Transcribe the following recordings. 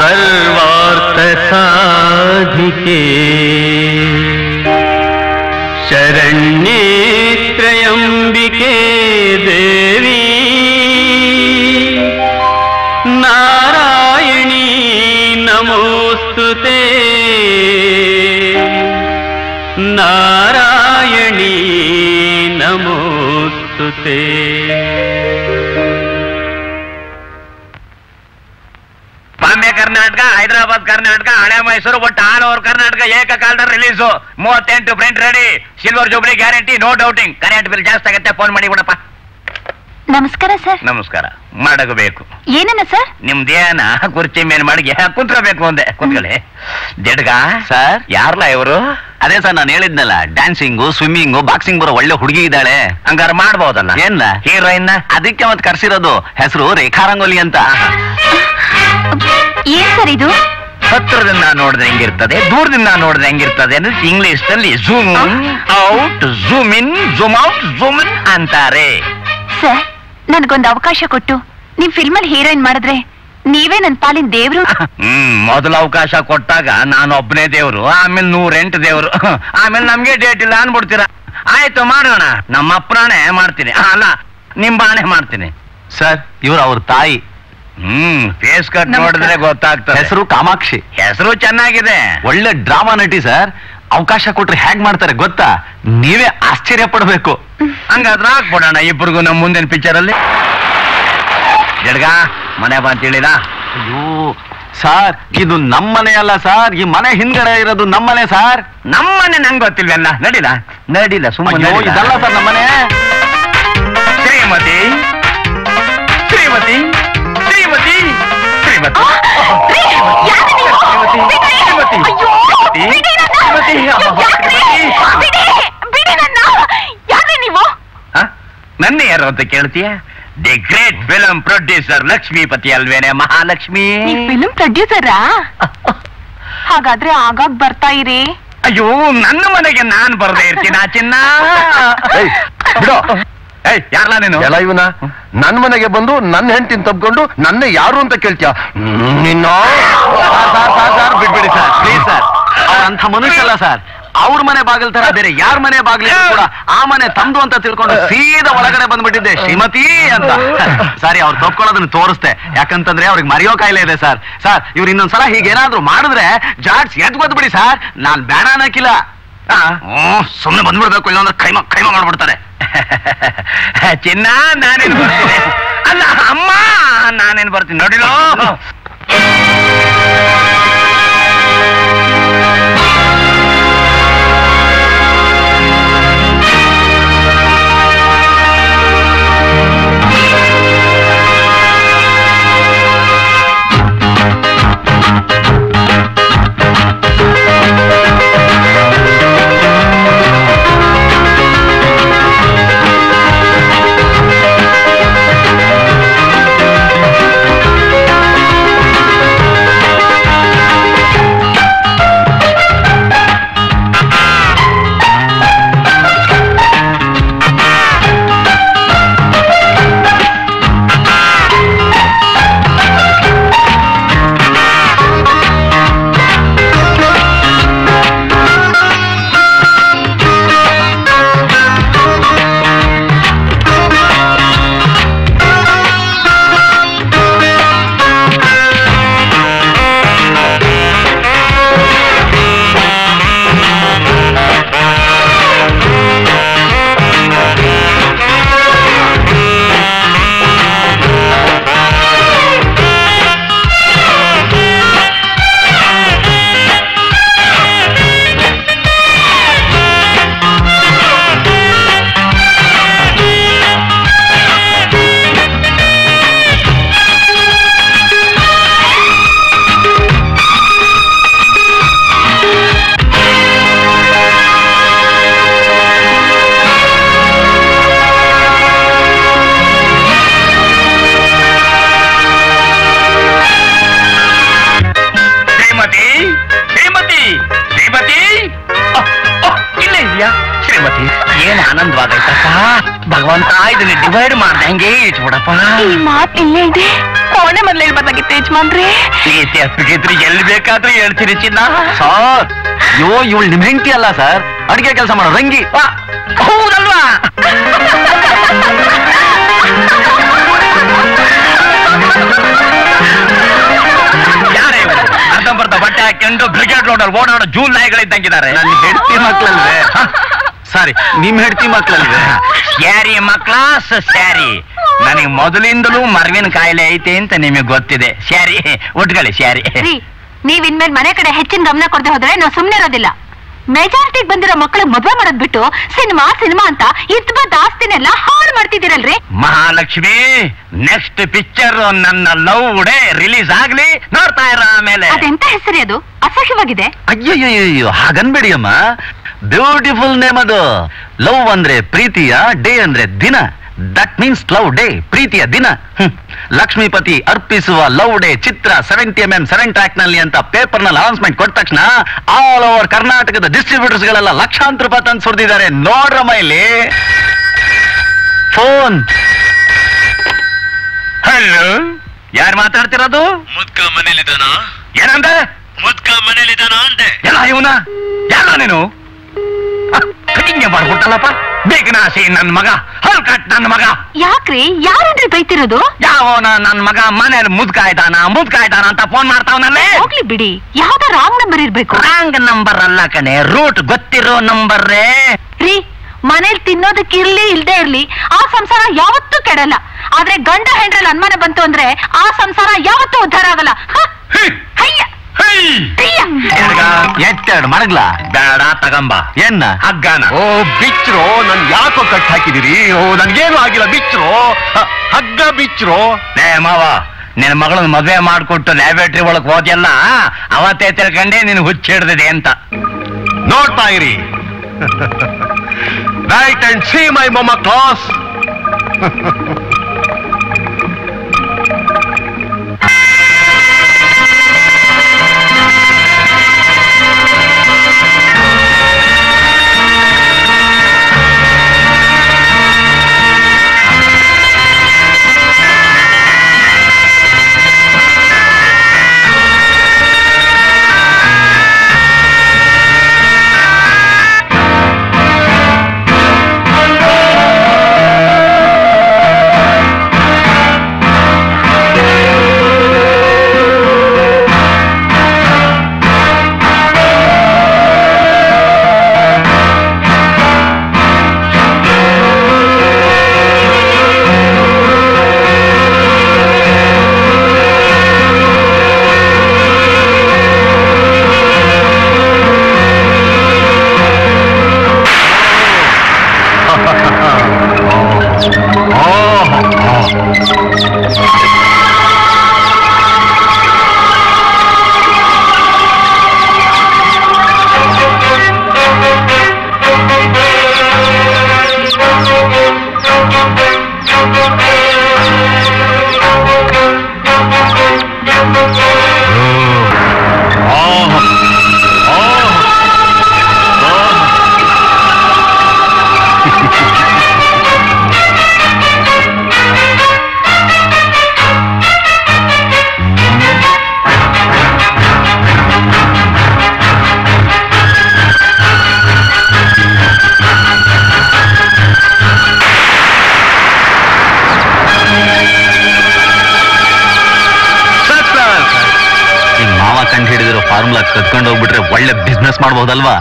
सर्वार्थ साधिके शरण्ये त्र्यंबिके देवी नारायणी नमोस्तुते नारायणी नमोस्तुते। ಬಾಂಬೆ ಕರ್ನಾಟಕ, ಹೈದರಾಬಾದ್ ಕರ್ನಾಟಕ, ಹಳೆ ಮೈಸೂರು, ಒಟ್ಟು ಆಲ್ ಓವರ್ ಕರ್ನಾಟಕ ಏಕಕಾಲದಲ್ಲಿ release. 38 print ready. Silver jubilee guarantee, no doubting. Current bill ಜಾಸ್ತಿ ಆಗುತ್ತೆ, ಫೋನ್ ಮಾಡಿ ಬಿಡಪ್ಪ. ನಮಸ್ಕಾರ ಸರ್. ನಮಸ್ಕಾರ. ಮಾಡಬೇಕು ಏನನ್ನ ಸರ್? ನಿಮ್ದೇನ ಕುರ್ಚಿ ಮೇಲೆ ಮಾಡಿ ಕುಂತ್ಕೋಬೇಕು ಅಂದೆ. ಕುಂತ್ಕೊಳ್ಳಿ. ಜಡ್ಗ ಸರ್, ಯಾರ್ಲ ಇವರು? ಅದೇ ಸರ್ ನಾನು ಹೇಳಿದ್ನಲ್ಲ, ಡ್ಯಾನ್ಸಿಂಗು, ಸ್ವಿಮ್ಮಿಂಗು, ಬಾಕ್ಸಿಂಗ್ ಬರೋ ಒಳ್ಳೆ ಹುಡುಗಿ ಇದ್ದಾಳೆ. ಹಂಗಾರ ಮಾಡ್ಬೋದಲ್ಲ? ಏನ ಹೀರೋಯಿನ್? ಅದಕ್ಕೆ ಮತ್ತೆ ಕರ್ಸಿರೋದು. ಹೆಸರು ರೇಖಾ ರಂಗೋಲಿ ಅಂತ. ಏನ್ ಸರ್ ಇದು? ಹತ್ರದಿಂದ ನೋಡಿದ್ರೆ ಹೆಂಗಿರ್ತದೆ, ದೂರದಿಂದ ನೋಡಿದ್ರೆ ಹೆಂಗಿರ್ತದೆ ಅಂದ್ರೆ ಇಂಗ್ಲಿಷ್ ನಲ್ಲಿ zoom out, zoom in, zoom out, zoom in ಅಂತಾರೆ. ಸರ್, ನನ್ಗೊಂದು ಅವಕಾಶ ಕೊಟ್ಟು ನಿಮ್ ಫಿಲ್ಮ್ ಅಲ್ಲಿ ಹೀರೋಯಿನ್ ಮಾಡಿದ್ರೆ ನೀವೇ ನನ್ ಪಾಲಿನ ದೇವ್ರು. ಮೊದಲು ಅವಕಾಶ ಕೊಟ್ಟಾಗ ನಾನು ಒಬ್ಬನೇ ದೇವ್ರು, ಆಮೇಲೆ 108 ದೇವ್ರು, ಆಮೇಲೆ ನಮ್ಗೆ ಡೇಟ್ ಇಲ್ಲ ಅನ್ಬಿಡ್ತೀರಾ. ಆಯ್ತು ಮಾಡೋಣ. ನಮ್ಮ ಅಪ್ಪನೇ ಮಾಡ್ತೀನಿ, ಅಲ್ಲ ನಿಮ್ ಬಾಣೆ ಮಾಡ್ತೀನಿ. ಸರ್, ಇವ್ರು ಅವ್ರ ತಾಯಿ. ಫೇಸ್ ಕಟ್ ನೋಡಿದ್ರೆ ಗೊತ್ತಾಗ್ತದೆ. ಹೆಸರು ಕಾಮಾಕ್ಷಿ. ಹೆಸರು ಚೆನ್ನಾಗಿದೆ. ಒಳ್ಳೆ ಡ್ರಾಮಾ ನಟಿ ಸರ್. ಅವಕಾಶ ಕೊಟ್ರೆ ಹೇಗ್ ಮಾಡ್ತಾರೆ ಗೊತ್ತಾ? ನೀವೇ ಆಶ್ಚರ್ಯ ಪಡ್ಬೇಕು. ಹಂಗಾದ್ರೆ ಹಾಕ್ಬಿಡೋಣ ಇಬ್ಬರಿಗೂ ನಮ್ಮ ಮುಂದಿನ ಪಿಕ್ಚರ್ ಅಲ್ಲಿ. ಜಡ್ಗ ಮನೆ ಬಂತೇಳಿದ? ಅಯ್ಯೋ ಸರ್, ಇದು ನಮ್ಮನೆ ಅಲ್ಲ ಸರ್, ಈ ಮನೆ ಹಿಂದ್ಗಡೆ ಇರೋದು ನಮ್ಮನೆ ಸರ್. ನಮ್ಮನೆ ನಂಗೆ ಗೊತ್ತಿಲ್ವಲ್ಲ. ನಡಿಲ್ಲ ನಡಿಲ್ಲ, ಸುಮ್ಮನೆ ಇದಲ್ಲ ಸರ್ ನಮ್ಮನೆ. ಶ್ರೀಮತಿ ಶ್ರೀಮತಿ ಶ್ರೀಮತಿ ಶ್ರೀಮತಿ ನನ್ನ ಯಾರು ಅಂತ ಕೇಳ್ತೀಯ? The great film producer Lakshmipati ಅಲ್ವೇನೆ? ಮಹಾಲಕ್ಷ್ಮಿ. ಫಿಲ್ಮ್ ಪ್ರೊಡ್ಯೂಸರಾ? ಹಾಗಾದ್ರೆ ಆಗಾಗ್ ಬರ್ತಾ ಇರಿ. ಅಯ್ಯೋ, ನನ್ನ ಮನೆಗೆ ನಾನ್ ಬರ್ದೇ ಇರ್ತೀನಿ ಆ ಚಿನ್ನ. ಯಾರಲ್ಲ ನೀನು? ಎಲ್ಲ ಇವನ ನನ್ ಮನೆಗೆ ಬಂದು ನನ್ನ ಹೆಂಡತಿನ ತಬ್ಕೊಂಡು ನನ್ನ ಯಾರು ಅಂತ ಕೇಳ್ತೀಯ? ನಿನ್ನ ಬಿಡ್ಬಿಡಿ ಸರ್, ಪ್ಲೀಸ್ ಸರ್. ಅವ್ರಂಥ ಮನುಷ್ಯ ಅಲ್ಲ ಸರ್. ಅವ್ರ ಮನೆ ಬಾಗಿಲ್ ತರ ಬೇರೆ ಯಾರ ಮನೆ ಬಾಗಿಲು ಕೂಡ ಆ ಮನೆ ತಮ್ದು ಅಂತ ತಿಳ್ಕೊಂಡು ಸೀದಾ ಒಳಗಡೆ ಬಂದ್ಬಿಟ್ಟಿದ್ದೆ ಶ್ರೀಮತಿ ಅಂತ. ಸಾರಿ, ಅವ್ರು ತಪ್ಕೊಳ್ಳೋದನ್ನ ತೋರಿಸ್ತೆ. ಯಾಕಂತಂದ್ರೆ ಅವ್ರಿಗೆ ಮರೆಯೋ ಕಾಯಿಲೆ ಇದೆ ಸರ್. ಸರ್, ಇವ್ರು ಇನ್ನೊಂದ್ಸಲ ಹೀಗೇನಾದ್ರು ಮಾಡಿದ್ರೆ ಜಾಡ್ಸ್ ಎದ್ ಬಂದ್ಬಿಡಿ ಸರ್. ನಾನ್ ಬೇಡ ಅನ್ನಕ್ಕಿಲ್ಲ. ಸುಮ್ಮನೆ ಬಂದ್ಬಿಡ್ಬೇಕು, ಇಲ್ಲಾಂದ್ರೆ ಕೈಮ ಮಾಡ್ಬಿಡ್ತಾರೆ. ಚಿನ್ನ ನಾನೇನು ಬರ್ತೀನಿ. ಅಲ್ಲ ಅಮ್ಮ, ನಾನೇನು ಬರ್ತೀನಿ ನೋಡಿಲೋ. ಭಗವಂತ ಇದನ್ನ ಡಿವೈಡ್ ಮಾಡ್ದೆ ಹಂಗೆ ಇಟ್ಬಿಡಪ್ಪ. ಈ ಮಾತು ಇಲ್ಲೇ ಇದೆ, ಕೋಣೆ ಮೊದಲು ಹೇಳ್ಬಾರ್ದಾಗಿತ್ತು ಯಜಮಾನ್ರಿ. ಪ್ರೀತಿ ಅಪ್ಪಿಗಿದ್ರೆ ಎಲ್ಲಿ ಬೇಕಾದ್ರೂ ಹೇಳ್ತೀನಿ ಚಿನ್ನ. ಸರ್ ಇವಳು ನಿಮ್ ಹೆಂಡತಿ ಅಲ್ಲ ಸರ್, ಅಡಿಗೆ ಕೆಲಸ ಮಾಡೋ ರಂಗಿ. ಹೌದಲ್ವಾ? ಯಾರೇ ಅರ್ಧಂಬರ್ಧ ಬಟ್ಟೆ ಹಾಕೊಂಡು ಬ್ರಿಗೇಡ್ ರೋಡಲ್ಲಿ ಓಡಾಡೋ ಜೂನ್ ನಾಯಿಗಳಿದ್ದಂಗಿದ್ದಾರೆ. ನನ್ನ ಹೆಂಡತಿ ಮಕ್ಳಲ್ವೇ? ಸಾರಿ, ನಿಮ್ ಹೆಂಡತಿ ಮಕ್ಳಲ್ವೇ? ಸ್ಯಾರಿ ಮಕ್ಳ ಸ್ಯಾರಿ. ನನಗೆ ಮೊದಲಿಂದಲೂ ಮರವಿನ ಕಾಯಿಲೆ ಐತೆ ಅಂತ ನಿಮಗೆ ಗೊತ್ತಿದೆ. ಸ್ಯಾರಿ ಉಟ್ಕೊಳ್ಳಿ ಸ್ಯಾರಿ. ನೀವ್ ಇನ್ಮೇಲೆ ಮನೆ ಕಡೆ ಹೆಚ್ಚಿನ ಗಮನ ಕೊಡದೆ ಹೋದ್ರೆ ನಾವು ಸುಮ್ನೆ ಇರೋದಿಲ್ಲ. ಮೆಜಾರಿಟಿಗೆ ಬಂದಿರೋ ಮಕ್ಕಳು ಮದುವೆ ಮಾಡೋದ್ ಬಿಟ್ಟು ಸಿನಿಮಾ ಸಿನಿಮಾ ಅಂತ ಇದ್ಬದ್ದ ಆಸ್ತಿನೆಲ್ಲ ಹಾಳು ಮಾಡ್ತಿದ್ದೀರಲ್ರಿ. ಮಹಾಲಕ್ಷ್ಮಿ, ನೆಕ್ಸ್ಟ್ ಪಿಕ್ಚರ್ ನನ್ನ ಲವ್ ಡೇ ರಿಲೀಸ್ ಆಗ್ಲಿ, ನೋಡ್ತಾ ಇರ. ಆಮೇಲೆ ಅದೆಂತ ಹೆಸರಿ ಅದು? ಅಸಹ್ಯವಾಗಿದೆ. ಅಯ್ಯಯ್ಯೋ ಹಾಗನ್ಬೇಡಿ ಅಮ್ಮ, ಬ್ಯೂಟಿಫುಲ್ ನೇಮ್ ಅದು. ಲವ್ ಅಂದ್ರೆ ಪ್ರೀತಿಯ, ಡೇ ಅಂದ್ರೆ ದಿನ. ದಟ್ ಮೀನ್ಸ್ ಲವ್ ಡೇ, ಪ್ರೀತಿಯ ದಿನ. ಲಕ್ಷ್ಮೀಪತಿ ಅರ್ಪಿಸುವ ಲವ್ ಡೇ ಚಿತ್ರ 70mm 7 ಟ್ರ್ಯಾಕ್ ನಲ್ಲಿ ಅಂತ ಪೇಪರ್ ನಲ್ಲಿ ಅನೌನ್ಸ್ಮೆಂಟ್ ಕೊಟ್ಟ ತಕ್ಷಣ ಆಲ್ ಓವರ್ ಕರ್ನಾಟಕದ ಡಿಸ್ಟ್ರಿಬ್ಯೂಟರ್ಸ್ ಗಳೆಲ್ಲ ಲಕ್ಷಾಂತರ ರೂಪಾಯಿ ತಂದು ಸುರಿದಿದ್ದಾರೆ. ನೋಡ್ರಮ್ಮ ಇಲ್ಲಿ ಫೋನ್. ಹಲೋ, ಯಾರು ಮಾತಾಡ್ತಿರೋದು? ಮುದ್ಕ ಮನೇಲಿದ್ದಾನ? ಏನಂದೆ? ಮುದ್ಕ ಮನೇಲಿದ್ದಾನ ಅಂದೆ. ಎಲ್ಲ ಇವನ ಎಲ್ಲ ನೀನು ಕಟಿಂಗ್ ಮಾಡ್ಬಿಟ್ಟಲ್ಲಪ್ಪ. ಬೇಕನಾಸಿ ನನ್ ಮಗ, ಹಲ್ಕಟ್ ನನ್ ಮಗ. ಯಾಕ್ರಿ, ಯಾರನ್ರಿ ಬೈತಿರೋದು? ಯಾವನ ನನ್ ಮಗ ಮನೇಲಿ ಮುದ್ಕಾಯ್ತಾನ ಅಂತ ಫೋನ್ ಮಾಡ್ತಾವನಲ್ಲೇ. ಹೋಗ್ಲಿ ಬಿಡಿ, ಯಾವ್ದೋ ರಾಂಗ್ ನಂಬರ್ ಇರ್ಬೇಕು. ರಾಂಗ್ ನಂಬರ್ ಅಲ್ಲ ಕಣೆ, ರೂಟ್ ಗೊತ್ತಿರೋ ನಂಬರ್ರೇ. ರೀ, ಮನೇಲಿ ತಿನ್ನೋದಕ್ಕೆ ಇರ್ಲಿ ಇಲ್ದೇ ಇರ್ಲಿ ಆ ಸಂಸಾರ ಯಾವತ್ತೂ ಕೆಡಲ್ಲ. ಆದ್ರೆ ಗಂಡ ಹೆಂಡ್ರಲ್ಲಿ ಅನುಮಾನ ಬಂತು ಅಂದ್ರೆ ಆ ಸಂಸಾರ ಯಾವತ್ತೂ ಉದ್ಧಾರ ಆಗಲ್ಲ. ಎತ್ತೆರಡು ಮಡಗ್ಲ ಬೇಡ, ತಗಂಬ. ಏನ್ನ ಹಗ್ಗನ. ಓ ಬಿಚ್ರೋ, ನನ್ ಯಾಕೋ ಕಟ್ ಹಾಕಿದಿರಿ? ಓ ನನ್ಗೇನು ಆಗಿಲ್ಲ, ಬಿಚ್ರೋ, ಹಗ್ಗ ಬಿಚ್ರೋ. ಲೇ ಮಾವ, ನಿನ್ನ ಮಗಳನ್ನ ಮದುವೆ ಮಾಡ್ಕೊಟ್ಟು ಲ್ಯಾಬೇಟ್ರಿ ಒಳಗ್ ಹೋದ್ಯಲ್ಲ, ಅವತ್ತೇ ತಿಳ್ಕೊಂಡೆ ನೀನು ಹುಚ್ಚಿಡ್ದಿದೆ ಅಂತ. ನೋಡ್ತಾ ಇರಿ. ರೈಟ್ ಅಂಡ್ ಸಿ ಮೈ ಮೊಮ್ಮ ಕ್ಲಾಸ್. ಫಾರ್ಮುಲಾ ಕದ್ಕೊಂಡು ಹೋಗ್ಬಿಟ್ರೆ ಒಳ್ಳೆ ಬಿಸ್ನೆಸ್ ಮಾಡಬಹುದಲ್ವಾ?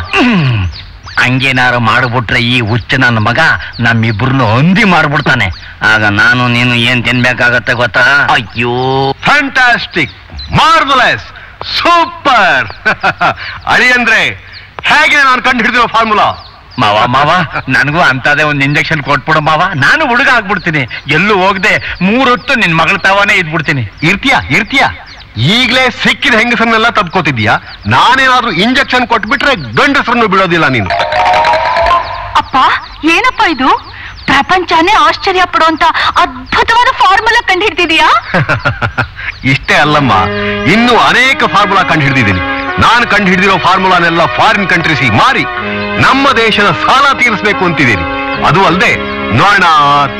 ಹಂಗೇನಾರು ಮಾಡ್ಬಿಟ್ರೆ ಈ ಹುಚ್ಚ ನನ್ನ ಮಗ ನಮ್ಮಿಬ್ರನ್ನು ಹೊಂದಿ ಮಾಡ್ಬಿಡ್ತಾನೆ. ಆಗ ನಾನು ನೀನು ಏನ್ ತಿನ್ಬೇಕಾಗತ್ತೆ ಗೊತ್ತಾ? ಅಯ್ಯೋ, ಫ್ಯಾಂಟಾಸ್ಟಿಕ್, ಮಾರ್ವಲಸ್, ಸೂಪರ್. ಅಳಿ ಅಂದ್ರೆ ಹೇಗೆ ನಾನು ಕಂಡು ಹಿಡಿದಿರೋ ಫಾರ್ಮುಲಾ? ಮಾವ ನನಗೂ ಅಂತದೇ ಒಂದು ಇಂಜೆಕ್ಷನ್ ಕೊಟ್ಬಿಡು ಮಾವ, ನಾನು ಹುಡುಗ ಆಗ್ಬಿಡ್ತೀನಿ. ಎಲ್ಲೂ ಹೋಗದೆ 3 ಹೊತ್ತು ನಿನ್ ಮಗಳ ತಾವನೇ ಇದ್ಬಿಡ್ತೀನಿ. ಇರ್ತೀಯ ಈಗ್ಲೇ ಸಿಕ್ಕಿದ ಹೆಂಗಸನ್ನೆಲ್ಲ ತಪ್ಕೋತಿದ್ಯಾ? ನಾನೇನಾದ್ರೂ ಇಂಜೆಕ್ಷನ್ ಕೊಟ್ಬಿಟ್ರೆ ಗಂಡಸರನ್ನು ಬಿಡೋದಿಲ್ಲ ನೀನು. ಅಪ್ಪ, ಏನಪ್ಪ ಇದು? ಪ್ರಪಂಚನೇ ಆಶ್ಚರ್ಯ ಪಡುವಂತ ಅದ್ಭುತವಾದ ಫಾರ್ಮುಲಾ ಕಂಡು ಹಿಡ್ತಿದೀಯಾ? ಇಷ್ಟೇ ಅಲ್ಲಮ್ಮ, ಇನ್ನೂ ಅನೇಕ ಫಾರ್ಮುಲಾ ಕಂಡು ಹಿಡಿದಿದ್ದೀನಿ. ನಾನು ಕಂಡು ಹಿಡಿದಿರೋ ಫಾರ್ಮುಲಾನೆಲ್ಲ ಫಾರಿನ್ ಕಂಟ್ರೀಸಿಗೆ ಮಾರಿ ನಮ್ಮ ದೇಶದ ಸಾಲ ತೀರಿಸಬೇಕು ಅಂತಿದ್ದೀನಿ. ಅದು ಅಲ್ಲದೆ ನೋಣ,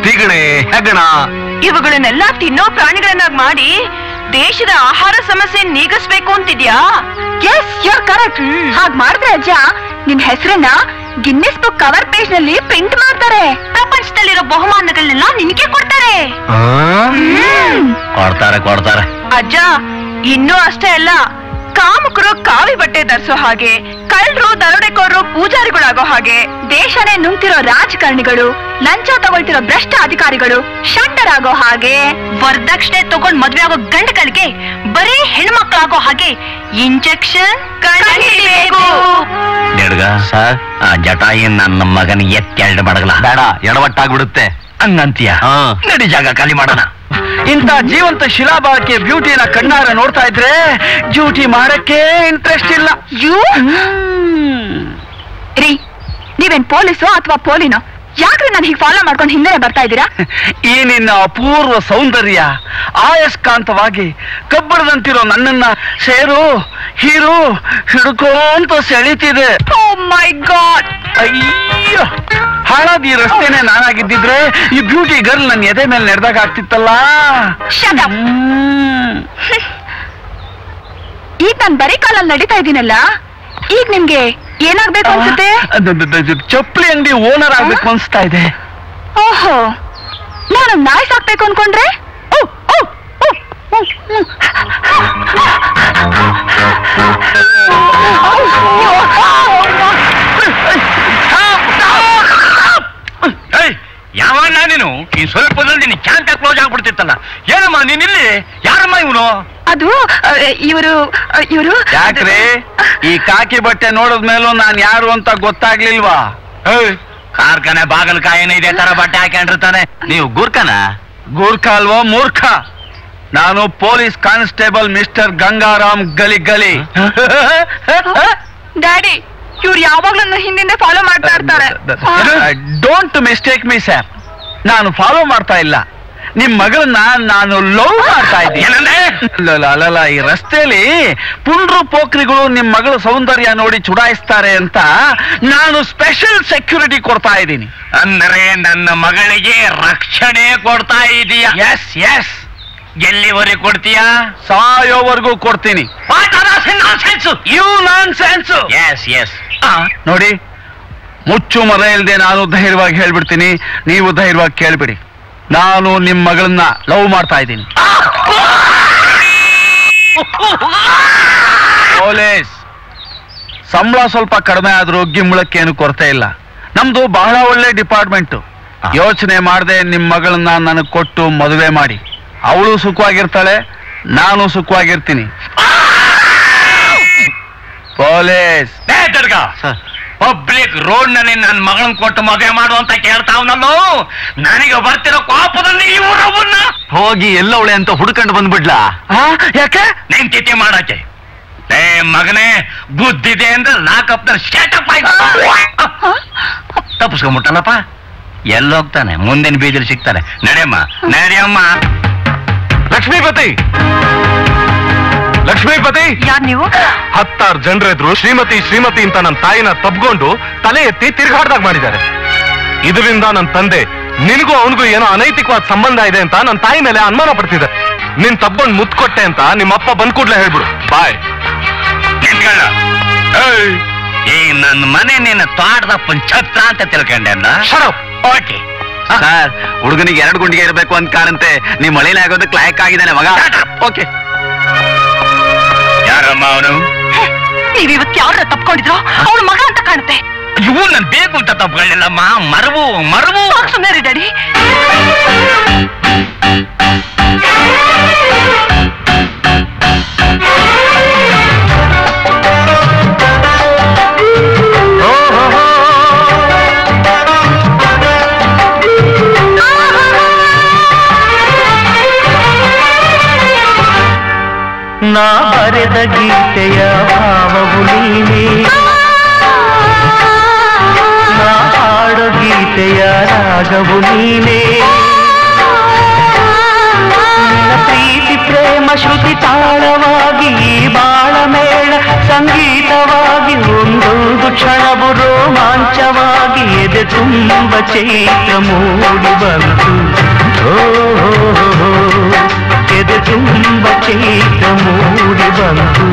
ತಿಗಣೆ, ಹೆಗಣ ಇವುಗಳನ್ನೆಲ್ಲ ತಿನ್ನೋ ಪ್ರಾಣಿಗಳನ್ನಾಗಿ ಮಾಡಿ ದೇಶದ ಆಹಾರ ಸಮಸ್ಯೆ ನೀಗಿಸ್ಬೇಕು ಅಂತಿದ್ಯಾ? Yes, you are correct. ಹಾಗ್ ಮಾಡಿದ್ರೆ ಅಜ್ಜ ನಿನ್ ಹೆಸರನ್ನ ಗಿನ್ನಿಸ್ ಬುಕ್ ಕವರ್ ಪೇಜ್ ನಲ್ಲಿ ಪ್ರಿಂಟ್ ಮಾಡ್ತಾರೆ. ಪ್ರಪಂಚದಲ್ಲಿರೋ ಬಹುಮಾನಗಳನ್ನೆಲ್ಲ ನಿನಗೆ ಕೊಡ್ತಾರೆ. ಕೊಡ್ತಾರೆ ಅಜ್ಜ, ಇನ್ನೂ ಅಷ್ಟೇ ಅಲ್ಲ, ಕಾಮುಕರು ಕಾವಿ ಬಟ್ಟೆ ಧರಿಸೋ ಹಾಗೆ, ಕಳ್ಳರು ದರೋಡೆಕೋರರು ಪೂಜಾರಿಗಳಾಗೋ ಹಾಗೆ, ದೇಶನೇ ನುಂಗ್ತಿರೋ ರಾಜಕಾರಣಿಗಳು, ಲಂಚ ತಗೊಳ್ತಿರೋ ಭ್ರಷ್ಟ ಅಧಿಕಾರಿಗಳು ಷಂಡರಾಗೋ ಹಾಗೆ, ವರದಕ್ಷಿಣೆ ತಗೊಂಡ್ ಮದ್ವೆ ಆಗೋ ಗಂಡಗಳಿಗೆ ಬರೀ ಹೆಣ್ಮಕ್ಳಾಗೋ ಹಾಗೆ ಇಂಜೆಕ್ಷನ್ ಕಂಡಿಡಿಬೇಕು. ಸರ್, ಆ ಜಟಾಯಿ ನನ್ನ ಮಗನ ಎತ್ತೆರಡು ಮಡಗಲ ಬೇಡ, ಎಡವಟ್ಟಾಗ್ಬಿಡುತ್ತೆ. ಹಂಗಂತೀಯ? ನಡಿ, ಜಾಗ ಖಾಲಿ ಮಾಡೋಣ. ಇಂಥ ಜೀವಂತ ಶಿಲಾಬಾಳಕೆ ಬ್ಯೂಟಿನ ಕಣ್ಣಾರ ನೋಡ್ತಾ ಇದ್ರೆ ಡ್ಯೂಟಿ ಮಾಡಕ್ಕೆ ಇಂಟ್ರೆಸ್ಟ್ ಇಲ್ಲ. ರೀ, ನೀವೇನ್ ಪೊಲೀಸು ಅಥವಾ ಪೋಲಿನೋ? ಯಾಕ್ರಿ ನಾನು ಹೀಗೆ ಫಾಲೋ ಮಾಡ್ಕೊಂಡು ಹಿಂದೆ ಬರ್ತಾ ಇದ್ದೀರಾ? ಈ ನಿನ್ನ ಅಪೂರ್ವ ಸೌಂದರ್ಯ ಆಯಸ್ಕಾಂತವಾಗಿ ಕಬ್ಬಡದಂತಿರೋ ನನ್ನನ್ನ ಸೇರು ಹೀರು ಹಿಡ್ಕೊಂತ ಸೆಳೀತಿದೆ. ಓ ಮೈ ಗಾಡ್! ಅಯ್ಯೋ, ಹಾಳಾದ ಈ ರಸ್ತೆನೆ ನಾನಾಗಿದ್ದಿದ್ರೆ ಈ ಬ್ಯೂಟಿ ಗರ್ಲ್ ನನ್ನ ಎದೆ ಮೇಲೆ ನಡೆದಾಗ ಆಗ್ತಿತ್ತಲ್ಲ. ಈಗ ನಾನು ಬರೀ ಕಾಲಲ್ಲಿ ನಡೀತಾ ಇದ್ದೀನಲ್ಲ, ಈಗ ನಿಮ್ಗೆ ಏನಾಗ್ಬೇಕು ಅನ್ಸುತ್ತೆ? ಚಪ್ಪಲಿ ಅಂಗಡಿ ಓನರ್ ಆಗ್ಬೇಕು ಅನ್ಸ್ತಾ ಇದೆ. ಓಹೋ, ನಾನು ನಾಯಿ ಸಾಕ್ಬೇಕು ಅನ್ಕೊಂಡ್ರೆ? ಯಾವಾಗ ನೀನು ಈ ಸ್ವಲ್ಪದಲ್ಲಿ ನೀನು ಕ್ಯಾಂಟ ಕ್ಲೋಸ್ ಆಗ್ಬಿಡ್ತಿತ್ತಲ್ಲ. ಏನಮ್ಮ ನೀನಿಲ್ಲಿ? ಯಾರಮ್ಮ ಇವನು? ಅದು ಇವರು ಯಾಕ್ರೆ ಈ ಕಾಕಿ ಬಟ್ಟೆ ನೋಡಿದ್ಮೇಲೂ ನಾನ್ ಯಾರು ಅಂತ ಗೊತ್ತಾಗ್ಲಿಲ್ವಾ? ಕಾರ್ಖಾನೆ ಬಾಗಲಕಾಯಿನ ಇದೇ ತರ ಬಟ್ಟೆ ಹಾಕೊಂಡಿರ್ತಾನೆ. ನೀವು ಗೂರ್ಖನ? ಗೂರ್ಖ ಅಲ್ವೋ ಮೂರ್ಖ. ನಾನು police constable mister Gangaram Gali. Daddy, ಇವ್ರು ಯಾವಾಗ್ಲೂ ನನ್ನ ಹಿಂದಿಂದ ಫಾಲೋ ಮಾಡ್ತಾ ಇರ್ತಾರೆ. ಡೋಂಟ್ ಮಿಸ್ಟೇಕ್ ಮೀ ಸರ್, ನಾನು ಫಾಲೋ ಮಾಡ್ತಾ ಇಲ್ಲ, ನಿಮ್ ಮಗಳನ್ನ ನಾನು ಲವ್ ಮಾಡ್ತಾ ಇದ್ದೀನಿ. ಅಲ್ಲ, ಈ ರಸ್ತೆಯಲ್ಲಿ ಪುಂಡ್ರು ಪೋಖ್ರಿಗಳು ನಿಮ್ ಮಗಳ ಸೌಂದರ್ಯ ನೋಡಿ ಚುಡಾಯಿಸ್ತಾರೆ ಅಂತ ನಾನು ಸ್ಪೆಷಲ್ ಸೆಕ್ಯೂರಿಟಿ ಕೊಡ್ತಾ ಇದ್ದೀನಿ. ಅಂದರೆ ನನ್ನ ಮಗಳಿಗೆ ರಕ್ಷಣೆ ಕೊಡ್ತಾ ಇದೀಯ? Yes yes. ಎಲ್ಲಿವರೆಗೆ ಕೊಡ್ತೀಯಾ? ಸಾಯೋವರೆಗೂ ಕೊಡ್ತೀನಿ. You nonsense. Yes yes. ನೋಡಿ, ಮುಚ್ಚು ಮರ ಇಲ್ದೆ ನಾನು ಧೈರ್ಯವಾಗಿ ಹೇಳ್ಬಿಡ್ತೀನಿ, ನೀವು ಧೈರ್ಯವಾಗಿ ಕೇಳ್ಬಿಡಿ. ನಾನು ನಿಮ್ ಮಗಳನ್ನ ಲವ್ ಮಾಡ್ತಾ ಇದ್ದೀನಿ. ಪೊಲೀಸ್ ಸಂಬಳ ಸ್ವಲ್ಪ ಕಡಿಮೆ ಆದ್ರೂ ಗಿಂಬಳಕ್ಕೇನು ಕೊರತೆ ಇಲ್ಲ. ನಮ್ದು ಬಹಳ ಒಳ್ಳೆ ಡಿಪಾರ್ಟ್ಮೆಂಟ್. ಯೋಚನೆ ಮಾಡದೆ ನಿಮ್ ಮಗಳನ್ನ ನನಗ್ ಕೊಟ್ಟು ಮದುವೆ ಮಾಡಿ. ಅವಳು ಸುಖವಾಗಿರ್ತಾಳೆ, ನಾನು ಸುಖವಾಗಿರ್ತೀನಿ. ಪೊಲೀಸ್ ಪಬ್ಲಿಕ್ ರೋಡ್ ನಲ್ಲಿ ನನ್ನ ಮಗಳನ್ನ ಕೊಟ್ಟು ಮದುವೆ ಮಾಡು ಅಂತ ಕೇಳ್ತಾವನಲ್ಲೋ. ನನಗೆ ಬರ್ತಿರೋ ಕೋಪದಲ್ಲಿ ಇವರವನ್ನ ಹೋಗಿ ಎಲ್ಲವಳೆ ಅಂತ ಹುಡ್ಕೊಂಡು ಬಂದ್ಬಿಡ್ಲಾ? ಯಾಕೆ? ನೀನ್ ತಿಥಿ ಮಾಡಕ್ಕೆ. ಏ ಮಗನೇ, ಬುದ್ಧಿದೆ ಅಂದ್ರೆ ಲಾಕಪ್ ನಲ್ಲಿ ಸ್ಟೇಟಪ್ ಆಯ್ತು. ತಪ್ಪಿಸ್ಕೊಂಡ್ಬಿಟ್ಟಲ್ಲಪ್ಪ. ಎಲ್ಲೋಗ್ತಾನೆ? ಮುಂದಿನ ಬೀದಿಲಿ ಸಿಗ್ತಾನೆ. ನಡೆಯಮ್ಮ. ಲಕ್ಷ್ಮೀಪತಿ, ಯಾರ್ ನೀವು? 10 ಜನರೆದ್ರು ಶ್ರೀಮತಿ ಅಂತ ನನ್ನ ತಾಯಿನ ತಬ್ಕೊಂಡು ತಲೆ ಎತ್ತಿ ತಿರುಗಾಡ್ದಾಗ ಮಾಡಿದ್ದಾರೆ. ಇದರಿಂದ ನನ್ನ ತಂದೆ ನಿನಗೂ ಅವನಿಗೂ ಏನೋ ಅನೈತಿಕವಾದ ಸಂಬಂಧ ಇದೆ ಅಂತ ನನ್ನ ತಾಯಿ ಮೇಲೆ ಅನುಮಾನ ಪಡ್ತಿದೆ. ನಿನ್ ತಬ್ಕೊಂಡು ಮುತ್ತು ಕೊಟ್ಟೆ ಅಂತ ನಿಮ್ಮಪ್ಪ ಬಂದ್ ಕೂಡ್ಲೆ ಹೇಳ್ಬಿಡು. ಬಾಯ್. ಈ ನನ್ನ ಮನೆ ನಿನ್ನ ತೋಟದಪ್ಪನ ಛತ್ರ ಅಂತ ತಿಳ್ಕೊಂಡೆ. ಓಕೆ ಸರ್, ಹುಡುಗನಿಗೆ 2 ಗುಂಡಿಗೆ ಇರಬೇಕು ಅಂತ ಕಾಣಂತೆ. ನೀವು ಮಳೆನೇ ಆಗೋದಕ್ಕೆ ಲಾಯಕ್ ಆಗಿದ್ದಾನೆ ಮಗ. ಓಕೆ. ಯಾರಮ್ಮ ಅವನು? ನೀವ್ ಇವತ್ತು ಯಾರನ್ನ ತಪ್ಕೊಂಡಿದ್ರು? ಅವಳು ಮಗ ಅಂತ ಕಾಣುತ್ತೆ. ಇವು ನನ್ ಬೇಕು ಅಂತ ತಪ್ಕೊಳ್ಳಿಲ್ಲಮ್ಮ. ಮರವು ಸುಮ್ಮನೆ ರೀ ಡ್ಯಾಡಿ. ನಾ ಬರೆದ ಗೀತೆಯ ಭಾವವು ನೀನೇ, ನಾ ಹಾಡೋ ಗೀತೆಯ ರಾಗವು ನೀನೇ. ನಿನ್ನ ಪ್ರೀತಿ ಪ್ರೇಮ ಶ್ರುತಿ ತಾಳವಾಗಿ ಈ ಬಾಳ ಮೇಳ ಸಂಗೀತವಾಗಿ ಒಂದೊಂದು ಕ್ಷಣವು ರೋಮಾಂಚವಾಗಿ ಎದೆ ಎದೆ ತುಂಬ ಚೈತ್ರ ಮೂಡಿ ಬಂತು ಎದೆ ತುಂಬ ಚೈತ್ರ ಮೂಡಿ ಬಂತು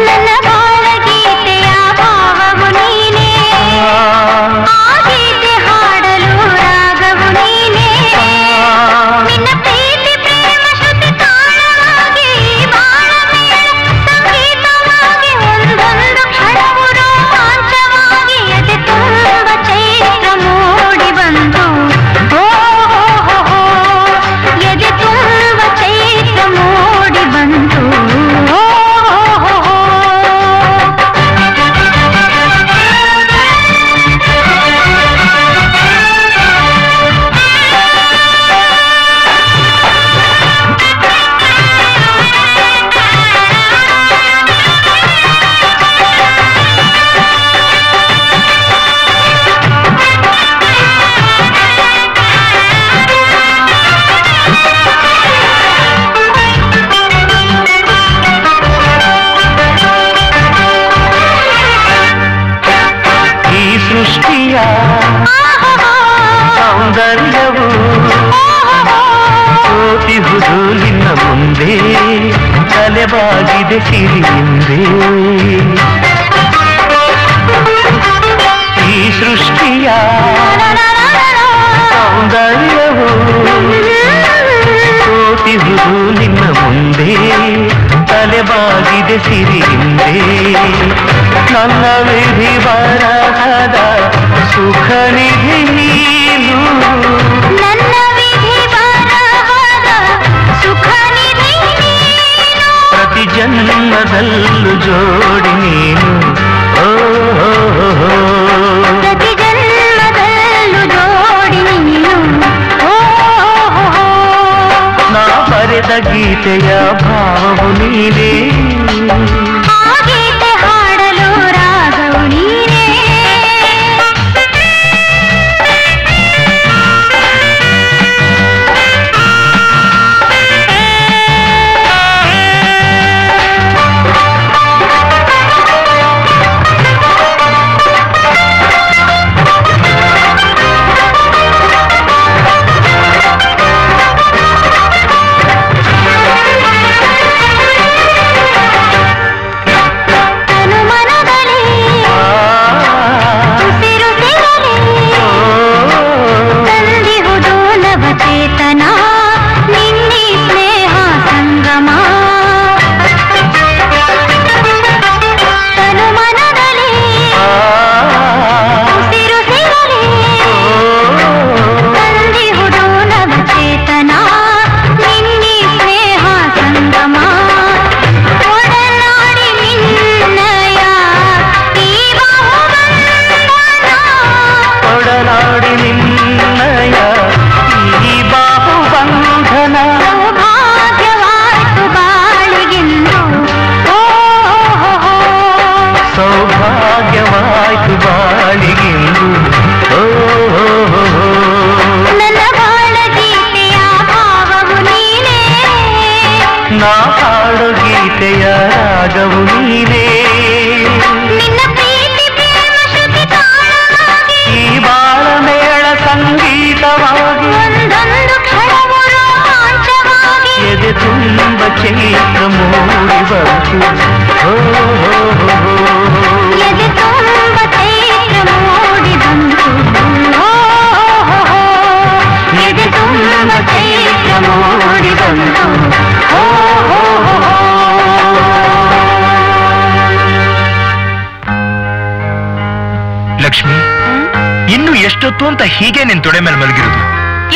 ನನ್ನ ಬಾಳ ಗೀತೆಯ ಭಾವವು ನೀನೇ ಆ ಗೀತೆ ಹಾಡಲು ರಾಗವು ನೀನೇ ನಿನ್ನ ಪ್ರೀತಿ ಪ್ರೇಮ ಶ್ರುತಿ ತಾಳವಾಗಿ ಬಾಳ ಮೇಳ ಸಂಗೀತವಾಗಿ ಒಂದೊಂದು ಕ್ಷಣವು ರೋಮಾಂಚವಾಗಿ ಎದೆ ತುಂಬ ಚೈತ್ರ ಮೂಡಿ ಬಂತು ಎದೆ ತುಂಬ ಚೈತ್ರ ಮೂಡಿ ಬಂತು ಸೃಷ್ಟಿಯ ಸೌಂದರ್ಯವು ಸೋತಿಹುದು ನಿನ್ನ ಮುಂದೆ ತಲೆಬಾಗಿದೆ ಸಿರಿಯಿಂದೆ ಈ ಸೃಷ್ಟಿಯ ಸೌಂದರ್ಯವು ಸೋತಿಹುದು ನಿನ್ನ ಮುಂದೆ ತಲೆಬಾಗಿದೆ ಸಿರಿಯಿಂದೆ ನನ್ನ ವಿಧಿ ಬರಹದ ಸುಖ ನಿಧಿ ನೀನು ನನ್ನ ವಿಧಿ ಬರಹದ ಸುಖ ನಿಧಿ ನೀನು ಪ್ರತಿ ಜನ್ಮದಲ್ಲೂ ಜೋಡಿ ನೀನು ಪ್ರತಿ ಜನ್ಮದಲ್ಲೂ ಜೋಡಿ ನೀನು ನಾ ಬರೆದ ಗೀತೆಯ ಭಾವವು ನೀನೇ ಆ ಗೀತೆ ಹಾಡಲು ರಾಗವು ನೀನೇ ಸೌಭಾಗ್ಯವಾಯ್ತು ಬಾಳಿಗಿಂದು ನನ್ನ ಬಾಳ ಗೀತೆಯ ಭಾವವು ನೀನೇ ನಾ ಹಾಡು ಗೀತೆಯ ರಾಗವು ನೀನೇ ನಿನ್ನ ಪ್ರೀತಿ ಪ್ರೇಮ ಶ್ರುತಿ ತಾಳವಾಗಿ ಈ ಬಾಳ ಮೇಳ ಸಂಗೀತವಾಗಿ ಒಂದೊಂದು ಕ್ಷಣವು ರೋಮಾಂಚವಾಗಿ ಎದೆ ತುಂಬ ಚೈತ್ರ ಮೂಡಿ ಬಂತು ಎದೆ ತುಂಬ ಚೈತ್ರ ಮೂಡಿ ಬಂತು ಎದೆ ತುಂಬ ಚೈತ್ರ ಮೂಡಿ ಬಂತು ಲಕ್ಷ್ಮಿ ಇನ್ನು ಎಷ್ಟೊತ್ತು ಅಂತ ಹೀಗೆ ನಿನ್ ತೊಡೆ ಮೇಲೆ ಮಲಗಿರೋದು?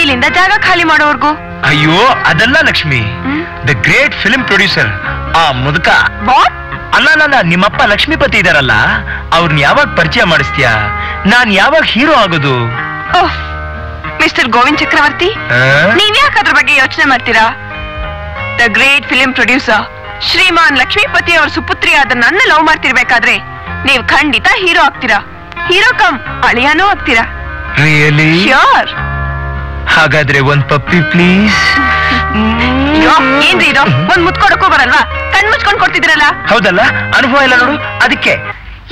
ಇಲ್ಲಿಂದ ಜಾಗ ಖಾಲಿ ಮಾಡೋವರ್ಗೂ. ಅಯ್ಯೋ ಅದಲ್ಲ Lakshmi, the great film producer ಆ ಮುದುಕ. ಅಲ್ಲ ನಿಮ್ಮಪ್ಪ ಲಕ್ಷ್ಮೀಪತಿ ಇದಾರಲ್ಲ, ಅವ್ರನ್ನ ಯಾವಾಗ ಪರಿಚಯ ಮಾಡಿಸ್ತೀಯಾ? ನಾನ್ ಯಾವಾಗ ಹೀರೋ ಆಗೋದು? ಮಿಸ್ಟರ್ ಗೋವಿಂದ್ ಚಕ್ರವರ್ತಿ, ನೀವ್ಯಾಕೆ ಅದ್ರ ಬಗ್ಗೆ ಯೋಚನೆ ಮಾಡ್ತೀರಾ? ದ ಗ್ರೇಟ್ ಫಿಲ್ಮ್ ಪ್ರೊಡ್ಯೂಸರ್ ಶ್ರೀಮಾನ್ ಲಕ್ಷ್ಮೀಪತಿ ಅವ್ರ ಸುಪುತ್ರಿಯಾದ ನನ್ನ ಲವ್ ಮಾಡ್ತಿರ್ಬೇಕಾದ್ರೆ ನೀವು ಖಂಡಿತ ಹೀರೋ ಆಗ್ತೀರಾ. ಹೀರೋ ಕಮ್ ಅಳಿಯಾನೂ ಆಗ್ತೀರಾ. ರಿಯಲಿ? ಶ್ಯೂರ್. ಹಾಗಾದ್ರೆ ಒಂದ್ ಪಪ್ಪಿ ಪ್ಲೀಸ್. ಏನ್ರಿ ಇದು? ಒಂದ್ ಮುತ್ಕೊಡಕ್ಕೂ ಬರಲ್ವಾ? ಕಣ್ ಮುಚ್ಕೊಂಡ್ ಕೊಡ್ತಿದ್ರಲ್ಲ. ಹೌದಲ್ಲ, ಅನುಭವ ಇಲ್ಲ ನೋಡು. ಅದಕ್ಕೆ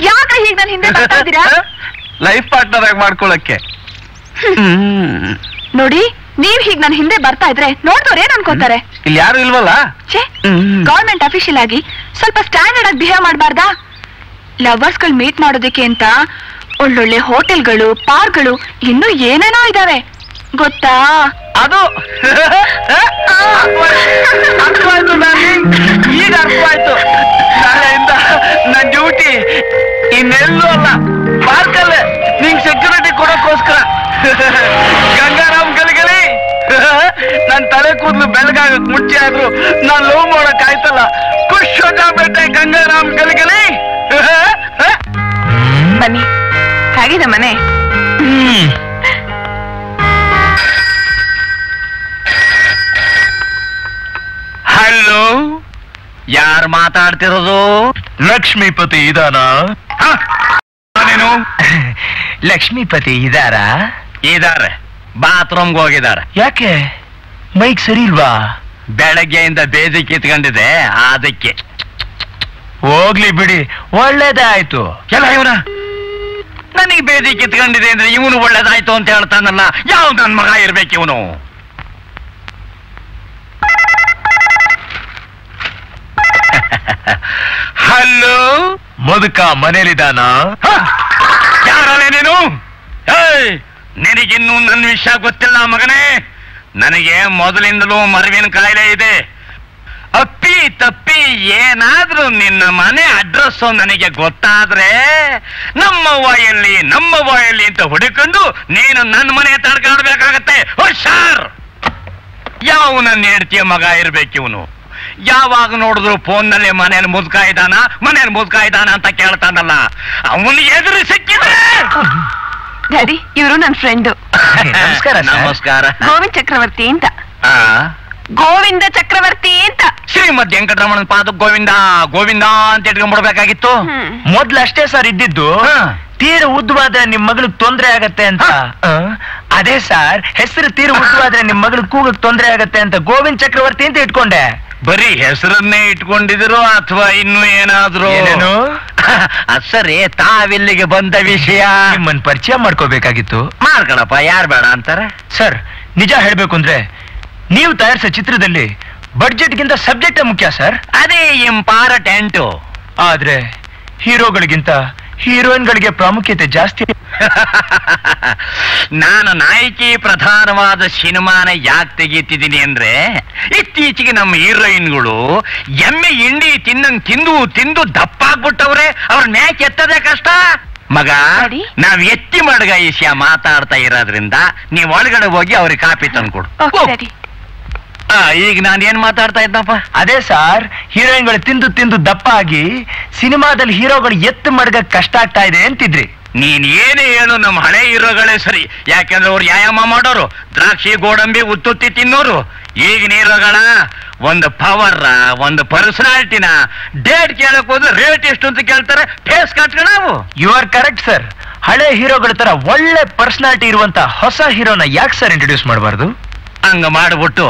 ಯಾಕೆ ಹೀಗೆ ನನ್ನ ಹಿಂದೆ ಬರ್ತಾ ಇದ್ದೀರಾ? ಲೈಫ್ ಪಾರ್ಟ್ನರ್ ಆಗಿ ಮಾಡ್ಕೊಳಕ್ಕೆ. ನೋಡಿ, ನೀವ್ ಹೀಗ್ ನನ್ನ ಹಿಂದೆ ಬರ್ತಾ ಇದ್ರೆ ನೋಡ್ದವ್ರು ಏನ್ ಅನ್ಕೋತಾರೆ? ಇಲ್ಲಿ ಯಾರು ಇಲ್ವಲ್ಲ? ಗವರ್ಮೆಂಟ್ ಅಫಿಷಿಯಲ್ ಆಗಿ ಸ್ವಲ್ಪ ಸ್ಟ್ಯಾಂಡರ್ಡ್ ಆಗಿ ಬಿಹೇವ್ ಮಾಡಬಾರ್ದಾ? ಲವರ್ಸ್ ಗಳು ಮೀಟ್ ಮಾಡೋದಕ್ಕೆ ಅಂತ ಒಳ್ಳೊಳ್ಳೆ ಹೋಟೆಲ್ಗಳು, ಪಾರ್ಕ್ಗಳು ಇನ್ನೂ ಏನೇನೋ ಇದಾವೆ ಗೊತ್ತಾ? ಅದು ಅರ್ಥವಾಯ್ತು ಈಗ ಅರ್ಥವಾಯ್ತು. ನಾಳೆಯಿಂದ ನನ್ನ ಡ್ಯೂಟಿ ಇನ್ನೆಲ್ಲೂ ಅಲ್ಲ, ಪಾರ್ಕಲ್ಲೇ ನಿಂಗೆ ಸೆಕ್ಯೂರಿಟಿ ಕೊಡೋಕ್ಕೋಸ್ಕರ. ಗಂಗಾರಾಮ್ ಗಲಿಗಲಿ, ನನ್ ತಲೆ ಕೂದಲು ಬೆಳಗಾಗಕ್ ಮುಂಚೆ ಆದ್ರೂ ನಾನ್ ಲವ್ ಮಾಡಕ್ ಆಯ್ತಲ್ಲ. ಖುಷ್ ಹೋಗ್ತಾ ಬೇಟೆ ಗಂಗಾರಾಮ್ ಗಲಿಗಲಿ. ಬನ್ನಿ, ಹೇಗಿದೆ ಮನೆ? ಹಲೋ, ಯಾರು ಮಾತಾಡ್ತಿರೋದು? ಲಕ್ಷ್ಮೀಪತಿ ಇದಾನ? ನೀನು ಲಕ್ಷ್ಮೀಪತಿ ಇದಾರಾ? ಇದಾರೆ, ಬಾತ್ರೂಮ್ಗೆ ಹೋಗಿದ್ದಾರೆ. ಯಾಕೆ ಮೈಕ್ ಸರಿ ಇಲ್ವಾ? ಬೆಳಗ್ಗೆಯಿಂದ ಬೇದಿ ಕಿತ್ಕೊಂಡಿದೆ, ಅದಕ್ಕೆ. ಹೋಗ್ಲಿ ಬಿಡಿ, ಒಳ್ಳೇದೇ ಆಯ್ತು. ಎಲ್ಲ ಇವನ ನನಗೆ ಬೇದಿ ಕಿತ್ಕೊಂಡಿದೆ ಅಂದ್ರೆ ಇವನು ಒಳ್ಳೇದಾಯ್ತು ಅಂತ ಹೇಳ್ತಾನಲ್ಲ. ಯಾವ ನನ್ ಮಗ ಇರ್ಬೇಕು ಇವನು? ಹಲೋ, ಮುದುಕ ಮನೇಲಿದಾನ? ಯಾರಲ್ಲೇ ನೀನು? ನಿನಗಿನ್ನೂ ನನ್ನ ವಿಷಯ ಗೊತ್ತಿಲ್ಲ ಮಗನೇ. ನನಗೆ ಮೊದಲಿಂದಲೂ ಮರವಿನ ಕಾಯಿಲೆ ಇದೆ. ಅಪ್ಪಿ ತಪ್ಪಿ ಏನಾದ್ರೂ ನಿನ್ನ ಮನೆ ಅಡ್ರೆಸ್ ನನಗೆ ಗೊತ್ತಾದ್ರೆ ನಮ್ಮವ್ವ ಎಲ್ಲಿ ಅಂತ ಹುಡುಕೊಂಡು ನೀನು ನನ್ನ ಮನೆ ತಡ್ಕಾಡ್ಬೇಕಾಗತ್ತೆ. ಹುಷಾರ್! ಯಾವ ನನ್ನ ಹೆಂಡತಿಯ ಮಗ ಇರ್ಬೇಕು ಇವನು. ಯಾವಾಗ ನೋಡಿದ್ರು ಫೋನ್ನಲ್ಲಿ ಮನೇಲಿ ಮುದುಕ ಇದ್ದಾನ ಅಂತ ಕೇಳ್ತಾನಲ್ಲ. ಅವನು ಎದುರು ಸಿಕ್ಕಿದ್ರೆ ಡ್ಯಾಡಿ, ಇವರು ನನ್ನ ಫ್ರೆಂಡು. ನಮಸ್ಕಾರ. ನಮಸ್ಕಾರ. ಗೋವಿಂದ ಚಕ್ರವರ್ತಿ ಅಂತ. ಗೋವಿಂದ ಚಕ್ರವರ್ತಿ ಅಂತ. ಶ್ರೀಮದ್ ವೆಂಕಟರಮಣನ ಪಾದ ಗೋವಿಂದ ಗೋವಿಂದ ಅಂತ ಇಟ್ಕೊಂಡ್ಬಿಡ್ಬೇಕಾಗಿತ್ತು. ಮೊದ್ಲು ಅಷ್ಟೇ ಸರ್ ಇದ್ದಿದ್ದು. ತೀರ ಉದ್ದವಾದ್ರೆ ನಿಮ್ ಮಗಳಿಗೆ ತೊಂದ್ರೆ ಆಗತ್ತೆ ಅಂತ. ಅದೇ ಸರ್, ಹೆಸರು ತೀರ ಉದ್ದವಾದ್ರೆ ನಿಮ್ ಮಗಳಿಗೆ ಕೂಗಕ್ ತೊಂದ್ರೆ ಆಗತ್ತೆ ಅಂತ ಗೋವಿಂದ ಚಕ್ರವರ್ತಿ ಅಂತ ಇಟ್ಕೊಂಡೆ. ಬರೀ ಹೆಸರನ್ನೇ ಇಟ್ಕೊಂಡಿದ್ರು ಅಥವಾ ಇನ್ನು ಏನಾದ್ರು? ಏನೇನು? ಸರಿ, ತಾವಿಲ್ಲಿಗೆ ಬಂದ ವಿಷಯ ನಿಮ್ಮನ್ ಪರಿಚಯ ಮಾಡ್ಕೋಬೇಕಾಗಿತ್ತು. ಮಾಡ್ಕೊಳಪ್ಪ, ಯಾರು ಬೇಡ ಅಂತಾರೆ? ಸರ್, ನಿಜ ಹೇಳ್ಬೇಕು ಅಂದ್ರೆ ನೀವು ತಯಾರಿಸೋ ಚಿತ್ರದಲ್ಲಿ ಬಡ್ಜೆಟ್ಗಿಂತ ಸಬ್ಜೆಕ್ಟ್ ಮುಖ್ಯ ಸರ್. ಅದೇ ಇಂಪಾರ್ಟೆಂಟ್. ಆದ್ರೆ ಹೀರೋಗಳಿಗಿಂತ ಹೀರೋಯಿನ್ಗಳಿಗೆ ಪ್ರಾಮುಖ್ಯತೆ ಜಾಸ್ತಿ. ನಾನು ನಾಯಕಿ ಪ್ರಧಾನವಾದ ಸಿನಿಮಾನ ಯಾಕೆ ತೆಗೀತಿದ್ದೀನಿ ಅಂದ್ರೆ, ಇತ್ತೀಚೆಗೆ ನಮ್ಮ ಹೀರೋಯಿನ್ಗಳು ಎಮ್ಮೆ ಹಿಂಡಿ ತಿಂದು ದಪ್ಪಾಗ್ಬಿಟ್ಟವ್ರೆ. ಅವ್ರ ಮ್ಯಾಕ್ ಎತ್ತದೇ ಕಷ್ಟ ಮಗ. ನಾವ್ ಎತ್ತಿ ಮಡ್ಗ ವಿಷಯ ಮಾತಾಡ್ತಾ ಇರೋದ್ರಿಂದ ನೀವ್ ಒಳಗಡೆ ಹೋಗಿ ಅವ್ರಿಗೆ ಕಾಪಿ ತಂದ್ಕೊಡು. ಈಗ ನಾನು ಏನ್ ಮಾತಾಡ್ತಾ ಇದ್ದಪ್ಪ? ಅದೇ ಸರ್, ಹೀರೋಯಿನ್ಗಳು ತಿಂದು ದಪ್ಪ ಆಗಿ ಸಿನಿಮಾದಲ್ಲಿ ಹೀರೋಗಳು ಎತ್ತು ಮಡ್ಗ ಕಷ್ಟ ಆಗ್ತಾ ಇದೆ ಅಂತಿದ್ರಿ. ನೀನ್ ಏನೇ ಹೇಳು, ನಮ್ಮ ಹಳೆ ಹೀರೋಗಳೇ ಸರಿ. ಯಾಕೆಂದ್ರೆ ಅವ್ರು ವ್ಯಾಯಾಮ ಮಾಡೋರು, ದ್ರಾಕ್ಷಿ ಗೋಡಂಬಿ ಉತ್ತುತ್ತಿ ತಿನ್ನೋರು. ಈಗಿನ ಹೀರೋಗಳ ಒಂದು ಪವರ್, ಒಂದು ಪರ್ಸನಾಲಿಟಿನ ಡೇಟ್ ಕೇಳಕ್ ಹೋದ್ರೆ ರೇಟ್ ಎಷ್ಟು ಅಂತ ಕೇಳ್ತಾರೆ. ಫೇಸ್ ಕಟ್ಕೊಂಡು ನಾವು. You are correct sir. ಹಳೆ ಹೀರೋಗಳ ತರ ಒಳ್ಳೆ ಪರ್ಸನಾಲಿಟಿ ಇರುವಂತ ಹೊಸ ಹೀರೋನ ಯಾಕೆ ಸರ್ ಇಂಟ್ರೊಡ್ಯೂಸ್ ಮಾಡಬಾರ್ದು? ಹಂಗ ಮಾಡ್ಬಿಟ್ಟು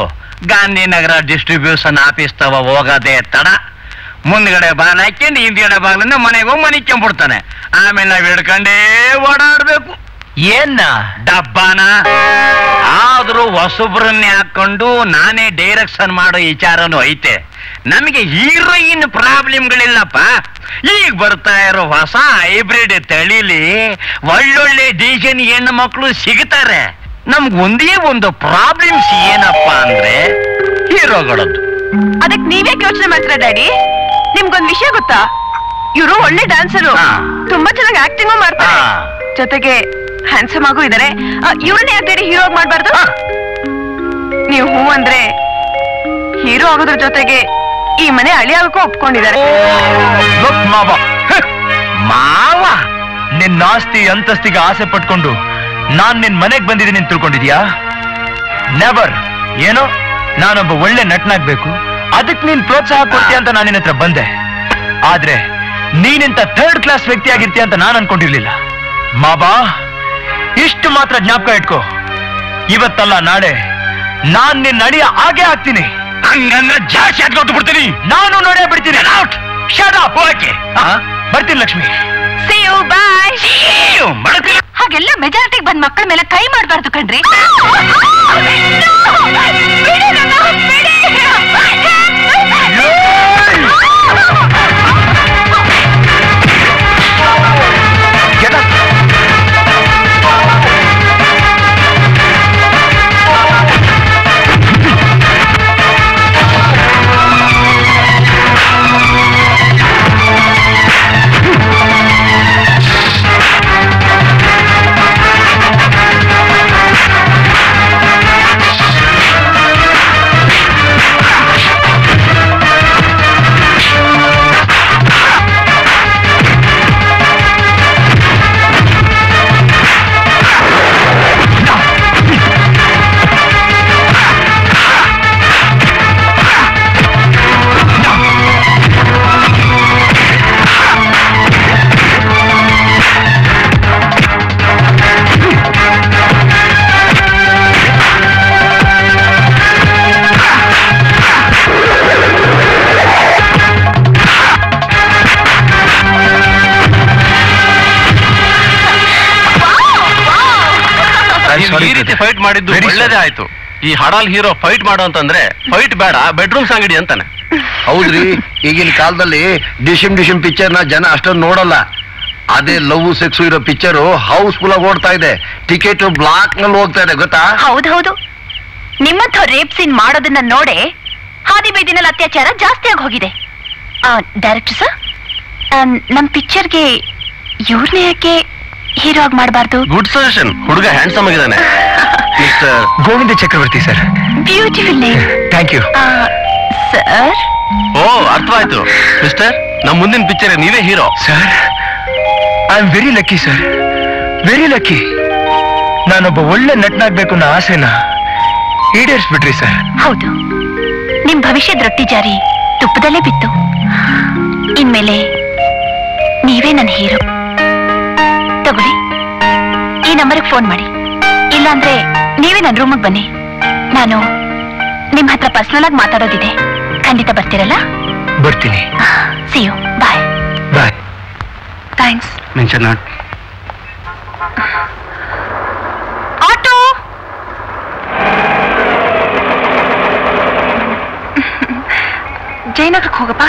ಗಾಂಧಿನಗರ ಡಿಸ್ಟ್ರಿಬ್ಯೂಷನ್ ಆಫೀಸ್ ತವ ಹೋಗೋದೇ ತಡ. ಮುಂದ್ಗಡೆ ಬಾಗಿಲು ಹಾಕೊಂಡು ಹಿಂದ್ಗಡೆ ಬಾಗಿಲಿಂದ ಮನೆಗೆ ಹೋಗಿ ಮನಿಕೊಂಡ್ಬಿಡ್ತಾನೆ. ಆಮೇಲೆ ನಾವ್ ಹಿಡ್ಕೊಂಡೇ ಓಡಾಡ್ಬೇಕು. ಏನ್ನ ಡಬ್ಬಾನ ಆದ್ರೂ ಹೊಸಬ್ರನ್ನೇ ಹಾಕೊಂಡು ನಾನೇ ಡೈರೆಕ್ಷನ್ ಮಾಡೋ ವಿಚಾರನೂ ಐತೆ. ನಮಗೆ ಹೀರೋಯಿನ್ ಪ್ರಾಬ್ಲಮ್ಗಳಿಲ್ಲಪ್ಪ. ಈಗ ಬರ್ತಾ ಇರೋ ಹೊಸ ಹೈಬ್ರಿಡ್ ತಳಿಲಿ ಒಳ್ಳೊಳ್ಳೆ ಡಿಸೈನ್ ಹೆಣ್ಣು ಮಕ್ಕಳು ಸಿಗ್ತಾರೆ. ನಮ್ಗೆ ಒಂದೇ ಒಂದು ಪ್ರಾಬ್ಲಮ್ಸ್ ಏನಪ್ಪಾ ಅಂದ್ರೆ ಹೀರೋಗಳದ್ದು. ಅದಕ್ಕೆ ನೀವ್ಯಾಕೆ ಯೋಚನೆ ಮಾಡ್ತೀರಾ ಡ್ಯಾಡಿ? ನಿಮ್ಗೊಂದ್ ವಿಷಯ ಗೊತ್ತಾ? ಇವರು ಒಳ್ಳೆ ಡ್ಯಾನ್ಸರು, ತುಂಬಾ ಚೆನ್ನಾಗಿ ಆಕ್ಟಿಂಗ್ ಮಾಡ್ತಾರೆ, ಜೊತೆಗೆ ಹ್ಯಾಂಡ್ಸಮ್ ಆಗೂ ಇದಾರೆ. ಇವ್ರನ್ನೇ ಯಾಕೆ ಡ್ಯಾಡಿ ಹೀರೋ ಮಾಡ್ಬಾರ್ದು? ನೀವು ಹೂ ಅಂದ್ರೆ ಹೀರೋ ಆಗೋದ್ರ ಜೊತೆಗೆ ಈ ಮನೆ ಅಳಿಯಾಗಕ್ಕೂ ಒಪ್ಕೊಂಡಿದ್ದಾರೆ. ಮಾವ, ನಿನ್ನ ಆಸ್ತಿ ಅಂತಸ್ತಿಗೆ ಆಸೆ ಪಟ್ಕೊಂಡು ನಾನ್ ನಿನ್ ಮನೆಗ್ ಬಂದಿದ್ದೀನಿ ಅಂತ ತಿಳ್ಕೊಂಡಿದ್ಯಾ? ನೆವರ್. ಏನೋ ನಾನೊಬ್ಬ ಒಳ್ಳೆ ನಟನಾಗ್ಬೇಕು, ಅದಕ್ಕೆ ನೀನ್ ಪ್ರೋತ್ಸಾಹ ಕೊಡ್ತೀಯ ಅಂತ ನಾನು ನಿನ್ನ ಹತ್ರ ಬಂದೆ. ಆದ್ರೆ ನೀನಿಂತ ಥರ್ಡ್ ಕ್ಲಾಸ್ ವ್ಯಕ್ತಿ ಆಗಿರ್ತೀಯ ಅಂತ ನಾನು ಅನ್ಕೊಂಡಿರ್ಲಿಲ್ಲ. ಮಾಬಾ, ಇಷ್ಟು ಮಾತ್ರ ಜ್ಞಾಪಕ ಇಟ್ಕೋ. ಇವತ್ತಲ್ಲ ನಾಳೆ ನಾನ್ ನಿನ್ನ ಅಡಿಯ ಹಾಗೆ ಆಗ್ತೀನಿ. ಹಂಗಂದ್ರೆ ಜಾಸ್ತಿ ಆದ್ಕೊಟ್ಟು ಬಿಡ್ತೀನಿ. ನಾನು ನೋಡೇ ಬಿಡ್ತೀನಿ. ಬರ್ತೀನಿ ಲಕ್ಷ್ಮಿ. You bye. ಹಾಗೆಲ್ಲ ಮೆಜಾರಿಟಿಗೆ ಬಂದ್ ಮಕ್ಕಳ ಮೇಲೆ ಕೈ ಮಾಡಬಾರ್ದು ಕಣ್ರಿ. ಈ ರೀತಿ ಫೈಟ್ ಮಾಡಿದ್ದು ಒಳ್ಳೇದೇ ಆಯ್ತು. ಈ ಹಡಾಲ್ ಹೀರೋ ಫೈಟ್ ಮಾಡೋ ಅಂತಂದ್ರೆ ಫೈಟ್ ಬೇಡ, ಬೆಡ್ರೂಮ್ ಸಾಂಗಡಿ ಅಂತಾನೆ. ಹೌದ್ರಿ, ಈಗಿನ ಕಾಲದಲ್ಲಿ ಡಿಶಿಮ್ ಪಿಕ್ಚರ್ ನ ಜನ ಅಷ್ಟೊಂದು ನೋಡಲ್ಲ. ಅದೇ ಲವ್ ಸೆಕ್ಸ್ ಇರೋ ಪಿಕ್ಚರ್ ಹೌಸ್ಫುಲ್ ಆಗಿ ಓಡ್ತಾ ಇದೆ. ಟಿಕೆಟ್ ಬ್ಲಾಕ್ ನಲ್ಲಿ ಹೋಗ್ತಾ ಇದೆ, ಗೊತ್ತಾ? ಹೌದೌದು, ನಿಮ್ಮಂಥ ರೇಪ್ ಸೀನ್ ಮಾಡೋದನ್ನ ನೋಡೆ ಹಾದಿ ಬೀದಿನಲ್ಲಿ ಅತ್ಯಾಚಾರ ಜಾಸ್ತಿ ಆಗಿ ಹೋಗಿದೆ. ಡೈರೆಕ್ಟರ್ ಸರ್, ನಮ್ ಪಿಕ್ಚರ್ಗೆ ಇವ್ರನ್ನೇ ಯಾಕೆ ಹೀರೋ ಆಗಿ ಮಾಡಬಾರ್ದು? Good suggestion. ಹುಡುಗ ಹ್ಯಾಂಡ್ಸಮ್ ಆಗಿದ್ದಾನೆ. Mister Govinda Chakravarti sir. Beautiful name. Thank you sir. ಓ, ಅರ್ಥವಾಯ್ತು. ಮಿಸ್ಟರ್, ನಮ್ ಮುಂದಿನ ಪಿಕ್ಚರ್ ನೀವೇ hero. Sir, I am very lucky sir, very lucky. ನಾನೊಬ್ಬ ಒಳ್ಳೆ ನಟನಾಗ್ಬೇಕು ಅನ್ನೋ ಆಸೆನ ಈಡೇರಿಸ್ಬಿಟ್ರಿ ಸರ್. ಹೌದು, ನಿಮ್ ಭವಿಷ್ಯದ ರೊಟ್ಟಿ ಜಾರಿ ತುಪ್ಪದಲ್ಲೇ ಬಿತ್ತು. ಇನ್ಮೇಲೆ ನೀವೇ ನನ್ನ ಹೀರೋ. ತಗೊಳ್ಳಿ, ಈ ನಂಬರ್ಗೆ ಫೋನ್ ಮಾಡಿ. ಇಲ್ಲಾಂದ್ರೆ ನೀವೇ ನನ್ನ ರೂಮಿಗೆ ಬನ್ನಿ. ನಾನು ನಿಮ್ ಹತ್ರ ಪರ್ಸನಲ್ ಆಗಿ ಮಾತಾಡೋದಿದೆ. ಖಂಡಿತ ಬರ್ತೀರಲ್ಲ? ಬರ್ತೀನಿ. See you. Bye. Bye. Thanks. Mention not. Auto. ಜಯನಗರಕ್ಕೆ ಹೋಗಪ್ಪ.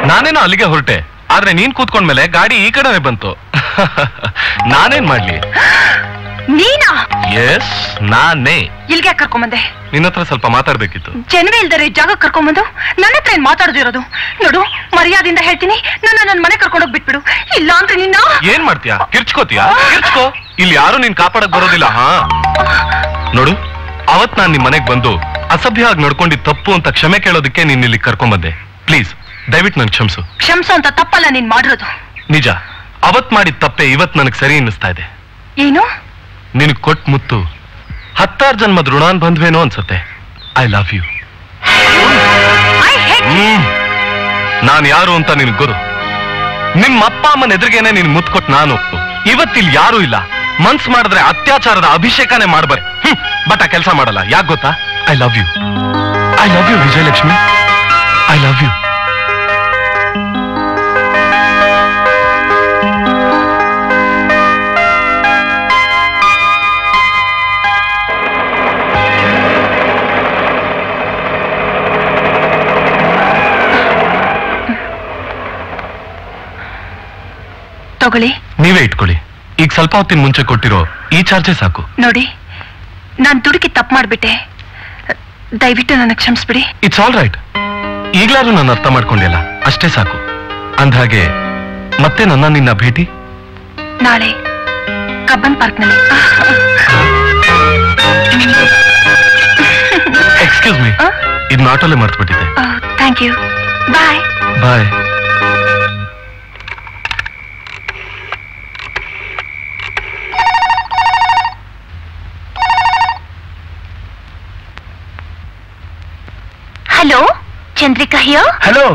ನಾನೇನೋ ಅಲ್ಲಿಗೆ ಹೊರಟೆ, ಆದ್ರೆ ನೀನ್ ಕೂತ್ಕೊಂಡ್ಮೇಲೆ ಗಾಡಿ ಈ ಕಡೆನೆ ಬಂತು. ನಾನೇನ್ ಮಾಡ್ಲಿ? ನೀನಾ? ಎಸ್, ನಾನೇ. ಇಲ್ಗೆ ಕರ್ಕೊಂಬಂದೆ. ನಿನ್ನ ಹತ್ರ ಸ್ವಲ್ಪ ಮಾತಾಡ್ಬೇಕಿತ್ತು. ಜನವೇ ಇಲ್ದರೆ ಜಾಗ ಕರ್ಕೊಂಬಂದು ನನ್ನ ಹತ್ರ ಏನ್ ಮಾತಾಡೋದಿರೋದು? ನೋಡು, ಮರ್ಯಾದಿಂದ ಹೇಳ್ತೀನಿ, ನನ್ನ ಮನೆ ಕರ್ಕೊಂಡೋಗ್ ಬಿಟ್ಬಿಡು. ಇಲ್ಲ ಅಂದ್ರೆ ನಿನ್ನ ಏನ್ ಮಾಡ್ತೀಯಾ? ಕಿರ್ಚ್ಕೋತೀಯಾ? ಕಿರ್ಚ್ಕೋ. ಇಲ್ಲಿ ಯಾರು ನೀನ್ ಕಾಪಾಡಕ್ ಬರೋದಿಲ್ಲ. ಹಾ, ನೋಡು, ಅವತ್ ನಾನ್ ನಿಮ್ ಮನೆಗ್ ಬಂದು ಅಸಭ್ಯವಾಗಿ ನಡ್ಕೊಂಡಿದ್ ತಪ್ಪು ಅಂತ ಕ್ಷಮೆ ಕೇಳೋದಕ್ಕೆ ನೀನ್ ಇಲ್ಲಿ ಕರ್ಕೊಂಬಂದೆ. ಪ್ಲೀಸ್, ದಯವಿಟ್ಟು ನನ್ ಕ್ಷಮಿಸು. ಕ್ಷಮಿಸು ಅಂತ ತಪ್ಪಲ್ಲ ನೀನ್ ಮಾಡಿರೋದು. ನಿಜ, ಅವತ್ ಮಾಡಿದ ತಪ್ಪೆ ಇವತ್ ನನಗ್ ಸರಿ ಅನ್ನಿಸ್ತಾ ಇದೆ. ಏನು? ನಿನಗ್ ಕೊಟ್ ಮುತ್ತು 10,000 ಜನ್ಮದ ಋಣಾನ್ ಬಂದ್ವೇನೋ ಅನ್ಸತ್ತೆ. I love you. ನಾನ್ ಯಾರು ಅಂತ ನಿನಗ್ ಗೊತ್ತು. ನಿಮ್ಮ ಅಪ್ಪ ಅಮ್ಮನ ಎದುರಿಗೇನೆ ನೀನ್ ಮುತ್ಕೊಟ್ ನಾನು. ಇವತ್ತಿಲ್ ಯಾರು ಇಲ್ಲ. ಮನ್ಸ್ ಮಾಡಿದ್ರೆ ಅತ್ಯಾಚಾರದ ಅಭಿಷೇಕನೇ ಮಾಡ್ಬಾರೆ. ಬಟ್ ಆ ಕೆಲಸ ಮಾಡಲ್ಲ. ಯಾಕೆ ಗೊತ್ತಾ? I love you. I love you Vijayalakshmi. I love you. ತಗೊಳ್ಳಿ. ನೀವೇ ಇಟ್ಕೊಳ್ಳಿ. ಈಗ ಸ್ವಲ್ಪ ಹೊತ್ತಿನ ಮುಂಚೆ ಕೊಟ್ಟಿರೋ ಈ ಚಾರ್ಜೆ ಸಾಕು. ನೋಡಿ, ನಾನ್ ದುಡುಕಿ ತಪ್ಪು ಮಾಡ್ಬಿಟ್ಟೆ. ದಯವಿಟ್ಟು ನನಗೆ ಕ್ಷಮಿಸ್ಬಿಡಿ. It's all right. ಈಗ್ಲಾದ್ರೂ ನಾನು ಅರ್ಥ ಮಾಡ್ಕೊಂಡಿಲ್ಲ, ಅಷ್ಟೇ ಸಾಕು. ಅಂದ್ಹಾಗೆ ಮತ್ತೆ ನಿನ್ನ ಭೇಟಿ ನಾಳೆ ಕಬ್ಬನ್ ಪಾರ್ಕ್ನಲ್ಲಿ. ಎಕ್ಸ್ಕ್ಯೂಸ್ ಮೀ, ಇದನ್ನ ಆಟೋಲೆ ಮರ್ತ್ಬಿಟ್ಟಿದ್ದೆ. Thank you. Bye. Bye. Chandrika ಹಿಯೋ. ಹಲೋ,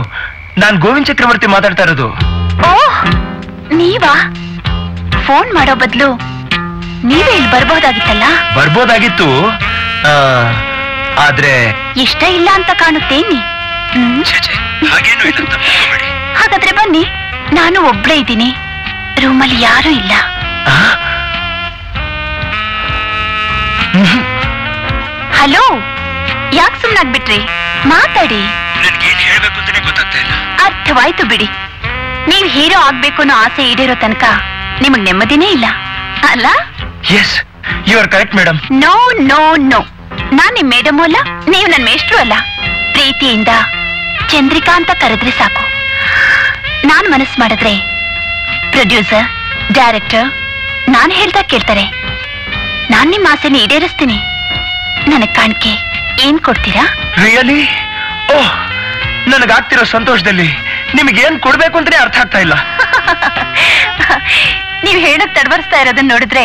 ನಾನ್ ಗೋವಿಂದ್ ಚಕ್ರವರ್ತಿ ಮಾತಾಡ್ತಾ ಇರೋದು. ಓಹ್, ನೀವಾ? ಫೋನ್ ಮಾಡೋ ಬದಲು ನೀವೇ ಇಲ್ಲಿ ಬರ್ಬೋದಾಗಿತ್ತಲ್ಲ. ಬರ್ಬೋದಾಗಿತ್ತು, ಆದ್ರೆ ಇಷ್ಟ ಇಲ್ಲ ಅಂತ ಕಾಣುತ್ತೇನಿ. ಹಾಗೇನು ಇಲ್ಲ ಅಂತ ಮಾತಾಡಿ. ಹಾಗಾದ್ರೆ ಬನ್ನಿ, ನಾನು ಒಬ್ಳೇ ಇದ್ದೀನಿ, ರೂಮಲ್ಲಿ ಯಾರೂ ಇಲ್ಲ. ಹಲೋ, ಯಾಕೆ ಸುಮ್ನಾಗ್ಬಿಟ್ರಿ? ಮಾತಾಡಿ. ನನ್ಗೇನ್ ಹೇಳ್ಬೇಕು ಅಂತಾನೆ ಗೊತ್ತಾಗ್ತಾ ಇಲ್ಲ. ಅರ್ಥವಾಯ್ತು ಬಿಡಿ. ನೀವ್ ಹೀರೋ ಆಗ್ಬೇಕು ಅನ್ನೋ ಆಸೆ ಈಡೇರೋ ತನಕ ನಿಮಗ್ ನೆಮ್ಮದಿನೇ ಇಲ್ಲ ಅಲ್ಲ? Yes, you are correct madam. No no no, ನಾನ್ ನಿಮ್ ಮೇಡಮು ಅಲ್ಲ, ನೀವು ನನ್ ಮೇಷ್ಟ್ರು ಅಲ್ಲ. ಪ್ರೀತಿಯಿಂದ ಚಂದ್ರಿಕಾ ಅಂತ ಕರೆದ್ರೆ ಸಾಕು. ನಾನ್ ಮನಸ್ಸು ಮಾಡಿದ್ರೆ ಪ್ರೊಡ್ಯೂಸರ್, ಡೈರೆಕ್ಟರ್ ನಾನ್ ಹೇಳ್ತಾ ಕೇಳ್ತಾರೆ. ನಾನ್ ನಿಮ್ ಆಸೆನ ಈಡೇರಿಸ್ತೀನಿ. ನನಗ್ ಕಾಣಿಕೆ ಏನ್ ಕೊಡ್ತೀರಾ? ರಿಯಲಿ? ಓಹ್, ನನಗಾಗ್ತಿರೋ ಸಂತೋಷದಲ್ಲಿ ನಿಮಗೇನ್ ಕೊಡ್ಬೇಕು ಅಂತಾನೆ ಅರ್ಥ ಆಗ್ತಾ ಇಲ್ಲ. ನೀವ್ ಹೇಳಕ್ ತಡವರ್ಸ್ತಾ ಇರೋದನ್ನ ನೋಡಿದ್ರೆ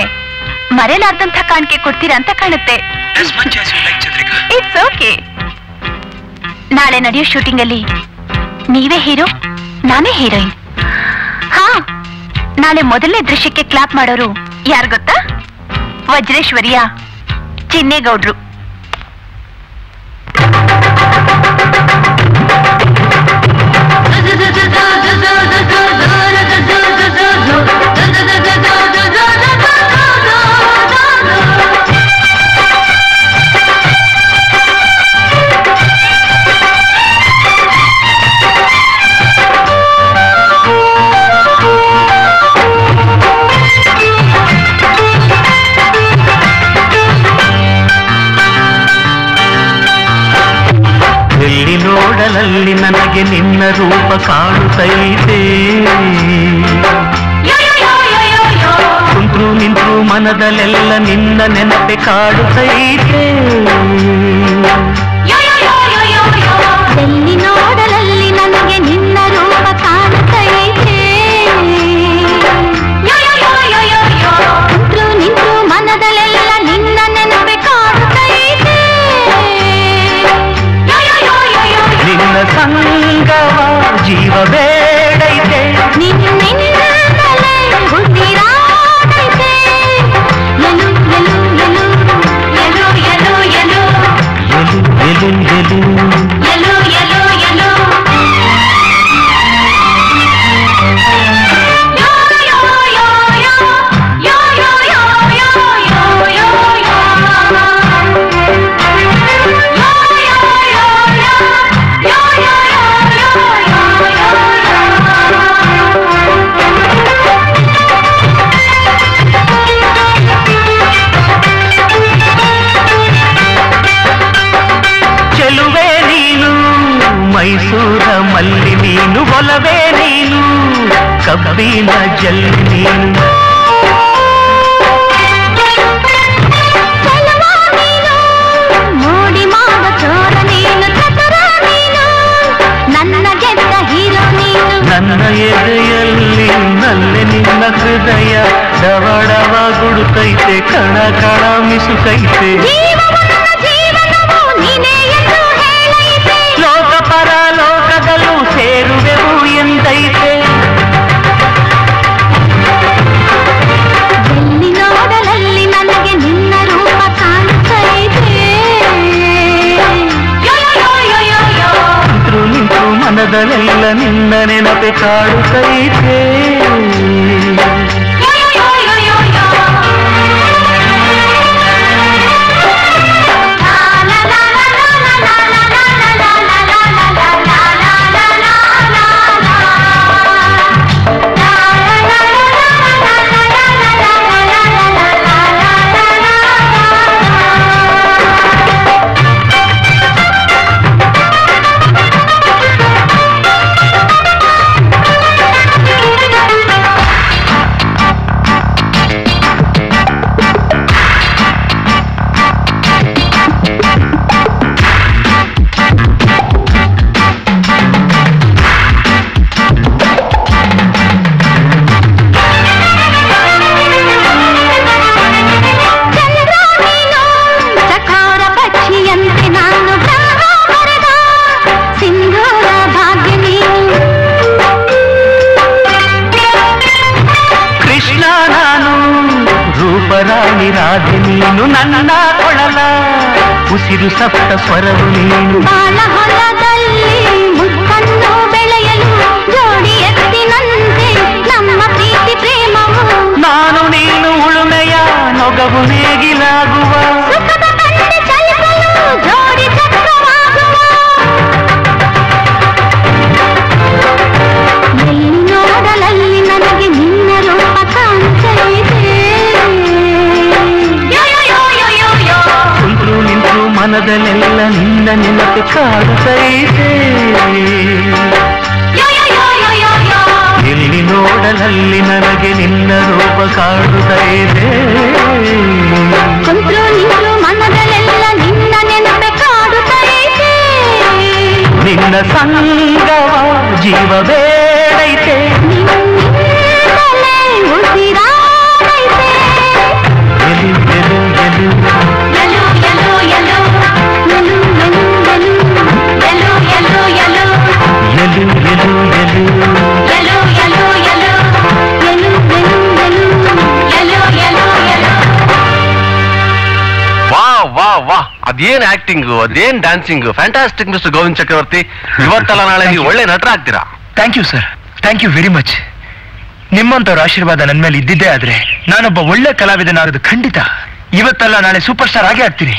ಮರೆಯಲಾರ್ದಂಥ ಕಾಣಿಕೆ ಕೊಡ್ತೀರಾ ಅಂತ ಕಾಣುತ್ತೆ. It's okay. ನಾಳೆ ನಡೆಯೋ ಶೂಟಿಂಗ್ ಅಲ್ಲಿ ನೀವೇ ಹೀರೋ, ನಾನೇ ಹೀರೋಯಿನ್. ಹಾ, ನಾಳೆ ಮೊದಲನೇ ದೃಶ್ಯಕ್ಕೆ ಕ್ಲಾಪ್ ಮಾಡೋರು ಯಾರು ಗೊತ್ತಾ? ವಜ್ರೇಶ್ವರಿಯ ಚಿನ್ನೇಗೌಡ್ರು. ನೋಡಲಲ್ಲಿ ನನಗೆ ನಿನ್ನ ರೂಪ ಕಾಣುತ್ತೈತೆ. ಕುಂತ್ರು ನಿಂತ್ರು ಮನದಲ್ಲೆಲ್ಲ ನಿನ್ನ ನೆನಪೆ ಕಾಡುತ್ತೈತೆ. ಎಲ್ಲಿ ನೋಡಲಲ್ಲಿ ನನಗೆ ನಿನ್ನ ರೂಪ ಕಾಣುತ್ತೈತೆ. ಕುಂತ್ರು ನಿಂತ್ರು ಮನದಲ್ಲೆಲ್ಲ ನಿನ್ನ ನೆನಪೆ ಕಾಡುತ್ತೈತೆ. ನಿನ್ನ ಸಂಗವ ಜೀವ ಬೇಡೈತೆ. ನಿನ್ನಿಂದಲೇ ಉಸಿರಾಡೈತೆ. ಎಲು ಎಲು ಎಲು ಎಲು ಎಲು ಎಲು ಎಲು ಎಲು ಎಲು ಎಲು ಎಲು ಎಲು ಚೆಲುವೆ ನೀನು, ಮೈಸೂರ ಮಲ್ಲಿ ನೀನು, ಒಲವೇ ನೀನು, ಕಬ್ಬಿನ ಜಲ್ಲಿ ನೀನು. ಮೋಡಿ ಮಾಡ ಚೋರ ನೀನು, ಚತುರ ನೀನು, ನನ್ನ ಗೆದ್ದ ಹೀರೋ ನೀನು. ನನ್ನ ಎದೆಯಲ್ಲಿ ನಲ್ಲೆ ನಿನ್ನ ಹೃದಯ ಡವಡವ ಗುಡುತ್ತೈತೆ, ಕಣ ಕಣ ಮಿಸುಕೈತೆ. ಜೀವನವು ನೀನೇ ಎಂದು ಹೇಳೈತೆ. ಲೋಕ ಪರ ಲೋಕದಲ್ಲೂ ಸೇರುವೆವು ಎಂದೈತೆ. ಎಲ್ಲಿ ನೋಡಲಲ್ಲಿ ನನಗೆ ನಿನ್ನ ರೂಪ ಕಾಣುತ್ತೈತೆ. ನಿಂತ್ರು ನಿಂತ್ರು ಮನದಲ್ಲೆಲ್ಲ ನಿನ್ನ ನೆನಪೆ ಕಾಡುತ್ತೈತೆ. ನೀನು ನನ್ನ ಕೊಳಲ ಉಸಿರು ಸಪ್ತ ಸ್ವರವು ನೀನು ಬಾಳ ಹೊಲದಲ್ಲಿ ಮುಕ್ಕನ್ನು ಬೆಳೆಯಲು ಜೋಡಿ ಎತ್ತಿನಂತೆ ನಮ್ಮ ಪ್ರೀತಿ ಪ್ರೇಮವು ನಾನು ನೀನು ಉಳುಮೆಯ ನೊಗವು ನೇಗಿಲಾಗುವ ಸುಖದ ಬಂಡೆ ಚಲಿಸಲು ಜೋಡಿ ಚಕ್ರವಾಗುವ ಎಲ್ಲಿ ನೋಡಲಲ್ಲಿ ನನಗೆ ನಿನ್ನ ರೂಪ ಕಾಣಿಸಲಿದೆ ಕುಂತು ನಿಂತು ಮನದಲ್ಲೆಲ್ಲ ನಿನ್ನ ನೆನಪು ಕಾಡುತ್ತೈತೆ ಎಲ್ಲಿ ನೋಡಲಲ್ಲಿ ನನಗೆ ನಿನ್ನ ರೂಪ ಕಾಡುತ್ತೈತೆ ಕುಂತ್ರು ನಿಂತ್ರು ಮನದಲ್ಲೆಲ್ಲ ನಿನ್ನ ನೆನಪೆ ಕಾಡುತ್ತೈತೆ ನಿನ್ನ ಸಂಗವ ಜೀವ ಬೇಡೈತೆ ನಿನ್ನಲ್ಲೇ ಉಸಿರಾಡೈತೆ ಎಲು ಎಲು ಎಲು ಎಲು ಎಲು ಎಲು ಎಲು ಎಲು ಎಲು ಎಲು ಎಲು ಎಲು ಎಲು ಎಲು ವಾ ವಾ ವಾ ಅದೇನ್ ಆಕ್ಟಿಂಗ್ ಅದೇನ್ dancing fantastic mister Govind Chakravarti. ಇವತ್ತಲ್ಲ ನಾಳೆ ನೀವು ಒಳ್ಳೆ ನಟರ ಆಗ್ತೀರಾ. Thank you sir, thank you very much. ನಿಮ್ಮಂತವ್ರ ಆಶೀರ್ವಾದ ನನ್ನ ಮೇಲೆ ಇದ್ದಿದ್ದೇ ಆದ್ರೆ ನಾನೊಬ್ಬ ಒಳ್ಳೆ ಕಲಾವಿದನಾಗೋದು ಖಂಡಿತ. ಇವತ್ತಲ್ಲ ನಾಳೆ ಸೂಪರ್ ಸ್ಟಾರ್ ಆಗೇ ಆಗ್ತೀನಿ.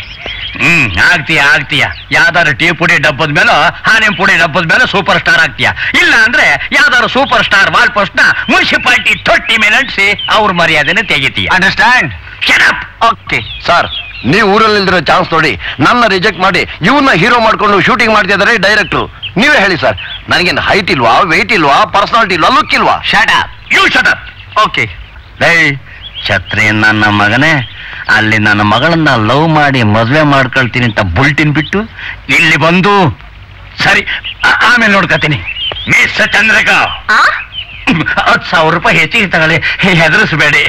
ಆಗ್ತೀಯ ಯಾವ್ದಾದ್ರು ಟೀ ಪುಡಿ ಡಬ್ಬದ ಮೇಲೋ ಹಾನಿನ ಪುಡಿ ಡಬ್ಬದ ಮೇಲೆ ಸೂಪರ್ ಸ್ಟಾರ್ ಆಗ್ತೀಯ. ಇಲ್ಲ ಅಂದ್ರೆ ಯಾವ್ದಾದ್ರು ಸೂಪರ್ ಸ್ಟಾರ್ ವಾಲ್ ಪೋಸ್ಟ್ ನ ಮುನ್ಸಿಪಾಲಿಟಿ ತೊಟ್ಟಿ ಮೇಲೆ ಅಂಟಿಸಿ ಅವ್ರ ಮರ್ಯಾದೆನೆ ತೆಗಿತೀಯ. ಅಂಡರ್ಸ್ಟ್ಯಾಂಡ್? ಓಕೆ ಸರ್, ನೀವು ಊರಲ್ಲಿರೋ ಚಾನ್ಸ್ ನೋಡಿ ನನ್ನ ರಿಜೆಕ್ಟ್ ಮಾಡಿ ಇವನ್ನ ಹೀರೋ ಮಾಡ್ಕೊಂಡು ಶೂಟಿಂಗ್ ಮಾಡ್ತಿದ್ದಾರೆ ಡೈರೆಕ್ಟ್ರು. ನೀವೇ ಹೇಳಿ ಸರ್, ನನಗೇನು ಹೈಟ್ ಇಲ್ವಾ, ವೆಯ್ಟ್ ಇಲ್ವಾ, ಪರ್ಸನಾಲಿಟಿ ಇಲ್ವಾ, ಲುಕ್ ಇಲ್ವಾ? Shut up, you shut up. Okay. ಛತ್ರಿ ನನ್ನ ಮಗನೇ, ಅಲ್ಲಿ ನನ್ನ ಮಗಳನ್ನ ಲವ್ ಮಾಡಿ ಮದ್ವೆ ಮಾಡ್ಕೊಳ್ತೀನಿ ಅಂತ ಬುಲ್ಟಿನ್ ಬಿಟ್ಟು ಇಲ್ಲಿ ಬಂದು ಸರಿ ಆಮೇಲೆ ನೋಡ್ಕತೀನಿ. ಮಿಸ್ ಚಂದ್ರಿಕಾ, 10,000 ರೂಪಾಯಿ ಹೆಚ್ಚಿಗೆ ತಗೊಳ್ಳಿ, ಹೆದರಿಸಬೇಡಿ.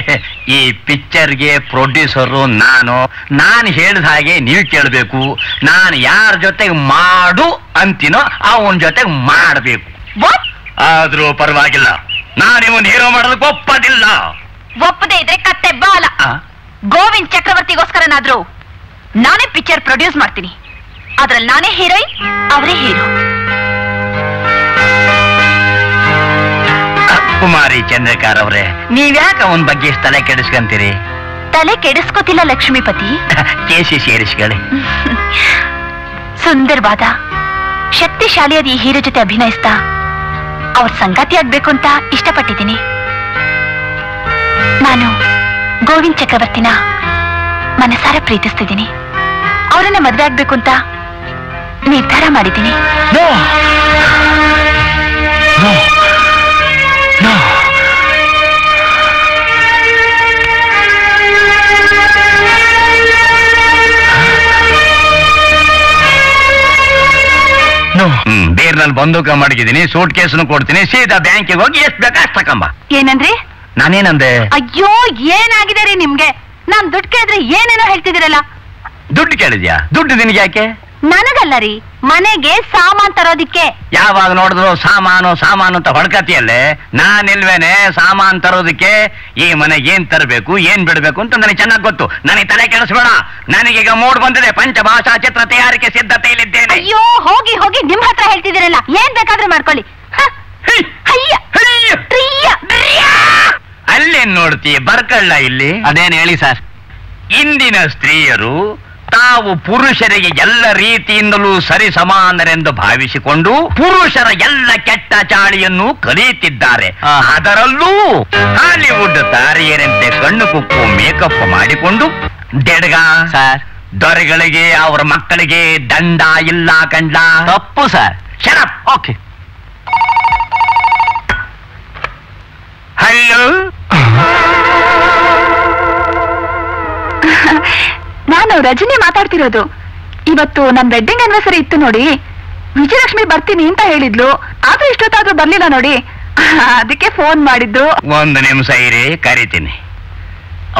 ಈ ಪಿಕ್ಚರ್ಗೆ ಪ್ರೊಡ್ಯೂಸರು ನಾನು ಹೇಳಿದ ಹಾಗೆ ನೀವು ಕೇಳಬೇಕು. ನಾನು ಯಾರ ಜೊತೆಗೆ ಮಾಡು ಅಂತೀನೋ ಅವನ ಜೊತೆಗೆ ಮಾಡಬೇಕು. ಆದ್ರೂ ಪರವಾಗಿಲ್ಲ, ನಾನು ಇವನ್ ಹೀರೋ ಮಾಡೋದಕ್ಕೆ ಒಪ್ಪದಿಲ್ಲ. ಒಪ್ಪದೇ ಇದ್ರೆ ಕತ್ತೆ ಬಾಲ. ಗೋವಿಂದ್ ಚಕ್ರವರ್ತಿಗೋಸ್ಕರನಾದ್ರೂ ನಾನೇ ಪಿಕ್ಚರ್ ಪ್ರೊಡ್ಯೂಸ್ ಮಾಡ್ತೀನಿ. ಅದ್ರಲ್ಲಿ ನಾನೇ ಹೀರೋಯಿನ್, ಅವರೇ ಹೀರೋ. ಕುಮಾರಿ ಚಂದ್ರಕಾರ್ ಅವರೇ, ನೀವ್ಯಾಕೆ ಅವನ ಬಗ್ಗೆ ತಲೆ ಕೆಡಿಸ್ಕೊಂತೀರಿ? ತಲೆ ಕೆಡಿಸ್ಕೋತಿಲ್ಲ ಲಕ್ಷ್ಮೀಪತಿ. ಕೇಸಿ ಸೇರಿಸ್ಕೊಳ್ಳಿ. ಸುಂದರವಾದ ಶಕ್ತಿಶಾಲಿಯಾದ ಈ ಹೀರೋ ಜೊತೆ ಅಭಿನಯಿಸ್ತಾ ಅವ್ರ ಸಂಗಾತಿ ಆಗ್ಬೇಕು ಅಂತ ಇಷ್ಟಪಟ್ಟಿದ್ದೀನಿ. ನಾನು ಗೋವಿಂದ್ ಚಕ್ರವರ್ತಿನ ಮನಸಾರ ಪ್ರೀತಿಸ್ತಿದ್ದೀನಿ. ಅವರನ್ನ ಮದ್ವೆ ಆಗ್ಬೇಕು ಅಂತ ನಿರ್ಧಾರ ಮಾಡಿದ್ದೀನಿ. ಬೇರ್ನಲ್ಲಿ ಬಂದೂಕ ಮಡಗಿದ್ದೀನಿ, ಸೂಟ್ ಕೇಸನ್ನು ಕೊಡ್ತೀನಿ, ಸೀದಾ ಬ್ಯಾಂಕಿಗೆ ಹೋಗಿ ಎಷ್ಟು ಬೇಕಾ ಅಷ್ಟು ತಕೊಂಬ. ಏನಂದ್ರಿ? ನಾನೇನಂದೆ? ಅಯ್ಯೋ, ಏನಾಗಿದೆ ರೀ ನಿಮ್ಗೆ? ನಾನ್ ದುಡ್ಡು ಕೇಳಿದ್ರೆ ಏನೇನೋ ಹೇಳ್ತಿದ್ದೀರಲ್ಲ. ದುಡ್ಡು ಕೇಳಿದ್ಯಾ? ದುಡ್ಡು ನಿನಗೆ ಯಾಕೆ? ನನಗಲ್ಲ ರೀ, ಮನೆಗೆ ಸಾಮಾನ್ ತರೋದಿಕ್ಕೆ. ಯಾವಾಗ ನೋಡಿದ್ರು ಸಾಮಾನು ಸಾಮಾನು ಅಂತ ಹೊಡ್ಕತಿಯಲ್ಲೇ. ನಾನಿಲ್ವೇನೆ ಸಾಮಾನ್ ತರೋದಕ್ಕೆ? ಈ ಮನೆಗೆ ಏನ್ ತರಬೇಕು, ಏನ್ ಬಿಡ್ಬೇಕು ಅಂತ ನನಗೆ ಚೆನ್ನಾಗಿ ಗೊತ್ತು. ನನಗೆ ತಲೆ ಕೆಡಿಸ್ಬೇಡ. ನನಗೀಗ ಮೂಡ್ ಬಂದಿದೆ, ಪಂಚಭಾಷಾ ಚಿತ್ರ ತಯಾರಿಕೆ ಸಿದ್ಧತೆಯಲ್ಲಿದ್ದೇನೆ. ಅಯ್ಯೋ, ಹೋಗಿ ಹೋಗಿ ನಿಮ್ ಹತ್ರ ಹೇಳ್ತಿದ್ದೀರಲ್ಲ, ಏನ್ ಬೇಕಾದ್ರೂ ಮಾಡ್ಕೊಳ್ಳಿ. ಅಲ್ಲೇನ್ ನೋಡ್ತೀಯ, ಬರ್ಕಳ್ಳ ಇಲ್ಲಿ. ಅದೇನ್ ಹೇಳಿ ಸರ್. ಇಂದಿನ ಸ್ತ್ರೀಯರು ತಾವು ಪುರುಷರಿಗೆ ಎಲ್ಲ ರೀತಿಯಿಂದಲೂ ಸರಿ ಸಮಾನರೆಂದು ಭಾವಿಸಿಕೊಂಡು ಪುರುಷರ ಎಲ್ಲ ಕೆಟ್ಟ ಚಾಳಿಯನ್ನು ಕಲಿಯುತ್ತಿದ್ದಾರೆ. ಅದರಲ್ಲೂ ಹಾಲಿವುಡ್ ತಾರೆಯರಂತೆ ಕಣ್ಣು ಕುಕ್ಕು ಮೇಕಪ್ ಮಾಡಿಕೊಂಡು ದೆಡ್ಗ ಸರ್, ದೊರೆಗಳಿಗೆ ಅವರ ಮಕ್ಕಳಿಗೆ ದಂಡ ಇಲ್ಲ ಕಂಡ. ತಪ್ಪು ಸರ್. ಶರಪ್. ಓಕೆ. ಹಲೋ, ನಾನು ರಜನಿ ಮಾತಾಡ್ತಿರೋದು. ಇವತ್ತು ನಮ್ ವೆಡ್ಡಿಂಗ್ ಆನಿವರ್ಸರಿ ಇತ್ತು ನೋಡಿ. ವಿಜಯಲಕ್ಷ್ಮಿ ಬರ್ತೀನಿ ಅಂತ ಹೇಳಿದ್ಲು, ಆದ್ರೆ ಇಷ್ಟೊತ್ತಾದ್ರೂ ಬರ್ಲಿಲ್ಲ ನೋಡಿ. ಅದಕ್ಕೆ ಫೋನ್ ಮಾಡಿದ್ದು. ಒಂದು ನಿಮಿಷ ಇರಿ, ಕರಿತೀನಿ.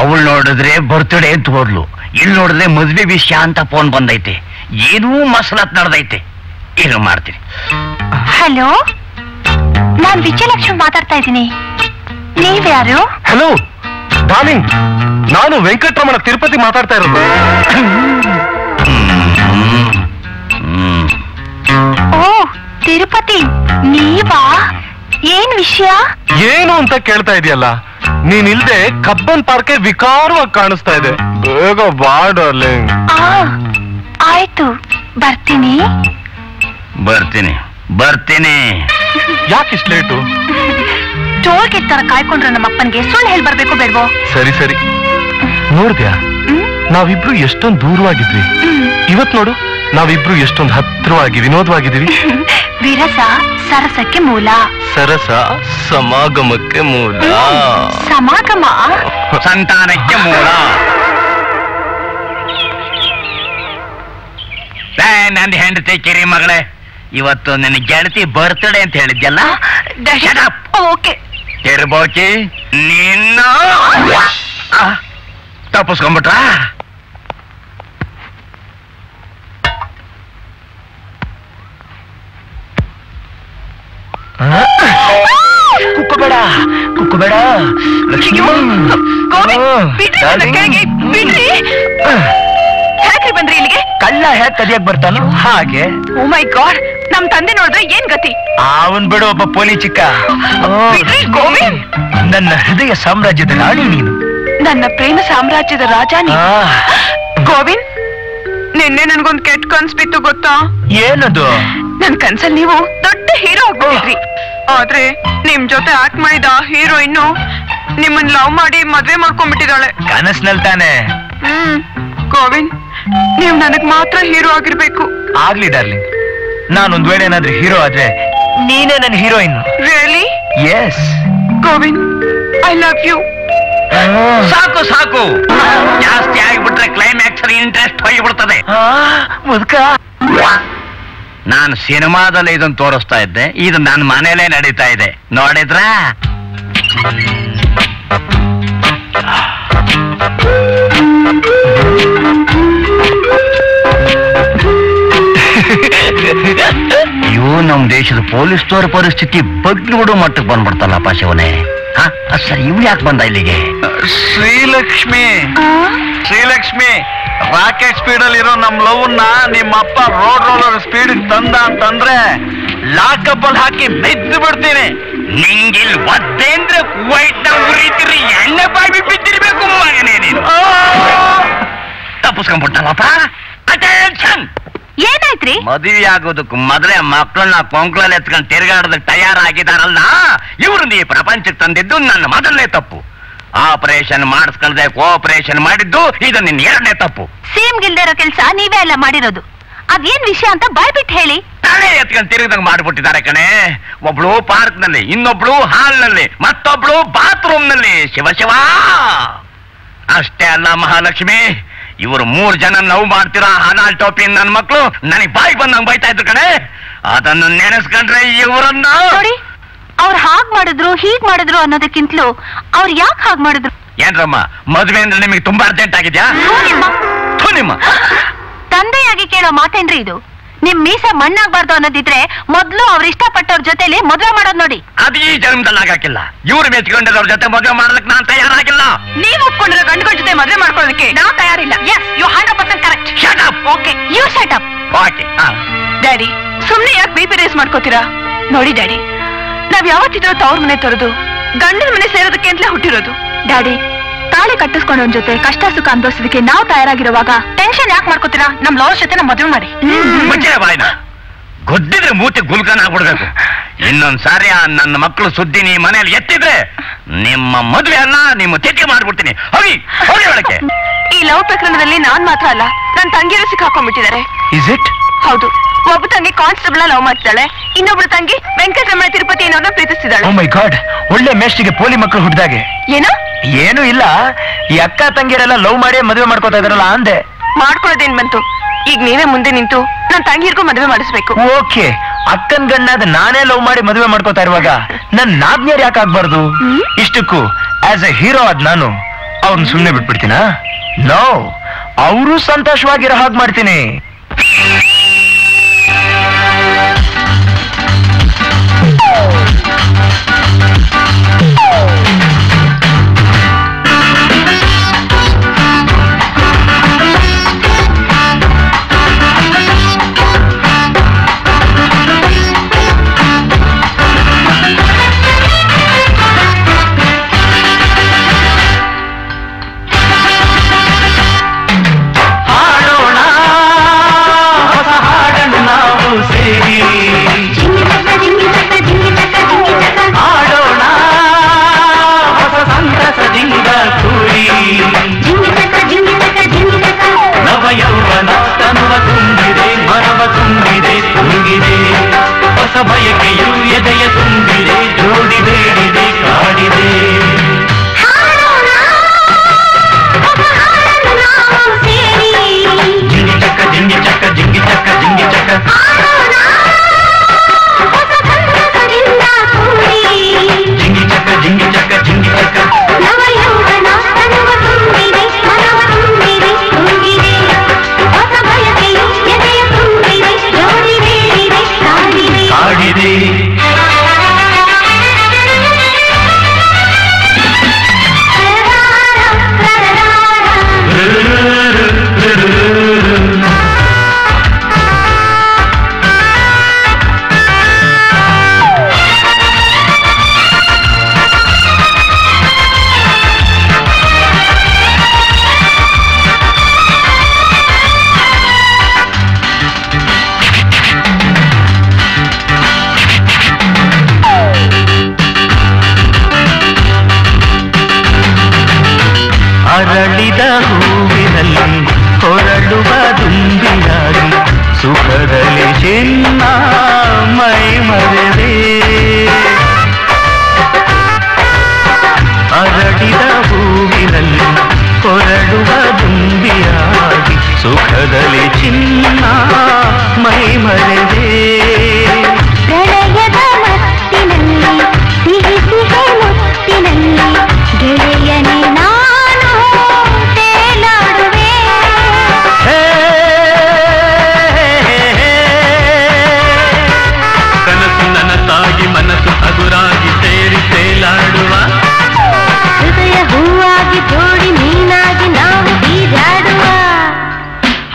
ಅವಳು ನೋಡಿದ್ರೆ ಬರ್ತ್ಡೇ ಅಂತ ಹೋದ್ಲು, ಇಲ್ಲಿ ನೋಡಿದ್ರೆ ಮದ್ವೆ ವಿಷಯ ಅಂತ ಫೋನ್ ಬಂದೈತೆ. ಏನೂ ಮಸಲತ್ ನಡೆದೈತೆ. ಏನು ಮಾಡ್ತೀನಿ. ಹಲೋ, ನಾನ್ ವಿಜಯಲಕ್ಷ್ಮಿ ಮಾತಾಡ್ತಾ ಇದ್ದೀನಿ. ನೀವ್ಯಾರು? ಹಲೋ, ಡಾರ್ಲಿಂಗ್, ನಾನು ವೆಂಕಟರಮಣ ತಿರುಪತಿ ಮಾತಾಡ್ತಾ ಇರೋದು. ಓ ತಿರುಪತಿ, ನೀವಾ? ಏನ್ ವಿಷಯ? ಏನು ಅಂತ ಕೇಳ್ತಾ ಇದೆಯಲ್ಲ, ನೀನಿಲ್ದೆ ಕಬ್ಬನ್ ಪಾರ್ಕೆ ವಿಕಾರವಾಗಿ ಕಾಣಿಸ್ತಾ ಇದೆ. ಬೇಗ ಬಾ ಡಾರ್ಲಿಂಗ್. ಆಯ್ತು, ಬರ್ತೀನಿ. ಯಾಕೆ ಇಷ್ಟು ಲೇಟು? ಟೋಲ್ ಗೇಟ್ ತರ ಕಾಯ್ಕೊಂಡ್ರೆ ನಮ್ಮ ಅಪ್ಪನ್ಗೆ ಸುಳ್ಳು ಹೇಳಿ ಬರ್ಬೇಕು ಬೇಡ್ವೋ? ಸರಿ ಸರಿ. ನೋಡ್ದ್ಯಾ, ನಾವಿಬ್ರು ಎಷ್ಟೊಂದು ದೂರವಾಗಿದ್ವಿ. ಇವತ್ ನೋಡು, ನಾವಿಬ್ರು ಎಷ್ಟೊಂದು ಹತ್ರವಾಗಿ ವಿನೋದವಾಗಿದ್ದೀವಿ. ವಿರಸ ಸರಸಕ್ಕೆ ಮೂಲ, ಸರಸ ಸಮಾಗಮಕ್ಕೆ ಮೂಲ, ಸಮಾಗಮ ಸಂತಾನಕ್ಕೆ ಮೂಲ. ನನ್ನ ಹೆಂಡತಿ ಕಿರಿ ಮಗಳೇ, ಇವತ್ತು ನನ್ನ ಗೆಳತಿ ಬರ್ತ್ಡೇ ಅಂತ ಹೇಳಿದ್ಯಲ್ಲ, ಓಕೆ ತಿರ್ಬೋಕಿ ನಿನ್ನ ತಪ್ಪಿಸ್ಕೊಂಡ್ಬಿಟ್ರ? ಕುಕ್ಕಬೇಡ ಲಕ್ಷ್ಮಿ. ಯಾಕ್ರಿ ಬಂದ್ರಿ ಇಲ್ಲಿಗೆ? ಕಳ್ಳ ಹೇಗ್ ಕದಿಯಕ್ ಬರ್ತಾನೋ ಹಾಗೆ. ಓ ಮೈ ಗಾಡ್, ನಮ್ ತಂದೆ ನೋಡಿದ್ರೆ ಏನ್ ಗತಿ? ಅವನ್ ಬಿಡು, ಒಬ್ಬ ಪೋಲಿ ಚಿಕ್ಕ. ಗೋವಿಂದ್, ನನ್ನ ಹೃದಯ ಸಾಮ್ರಾಜ್ಯದ ರಾಣಿ ನೀನು, ನನ್ನ ಪ್ರೇಮ ಸಾಮ್ರಾಜ್ಯದ ರಾಜ ನೀನು. ಗೋವಿಂದ್, ನಿನ್ನೆ ನನ್ಗೊಂದ್ ಕೆಟ್ಟ ಕನ್ಸ್ ಬಿತ್ತು ಗೊತ್ತಾ? ಏನದು? ನನ್ ಕನ್ಸಲ್ಲಿ ನೀವು ದೊಡ್ಡ ಹೀರೋ ಆಗ್ಬಿಟ್ಟಿದ್ರಿ. ಆದ್ರೆ ನಿಮ್ ಜೊತೆ ಆಕ್ಟ್ ಮಾಡಿದ ಹೀರೋಯಿನ್ ನಿಮ್ಮನ್ ಲವ್ ಮಾಡಿ ಮದ್ವೆ ಮಾಡ್ಕೊಂಡ್ಬಿಟ್ಟಿದ್ದಾಳೆ. ಕನಸ್ನಲ್ಲಿ ತಾನೆ? ಗೋವಿಂದ್, ನೀವ್ ನನಗ್ ಮಾತ್ರ ಹೀರೋ ಆಗಿರ್ಬೇಕು. ಆಗ್ಲಿ ಡಾರ್ಲಿಂಗ್, ನಾನೊಂದ್ ವೇಳೆ ಏನಾದ್ರೂ ಹೀರೋ ಆದ್ರೆ ನೀನೇ ನನ್ನ heroine. Really? Yes Govind, I love you. ಸಾಕು ಸಾಕು, ಜಾಸ್ತಿ ಆಗಿಬಿಟ್ರೆ ಕ್ಲೈಮ್ಯಾಕ್ಸ್ ಇಂಟ್ರೆಸ್ಟ್ ಹೋಗಿಬಿಡ್ತದೆ. ಮುದ್ಕ, ನಾನು ಸಿನಿಮಾದಲ್ಲಿ ಇದನ್ನ ತೋರಿಸ್ತಾ ಇದ್ದೆ, ಇದು ನನ್ನ ಮನೇಲೇ ನಡೀತಾ ಇದೆ. ನೋಡಿದ್ರ ಇವು ನಮ್ ದೇಶದ ಪೊಲೀಸ್ನವರ ಪರಿಸ್ಥಿತಿ ಬಗ್ಲುಬಿಡೋ ಮಟ್ಟಕ್ಕೆ ಬಂದ್ಬಿಡ್ತಲ್ಲಪ್ಪ ಶಿವನೇ. ಸರ್, ಇವ್ ಯಾಕೆ ಬಂದ ಇಲ್ಲಿಗೆ? ಶ್ರೀಲಕ್ಷ್ಮಿ, ರಾಕೆಟ್ ಸ್ಪೀಡ್ ಅಲ್ಲಿ ಇರೋ ನಮ್ ಲವ್ ನ ನಿಮ್ಮಪ್ಪ ರೋಡ್ ರೋಲರ್ ಸ್ಪೀಡ್ ತಂದ ಅಂತಂದ್ರೆ ಲಾಕಪ್ ಅಲ್ಲಿ ಹಾಕಿ ಬಿದ್ದು ಬಿಡ್ತೀನಿ. ನಿಂಗಿಲ್ ಒದ್ದೇಂದ್ರೆ ಕುವೈಟ್ನ ಉರಿತಿರಿ ಎಣ್ಣೆ ಬಾಯಿ ಬಿದ್ದಿರ್ಬೇಕು ಮಗನೇ ನೀನು. ತಪ್ಪಿಸ್ಕೊಂಡ್ಬಿಟ್ಟಲ್ಲಪ್ಪ. ಅಟೆನ್ಷನ್. ಏನಾಯ್ತ್ರಿ? ಮದುವೆ ಆಗೋದಕ್ಕೂ ಮೊದಲೇ ಮಕ್ಕಳನ್ನ ಕೊಂಕ್ಲಲ್ಲಿ ಎತ್ಕೊಂಡು ತಿರುಗಾಡೋದಕ್ಕೆ ತಯಾರಾಗಿದಾರಲ್ಲ, ಇವ್ರನ್ನ ಈ ಪ್ರಪಂಚಕ್ಕೆ ತಂದಿದ್ದು ನನ್ನ ಮೊದಲನೇ ತಪ್ಪು. ಆಪರೇಷನ್ ಮಾಡಿಸ್ಕೊಳ್ದೆ ಕೋಆಪರೇಷನ್ ಮಾಡಿದ್ದು ಇದು ನಿನ್ನ ಎರಡನೇ ತಪ್ಪು. ಸೇಮ್ ಗಿಲ್ದೇ ಇರೋ ಕೆಲ್ಸ ನೀವೇ ಎಲ್ಲ ಮಾಡಿರೋದು. ಅದೇನ್ ವಿಷಯ ಅಂತ ಬಾಯ್ಬಿಟ್ಟು ಹೇಳಿ. ತಲೆ ಎತ್ಕೊಂಡು ತಿರುಗದಂಗ್ ಮಾಡ್ಬಿಟ್ಟಿದ್ದಾರೆ ಕಣೆ. ಒಬ್ಳು ಪಾರ್ಕ್ ನಲ್ಲಿ, ಇನ್ನೊಬ್ಳು ಹಾಲ್ ನಲ್ಲಿ, ಮತ್ತೊಬ್ಳು ಬಾತ್ರೂಮ್ ನಲ್ಲಿ. ಶಿವ ಶಿವ. ಅಷ್ಟೇ ಅಲ್ಲ ಮಹಾಲಕ್ಷ್ಮಿ, ಇವರು 3 ಜನ ನೋವು ಮಾಡ್ತಿರೋ ಹನಾಲ್ ಟೋಪಿ ನನ್ನ ಮಕ್ಕಳು ನನಗೆ ಬಾಯಿ ಬಂದಂಗ್ ಬೈತಾ ಇದ್ರು ಕಣೆ. ಅದನ್ನು ನೆನೆಸ್ಕೊಂಡ್ರೆ ಇವರನ್ನ ನೋಡಿ, ಅವ್ರು ಹಾಗ್ ಮಾಡಿದ್ರು ಹೀಗ್ ಮಾಡಿದ್ರು ಅನ್ನೋದಕ್ಕಿಂತಲೂ ಅವ್ರು ಯಾಕೆ ಹಾಗ್ ಮಾಡಿದ್ರು? ಏನ್ರಮ್ಮ, ಮದುವೆ ಅಂದ್ರೆ ನಿಮಗೆ ತುಂಬಾ ಅರ್ಜೆಂಟ್ ಆಗಿದ್ಯಾ? ನಿಮ್ಮ ತಂದೆಯಾಗಿ ಕೇಳೋ ಮಾತೇನ್ರಿ ಇದು? ನಿಮ್ ಮೀಸೆ ಮಣ್ಣಾಗ್ಬಾರ್ದು ಅನ್ನೋದಿದ್ರೆ ಮೊದ್ಲು ಅವ್ರ ಇಷ್ಟಪಟ್ಟವ್ರ ಜೊತೆಲಿ ಮದುವೆ ಮಾಡೋದ್ ನೋಡಿ. ಅದು ಈ ಜನ್ಮದಲ್ಲಿ ಆಗಾಕಿಲ್ಲ. ಇವ್ರು ಮೆಚ್ಕೊಂಡಿರೋರ್ ಜೊತೆ ಮದುವೆ ಮಾಡೋದಕ್ಕೆ ನಾನು ತಯಾರಾಗಿಲ್ಲ. ನೀವು ಒಪ್ಕೊಂಡಿರೋ ಗಂಡುಗಳ ಜೊತೆ ಮದುವೆ ಮಾಡ್ಕೊಳ್ಳೋದಕ್ಕೆ ನಾವು ತಯಾರಿಲ್ಲ. Yes, you 100% correct. Shut up. Okay, you shut up. Okay. Daddy, ಸುಮ್ನೆ ಯಾಕೆ BP ರೇಸ್ ಮಾಡ್ಕೋತೀರಾ? ನೋಡಿ ಡ್ಯಾಡಿ, ನಾವ್ ಯಾವತ್ತಿದ್ರು ತವ್ರ ಮನೆ ತೊರೆದು ಗಂಡನ ಮನೆ ಸೇರೋದಕ್ಕೆ ಅಂತಲೇ ಹುಟ್ಟಿರೋದು. ಡ್ಯಾಡಿ, ತಾಳಿ ಕಟ್ಟಿಸ್ಕೊಂಡವನ್ ಜೊತೆ ಕಷ್ಟ ಸುಖ ಅನುಭವಿಸೋದಕ್ಕೆ ನಾವು ತಯಾರಾಗಿರುವಾಗ ಟೆನ್ಷನ್ ಯಾಕೆ ಮಾಡ್ಕೋತೀರಾ? ನಮ್ ಲವರ್ ಜೊತೆ ನಮ್ ಮದುವೆ ಮಾಡಿ. ಮುಚ್ಚಿರ ಬಾಯ್ನ, ಗೊದ್ದಿದ್ರೆ ಮೂತಿ ಗುಲ್ಕನ್ ಆಗ್ಬಿಡ್ಬೇಕು. ಇನ್ನೊಂದ್ಸಾರಿ ನನ್ನ ಮಕ್ಕಳು ಸುದ್ದಿ ನೀ ಮನೇಲಿ ಎತ್ತಿದ್ರೆ ನಿಮ್ಮ ಮದುವೆ ಅನ್ನ ನಿಮ್ಮ ತಿಥಿ ಮಾಡ್ಬಿಡ್ತೀನಿ. ಹೋಗಿ ಹೋಗಿ ಒಳಕ್ಕೆ. ಈ ಲವ್ ಪ್ರಕರಣದಲ್ಲಿ ನಾನ್ ಮಾತ್ರ ಅಲ್ಲ, ನನ್ ತಂಗಿಯರು ಸಿಕ್ಕಾಕೊಂಡ್ಬಿಟ್ಟಿದ್ದಾರೆ. Is it? ಹೌದು. ಒಬ್ಬ ತಂಗಿ ಕಾನ್ಸ್ಟೇಬಲ್ ಲವ್ ಮಾಡ್ತಿದ್ದಾಳೆ, ಇನ್ನೊಬ್ಳು ತಂಗಿ ವೆಂಕಟರಮಣ ತಿರುಪತಿ ಅನ್ನೋದನ್ನ ಪ್ರೀತಿಸ್ತಿದ್ದಾಳೆ. ಓ ಮೈ ಗಾಡ್, ಒಳ್ಳೆ ಮೇಷ್ಟಿಗೆ ಪೋಲಿ ಮಕ್ಕಳು ಹುಟ್ಟಿದಾಗೆ. ಏನು? ಏನು ಇಲ್ಲ, ಈ ಅಕ್ಕ ತಂಗಿಯರೆಲ್ಲ ಲವ್ ಮಾಡಿ ಮದುವೆ ಮಾಡ್ಕೋತಾ ಇದಾರಲ್ಲ ಅಂದೆ. ಮಾಡ್ಕೊಳ್ಳೋದೇನ್ ಬಂತು? ಈಗ ನೀವೇ ಮುಂದೆ ನಿಂತು ನನ್ ತಂಗಿರ್ಗೂ ಮದುವೆ ಮಾಡಿಸ್ಬೇಕು. ಓಕೆ, ಅಕ್ಕನ್ ಗಣ್ಣಾದ ನಾನೇ ಲವ್ ಮಾಡಿ ಮದುವೆ ಮಾಡ್ಕೋತಾ ಇರುವಾಗ ನನ್ ನಾದ್ನಿಯರ್ ಯಾಕೆ ಆಗ್ಬಾರ್ದು? ಇಷ್ಟಕ್ಕೂ ಆಸ್ ಎ ಹೀರೋ ಆದ್ ನಾನು ಅವ್ರನ್ನ ಸುಮ್ನೆ ಬಿಟ್ಬಿಡ್ತೀನಾ? ನೋ, ಅವರು ಸಂತೋಷವಾಗಿರೋ ಹಾಗೆ ಮಾಡ್ತೀನಿ. ಸುಖದಲ್ಲಿ ಚಿನ್ನ ಮೈ ಮರೆದೆ ಪ್ರಳಯದ ಮತ್ತಿನಲ್ಲಿ ಸಿಹಿ ಸಿಹಿ ಮುತ್ತಿನಲ್ಲಿ ಗೆಳೆಯನೇ ನಾನು ತೇಲಾಡುವೆ. ಕನಸು ನನಸಾಗಿ ಮನಸ್ಸು ಹಗುರಾಗಿ ಸೇರಿ ತೇಲಾಡುವ ಹೃದಯ ಹೂವಾಗಿ ಜೋಡಿ ನೀನಾಗಿ ನಾವು ಬೀಜಾಡುವ.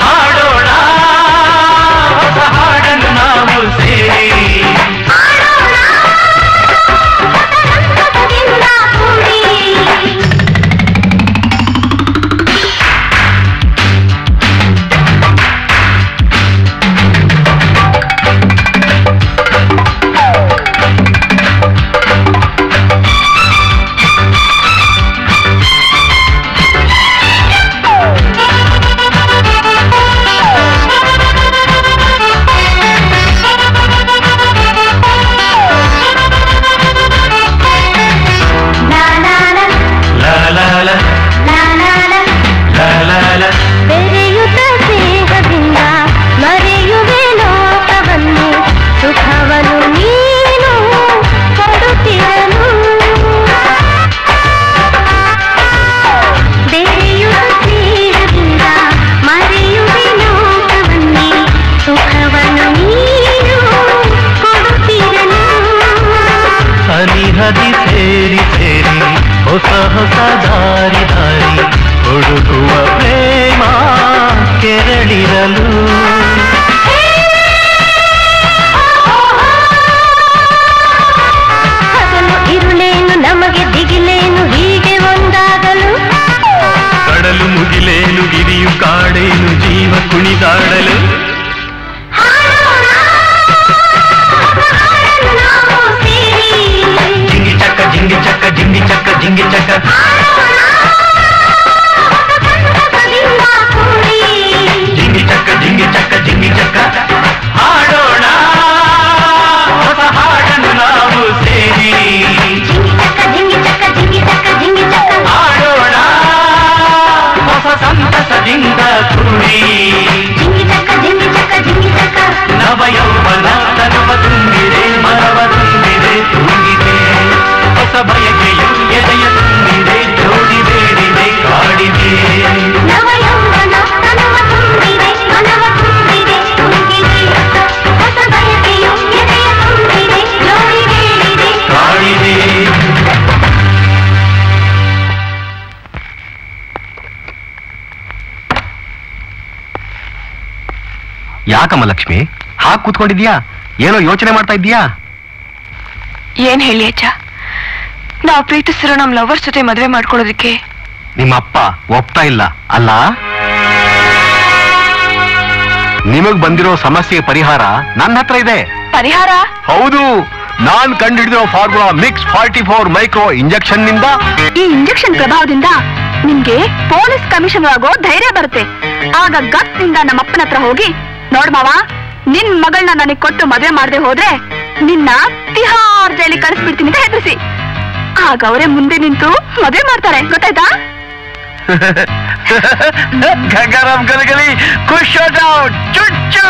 ಹಾಡೋಣ ಹೊಸ ಹಾಡನ್ನು ನಾವು ಸೇರಿ ಬೆರೆಯುತ್ತ ಸ್ನೇಹದಿಂದ ಮರೆಯುವೆ ಲೋಕವನ್ನು ಸುಖವನ್ನು ನೀನು ಕೊಡುತ್ತಿರಲು. ಬೆರೆಯುತ್ತ ಸ್ನೇಹದಿಂದ ಮರೆಯುವೆ ಲೋಕವನ್ನೇ ಸುಖವನ್ನು ನೀನು ಕೊಡುತ್ತಿರಲು. ಸನಿಹದಿ ಸೇರಿ ಸೇರಿ ಹೊಸ ಹೊಸ ದಾರಿ ದಾರಿ ಹುಡುಕುವ ಪ್ರೇಮ ಕೆರಳಿರಲು. ಹಗಲು ಇರುಳೇನು ನಮಗೆ ದಿಗಿಲೇನು ಹೀಗೆ ಒಂದಾಗಲು. ಕಡಲು ಮುಗಿಲೇನು ಗಿರಿಯು ಕಾಡೇನು ಜೀವ ಕುಣಿದಾಡಲು. ಜಿಂಗಿ ಚಕ್ಕ ಜಿಂಗಿ ಚಕ್ಕ ಜಿಂಗಿ ಚಕ್ಕ ಜಿಂಗಿ ಚಕ್ಕ ಜಿಂಗಿ ಚಕ್ಕ ಜಿಂಗಿ ಚಕ್ಕ ಜಿಂಗಿ ಚಕ್ಕ ಹಾಡೋಣ ಹೊಸ ಹಾಡನ್ನು ನಾವು ಸೇರಿ. ಹಾಡೋಣ ಹೊಸ ಸಂತಸದಿಂದ ಕೂಡಿ. ನವ ಯೌವನ ತನುವ ತುಂಬಿದೆ ಮನವ ತುಂಬಿದೆ ತುಂಬಿದೆ. ಹೊಸ ಬಯಕೆಯು ಎದೆಯ ತುಂಬಿದೆ ಜೋಡಿ ಬೇಡಿದೆ ಕಾಡಿದೆ. ಕಾಡಿದೆ. ಯಾಕಮ್ಮ ಲಕ್ಷ್ಮಿ ಹಾಗೆ ಕೂತ್ಕೊಂಡಿದ್ಯಾ? ಏನೋ ಯೋಚನೆ ಮಾಡ್ತಾ ಇದ್ದೀಯಾ? ಏನ್ ಹೇಳಿ ಅಜ್ಜ, ನಾವು ಪ್ರೀತಿಸಿರೋ ನಮ್ ಲವರ್ಸ್ ಜೊತೆ ಮದ್ವೆ ಮಾಡ್ಕೊಳ್ಳೋದಕ್ಕೆ ನಿಮ್ಮ ಅಪ್ಪ ಒಪ್ತಾ ಇಲ್ಲ ಅಲ್ಲ? ನಿಮಗ್ ಬಂದಿರೋ ಸಮಸ್ಯೆಗೆ ಪರಿಹಾರ ನನ್ನ ಹತ್ರ ಇದೆ. ಪರಿಹಾರ? ಹೌದು, ನಾನ್ ಕಂಡುಹಿಡಿದಿರೋ ಫಾರ್ಮುಲಾ ಮಿಕ್ಸ್ 44 ಮೈಕ್ರೋ ಇಂಜೆಕ್ಷನ್ ನಿಂದ. ಈ ಇಂಜೆಕ್ಷನ್ ಪ್ರಭಾವದಿಂದ ನಿಮ್ಗೆ ಪೊಲೀಸ್ ಕಮಿಷನರ್ ಆಗೋ ಧೈರ್ಯ ಬರುತ್ತೆ. ಆಗ ಗಟ್ನಿಂದ ನಮ್ಮ ಅಪ್ಪನ ಹತ್ರ ಹೋಗಿ, ನೋಡ್ ಮಾವ, ನಿನ್ ಮಗಳನ್ನ ನನಗೆ ಕೊಟ್ಟು ಮದುವೆ ಮಾಡದೆ ಹೋದ್ರೆ ನಿನ್ನ ತಿಹಾರ್ ಜೈಲಿ ಕಳಿಸ್ಬಿಡ್ತೀನಿ ಅಂತ ಹೆದರಿಸಿ. ಆಗ ಅವರೇ ಮುಂದೆ ನಿಂತು ಮದುವೆ ಮಾಡ್ತಾರೆ. ಗೊತ್ತಾಯ್ತಾ? ಗಗರಂ ಗಲಗಲಿ ಖುಷ್ ಚುಚ್ಚು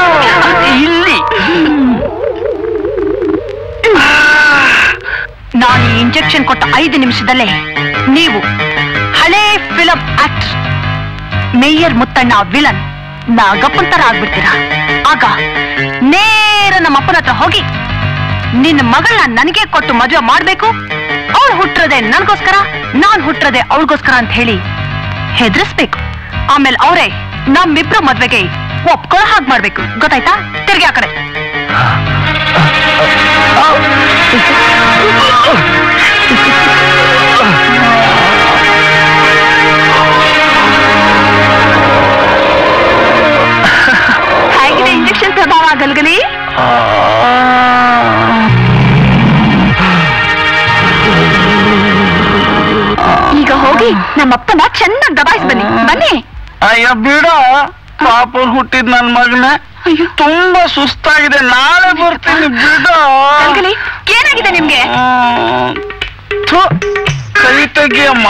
ಇಲ್ಲಿ ನಾನು ಈ ಇಂಜೆಕ್ಷನ್ ಕೊಟ್ಟ 5 ನಿಮಿಷದಲ್ಲೇ ನೀವು ಹಳೇ film actor mayor Muttanna villain ನಾಗಪ್ಪನ್ ತರ ಆಗ್ಬಿಡ್ತೀರಾ. ಆಗ ನೇರ ನಮ್ಮಪ್ಪನ ಹತ್ರ ಹೋಗಿ, ನಿನ್ನ ಮಗಳನ್ನ ನನಗೆ ಕೊಟ್ಟು ಮದುವೆ ಮಾಡ್ಬೇಕು, ಅವಳು ಹುಟ್ಟಿರೋದೆ ನನ್ಗೋಸ್ಕರ, ನಾನ್ ಹುಟ್ಟಿರೋದೆ ಅವಳಿಗೋಸ್ಕರ ಅಂತ ಹೇಳಿ ಹೆದರ್ಸ್ಬೇಕು. ಆಮೇಲೆ ಅವರೇ ನಮ್ಮಿಬ್ರು ಮದ್ವೆಗೆ ಒಪ್ಕೊಳ್ಳೋ ಹಾಗೆ ಮಾಡ್ಬೇಕು. ಗೊತ್ತಾಯ್ತಾ? ತಿರ್ಗಿ ಆ ಕಡೆ. ಹೇಗಿದೆ ಇಂಜೆಕ್ಷನ್ ಪ್ರಭಾವ ಗಲ್ಗಲಿ? ಈಗ ಹೋಗಿ ನಮ್ಮಪ್ಪನ ಚೆನ್ನಾಗಿ ದಬಾಯಿಸಿ ಬನ್ನಿ. ಬನ್ನಿ. ಅಯ್ಯ ಬಿಡ, ಪಾಪ ಹುಟ್ಟಿದ್ ನನ್ ಮಗನ ತುಂಬಾ ಸುಸ್ತಾಗಿದೆ, ನಾಳೆ ಬರ್ತೀನಿ ಬಿಡ. ಗಲ್ಗಲಿ, ಏನಾಗಿದೆ ನಿಮ್ಗೆ? ಕೈ ತೆಗಿ ಅಮ್ಮ.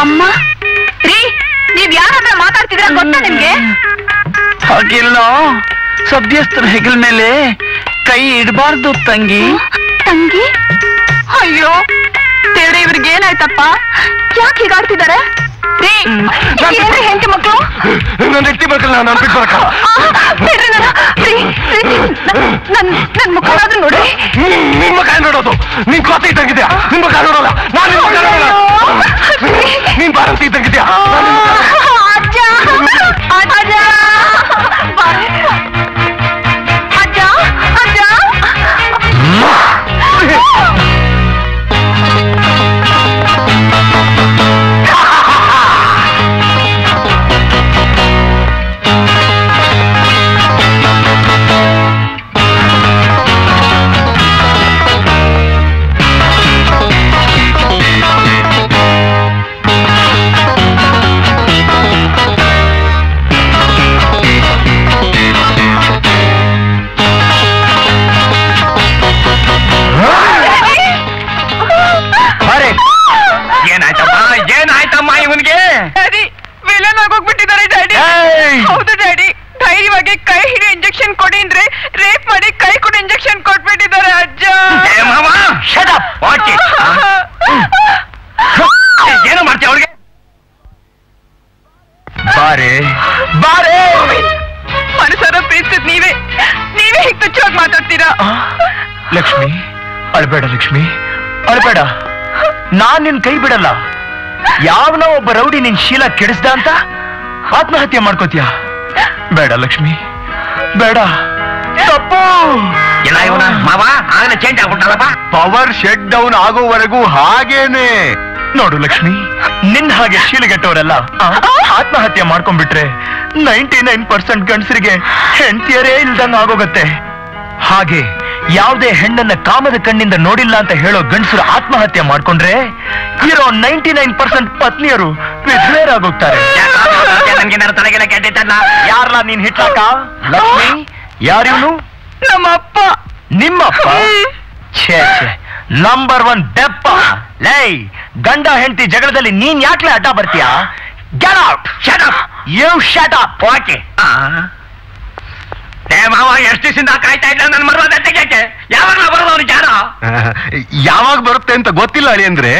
ಅಮ್ಮ ರೀ, ನೀವ್ ಯಾರಾದ್ರೂ ಮಾತಾಡ್ತಿದ್ರ ಗೊತ್ತಾ ನಿಮ್ಗೆ? ಹಾಗಿಲ್ಲೋ ಸಭ್ಯಸ್ಥರ ಹೆಗಲ ಮೇಲೆ ಕೈ ಇಡಬಾರ್ದು ತಂಗಿ. ತಂಗಿ? ಅಯ್ಯೋ ದೇವ್ರೆ, ಇವ್ರಿಗೆ ಏನಾಯ್ತಪ್ಪ? ಯಾಕೆ ಹೀಗಾಡ್ತಿದ್ದಾರೆ? ಹೆಂಡತಿ ಮಕ್ಕಳು ನನ್ನ ಹೆಂಡತಿ ಮಕ್ಕಳನ್ನ ನಾನು ಬಿಟ್ಟು ಬರಕ ನನ್ ಮುಖನಾದ್ರೂ ನೋಡಿ. ನಿಮ್ಮ ಕಾಯಿ ನೋಡೋದು ನಿನ್ ಕೋತಿ ಇದ್ದಂಗಿದ್ಯಾ? ನಿಮ್ಮ ಕಾಯಿ ನೋಡೋಲ್ಲ, ನಾನು ನಿಮ್ಮ ಕಾಯಿ ನೋಡೋಲ್ಲ. ನೀನ್ ಬಾರಂತಿ ಇದ್ದಂಗಿದ್ಯಾ? ಅಜ್ಜ ಅಜ್ಜ ಅಜ್ಜ ಅಜ್ಜ ಏನಾಯ್ತಮ್ಮ ಇವನ್ಗೆ? ಡ್ಯಾಡಿ ವಿಲನ್ ಆಗೋಗ್ಬಿಟ್ಟಿದ್ದಾರೆ ಡ್ಯಾಡಿ. ಹೌದು ಡ್ಯಾಡಿ, ಧೈರ್ಯವಾಗಿ ಕೈ ಹಿಡಿ ಇಂಜೆಕ್ಷನ್ ಕೊಡಿ ಅಂದ್ರೆ ರೇಪ್ ಮಾಡಿ ಕೈ ಕೊಡಿ ಇಂಜೆಕ್ಷನ್ ಕೊಟ್ಬಿಟ್ಟಿದ್ದಾರೆ ಅಜ್ಜ. ಏನು ಮಾಡ್ತೀಯ ಅವ್ರಿಗೆ? ಬಾರೆ ಬಾರೆ. ಮನಸಾರ ಪ್ರೀತಿಸಿದ್ ನೀವೇ ಹೀಗೆ ತುಚ್ಛವಾಗಿ ಮಾತಾಡ್ತೀರಾ? ಲಕ್ಷ್ಮಿ ಅಳ್ಬೇಡ, ಲಕ್ಷ್ಮಿ ಅಳ್ಬೇಡ. ನಾನ್ ನಿನ್ ಕೈ ಬಿಡಲ್ಲ. ಯಾವನೋ ಒಬ್ಬ ರೌಡಿ ನಿನ್ ಶೀಲ ಕೆಡಿಸ್ದ ಅಂತ ಆತ್ಮಹತ್ಯೆ ಮಾಡ್ಕೋತೀಯ? ಬೇಡ ಲಕ್ಷ್ಮಿ, ಬೇಡ. ತಪ್ಪು. ಎಲ್ಲ ಇವನ ಮಾವ ಆಗಲೇ ಚೇಂಜ್ ಆಗ್ಬಿಟ್ಟಲ್ಲಪ್ಪ. ಪವರ್ ಶೆಟ್ ಡೌನ್ ಆಗೋವರೆಗೂ ಹಾಗೇನೆ. ನೋಡು ಲಕ್ಷ್ಮಿ, ನಿನ್ ಹಾಗೆ ಶೀಲಗೆಟ್ಟವರೆಲ್ಲ ಆತ್ಮಹತ್ಯೆ ಮಾಡ್ಕೊಂಡ್ಬಿಟ್ರೆ 99% ಗಂಡಸರಿಗೆ ಹೆಂಡತಿಯರೇ ಇಲ್ದಂಗ ಆಗೋಗತ್ತೆ. ಹಾಗೆ ಯಾವುದೇ ಹೆಣ್ಣನ್ನ ಕಾಮದ ಕಣ್ಣಿಂದ ನೋಡಿಲ್ಲ ಅಂತ ಹೇಳೋ ಗಂಡಸರು ಆತ್ಮಹತ್ಯೆ ಮಾಡ್ಕೊಂಡ್ರೆ ಇರೋ 99% ಪತ್ನಿಯರು ವಿಧವೆಯರಾಗೋಗ್ತಾರೆ. ತಲೆಗೆಲ್ಲ ಕೆಟ್ಟಿದ್ದಲ್ಲ. ಯಾರಲ್ಲ ನೀನ್ ಹಿಟ್ಲಾಕ? ಲಕ್ಷ್ಮಿ, ಯಾರಿವನು? ನಮ್ಮಪ್ಪ. ನಿಮ್ಮಪ್ಪ? ಛೇ ಛೇ, ನಂಬರ್ 1 ಬೆಪ್ಪ. ಲೈ, ಗಂಡ ಹೆಂಡತಿ ಜಗಳದಲ್ಲಿ ನೀನ್ ಯಾಕ್ಲೆ ಅಡ್ಡ ಬರ್ತೀಯಾ? Get out! Shut up! You shut up! Okay. ಮಾವ ಎಷ್ಟು ದಿವಸದಿಂದ ಕಾಯ್ತಾ ಇದ್ದ ನನ್ನ ಮರ್ವಾದ ತೆಗೆಯಕ್ಕೆ. ಯಾವಾಗಲೂ ಬರೋದು ಅವ್ರಿಗೆ ಜಾನ? ಯಾವಾಗ ಬರುತ್ತೆ ಅಂತ ಗೊತ್ತಿಲ್ಲ ಅಳಿ ಅಂದ್ರೆ.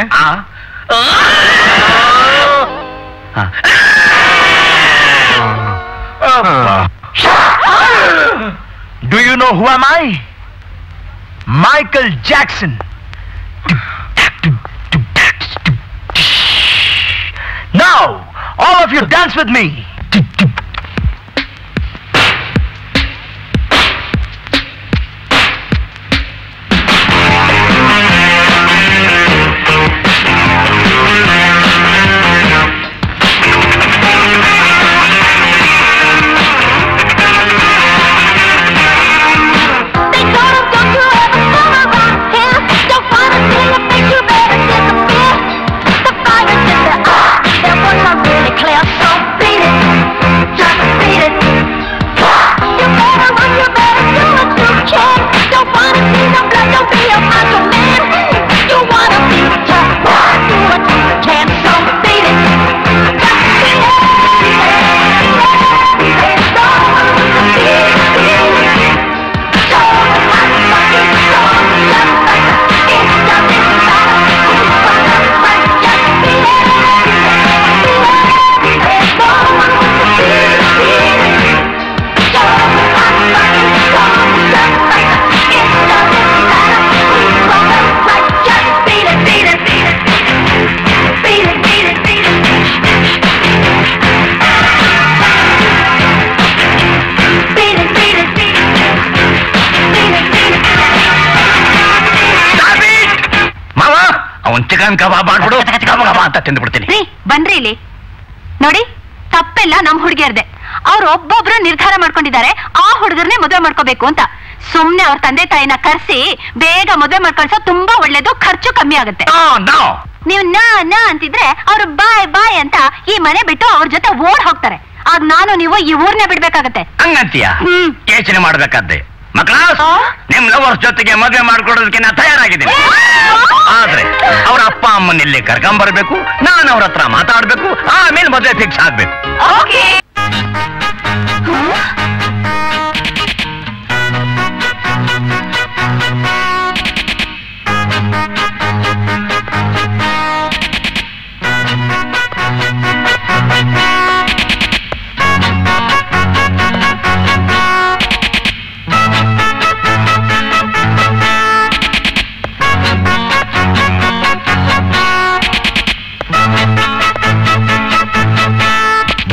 Do you know who am I? Michael Jackson. Now, all of you dance with me. Chicken kebab ಮಾಡ್ಬಿಡು ಅಂತ ತಿಂದ್ಬಿಡ್ತೀನಿ. ಬನ್ರಿ ಇಲ್ಲಿ ನೋಡಿ, ತಪ್ಪೆಲ್ಲ ನಮ್ ಹುಡುಗಿಯರ್ದೆ. ಅವ್ರು ಒಬ್ಬೊಬ್ರು ನಿರ್ಧಾರ ಮಾಡ್ಕೊಂಡಿದ್ದಾರೆ ಆ ಹುಡುಗರ್ನೇ ಮದುವೆ ಮಾಡ್ಕೋಬೇಕು ಅಂತ. ಸುಮ್ನೆ ಅವ್ರ ತಂದೆ ತಾಯಿನ ಕರ್ಸಿ ಬೇಗ ಮದುವೆ ಮಾಡ್ಕೊಳ್ಸೋ ತುಂಬಾ ಒಳ್ಳೇದು, ಖರ್ಚು ಕಮ್ಮಿ ಆಗುತ್ತೆ. ನೀವು ನಾ ಅಂತಿದ್ರೆ ಅವ್ರು ಬಾಯ್ ಬಾಯ್ ಅಂತ ಈ ಮನೆ ಬಿಟ್ಟು ಅವ್ರ ಜೊತೆ ಓಡ್ ಹೋಗ್ತಾರೆ. ಆಗ ನಾನು ನೀವು ಈ ಊರ್ನೇ ಬಿಡ್ಬೇಕಾಗತ್ತೆ. ಹಂಗಂತೀಯ? ಯೋಚನೆ ಮಾಡ್ಬೇಕಾದ್ದೆ. ಮಕ್ಕಳ, ನಿಮ್ ಲವರ್ಸ್ ಜೊತೆಗೆ ಮದುವೆ ಮಾಡ್ಕೊಡೋದಕ್ಕೆ ನಾ ತಯಾರಾಗಿದ್ದೀನಿ. ಆದ್ರೆ ಅವ್ರ ಅಪ್ಪ ಅಮ್ಮನ ಇಲ್ಲಿ ಕರ್ಕೊಂಡ್ಬರ್ಬೇಕು, ನಾನು ಅವ್ರ ಹತ್ರ ಮಾತಾಡ್ಬೇಕು, ಆಮೇಲೆ ಮದುವೆ ಫಿಕ್ಸ್ ಆಗ್ಬೇಕು.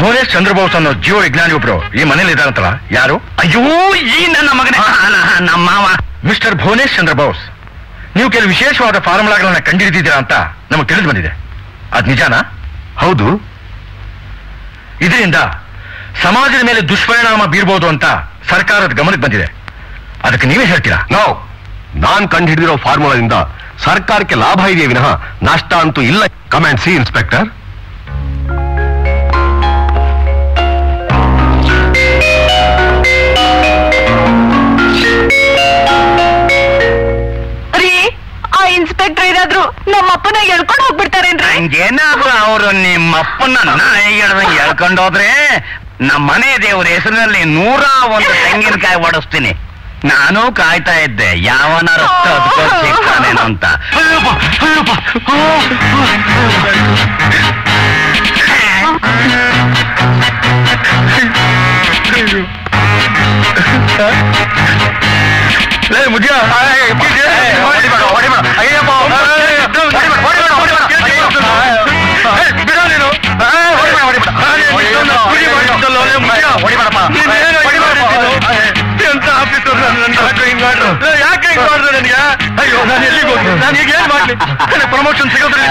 ಭುವನೇಶ್ ಚಂದ್ರಬೋಸ್ ಅನ್ನೋ ಜೀವ ವಿಜ್ಞಾನಿ ಒಬ್ರು ಈ ಮನೇಲಿ ಇದ್ದಾರಂತಲ್ಲ, ಯಾರು? ಅಯ್ಯೋ, ಈ ನನ್ನ ಮಗನೇ, ನಮ್ಮ ಮಾವ. ಮಿಸ್ಟರ್ ಭುವನೇಶ್ ಚಂದ್ರಬೋಸ್, ನೀವು ಕೆಲವು ವಿಶೇಷವಾದ ಫಾರ್ಮುಲಾಗಳನ್ನ ಕಂಡುಹಿಡಿದಿದ್ದೀರಾ ಅಂತ ನಮಗೆ ತಿಳಿದು ಬಂದಿದೆ. ಅದ್ ನಿಜಾನಾ? ಹೌದು. ಇದರಿಂದ ಸಮಾಜದ ಮೇಲೆ ದುಷ್ಪರಿಣಾಮ ಬೀರ್ಬೋದು ಅಂತ ಸರ್ಕಾರದ ಗಮನಕ್ಕೆ ಬಂದಿದೆ. ಅದಕ್ಕೆ ನೀವೇ ಹೇಳ್ತೀರಾ? ನಾನ್ ಕಂಡುಹಿಡಿದಿರೋ ಫಾರ್ಮುಲಾದಿಂದ ಸರ್ಕಾರಕ್ಕೆ ಲಾಭ ಇದೆಯೇ ವಿನಃ ನಷ್ಟ ಅಂತೂ ಇಲ್ಲ. Command C inspector. ಇನ್ಸ್ಪೆಕ್ಟರ್ ಏನಾದ್ರು ನಮ್ಮಪ್ಪನ ಎಳ್ಕೊಂಡು ಹೋಗ್ಬಿಡ್ತಾರೇನ್ರಿ? ಹಂಗೇನಾದ್ರು ಅವರು ನಿಮ್ಮಪ್ಪನ ಎಳ್ಕೊಂಡು ಹೋದ್ರೆ ನಮ್ಮ ಮನೆ ದೇವ್ರ ಹೆಸರಿನಲ್ಲಿ 101 ತೆಂಗಿನಕಾಯಿ ಹೊಡಿಸ್ತೀನಿ. ನಾನು ಕಾಯ್ತಾ ಇದ್ದೆ ಯಾವನ ರಕ್ತ ಸಿಗ್ತಾನೇನೋ ಅಂತ. ಎಂತ ಆಫೀಸರ್ ಯಾಕೆ ಹಿಂಗ್ ಮಾಡಿದ್ರು ನನಗೆ? ಅಯ್ಯೋ, ನಾನು ಎಲ್ಲಿಗೆ ಹೋಗಿ ನಾನು ಈಗ ಏನ್ ಮಾಡ್ಲಿ? ಪ್ರಮೋಷನ್ ಸಿಗೋದ್ರಿ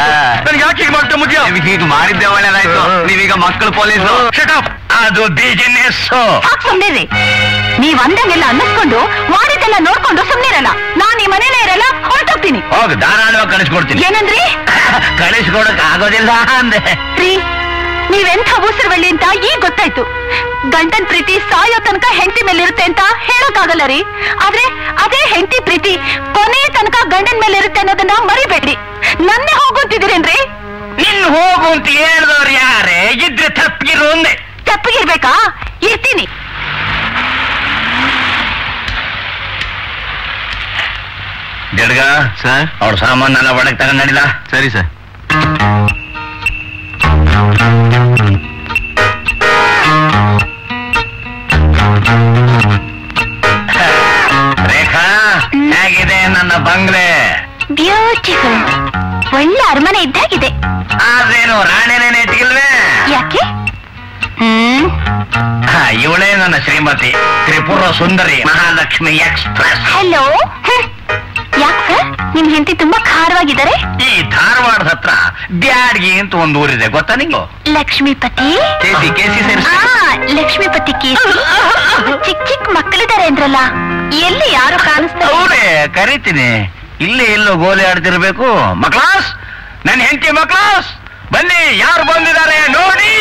ನನ್ಗೆ ಯಾಕೆ ಹೀಗೆ ಮಾಡ್ತಾ ಮುದ್ಯ? ಹೀಗೆ ಮಾಡಿದ್ದೆ ಒಳ್ಳೇದಾಯ್ತು. ನೀವೀಗ ಮಕ್ಕಳು ಪೊಲೀಸು. ಅದು ಬಿಸಿನೆಸ್. ಸುಮ್ಮನೆ ನೀವ್ ಅಂದಂಗೆಲ್ಲ ಅನ್ನಿಸ್ಕೊಂಡು ಮಾಡಿದ್ದೆಲ್ಲ ನೋಡ್ಕೊಂಡು ಸುಮ್ಮನಿರಲ್ಲ. ನಾನ್ ಈ ಮನೇಲೇ ಇರಲ್ಲ, ಹೊರಟೋಗ್ತೀನಿ. ಹೌದು, ಧಾರಾಳವಾಗಿ ಕಳಿಸ್ಕೊಡ್ತೀನಿ. ಏನಂದ್ರಿ? ಕಳಿಸ್ಕೊಡಕ್ ಆಗೋದಿಲ್ಲ ಅಂದೆ. ನೀವೆಂಥ ಉಸಿರುವಳ್ಳಿ ಅಂತ ಈಗ ಗೊತ್ತಾಯ್ತು. ಗಂಡನ್ ಪ್ರೀತಿ ಸಾಯೋ ತನಕ ಹೆಂಡತಿ ಮೇಲೆ ಇರುತ್ತೆ ಅಂತ ಹೇಳೋಕ್ಕಾಗಲ್ಲ ರೀ. ಆದ್ರೆ ಅದೇ ಹೆಂಡತಿ ಪ್ರೀತಿ ಕೊನೆ ತನಕ ಗಂಡನ ಮೇಲೆ ಇರುತ್ತೆ ಅನ್ನೋದನ್ನ ಮರಿಬೇಡ್ರಿ. ನನ್ನೇ ಹೋಗುಂತಿದ್ದೀರೇನ್ರಿ? ನಿನ್ ಹೋಗು ಅಂತ ಹೇಳಿದವ್ರು ಯಾರೇ? ಇದ್ರೆ ತಪ್ಪಿರು ಒಂದೇ. ತಪ್ಪಿಗಿರ್ಬೇಕಾ? ಇರ್ತೀನಿ. ಜಡ್ಗ ಸರ್, ಅವ್ರ ಸಾಮಾನೆಲ್ಲ ಒಳಗೆ ತಗೊಂಡಿಲ್ಲ. ಸರಿ ಸರ್. ರೇಖಾ, ಹೇಗಿದೆ ನನ್ನ ಬಂಗ್ಲೆ? ಬ್ಯೂಟಿಫುಲ್. ಒಳ್ಳೆ ಅರಮನೆ ಇದ್ದಾಗಿದೆ. ಆದ್ರೇನು ರಾಣಿನೇನೆ ಇಟ್ಗಿಲ್ವೇ? ಯಾಕೆ? ಇವಳೇ ನನ್ನ ಶ್ರೀಮತಿ, ತ್ರಿಪುರ ಸುಂದರಿ ಮಹಾಲಕ್ಷ್ಮಿ ಎಕ್ಸ್ಪ್ರೆಸ್. ಹಲೋ. ಯಾಕೆ ಸರ್, ನಿಮ್ ಹೆಂಡತಿ ತುಂಬಾ ಖಾರವಾಗಿದ್ದಾರೆ? ಈ ಧಾರವಾಡದ ಹತ್ರ ಬ್ಯಾಡ್ಗಿ ಅಂತ ಒಂದು ಊರಿದೆ, ಗೊತ್ತಾ ನಿಂಗು? ಲಕ್ಷ್ಮೀಪತಿ. ಕೇಸಿ ಲಕ್ಷ್ಮೀಪತಿ ಕೇಸಿ. ಚಿಕ್ಕ ಚಿಕ್ಕ ಮಕ್ಕಳಿದ್ದಾರೆ ಅಂದ್ರಲ್ಲ, ಎಲ್ಲಿ ಯಾರು ಕಾಣಿಸ್ತಾರೆ? ಅವರೇ ಕರಿತೀನಿ. ಇಲ್ಲೇ ಎಲ್ಲೋ ಗೋಲಿ ಆಡ್ತಿರ್ಬೇಕು. ಮಕ್ಳಾಸ್, ನನ್ನ ಹೆಂಡತಿ ಮಕ್ಳಾಸ್, ಬನ್ನಿ, ಯಾರು ಬಂದಿದ್ದಾರೆ ನೋಡಿ.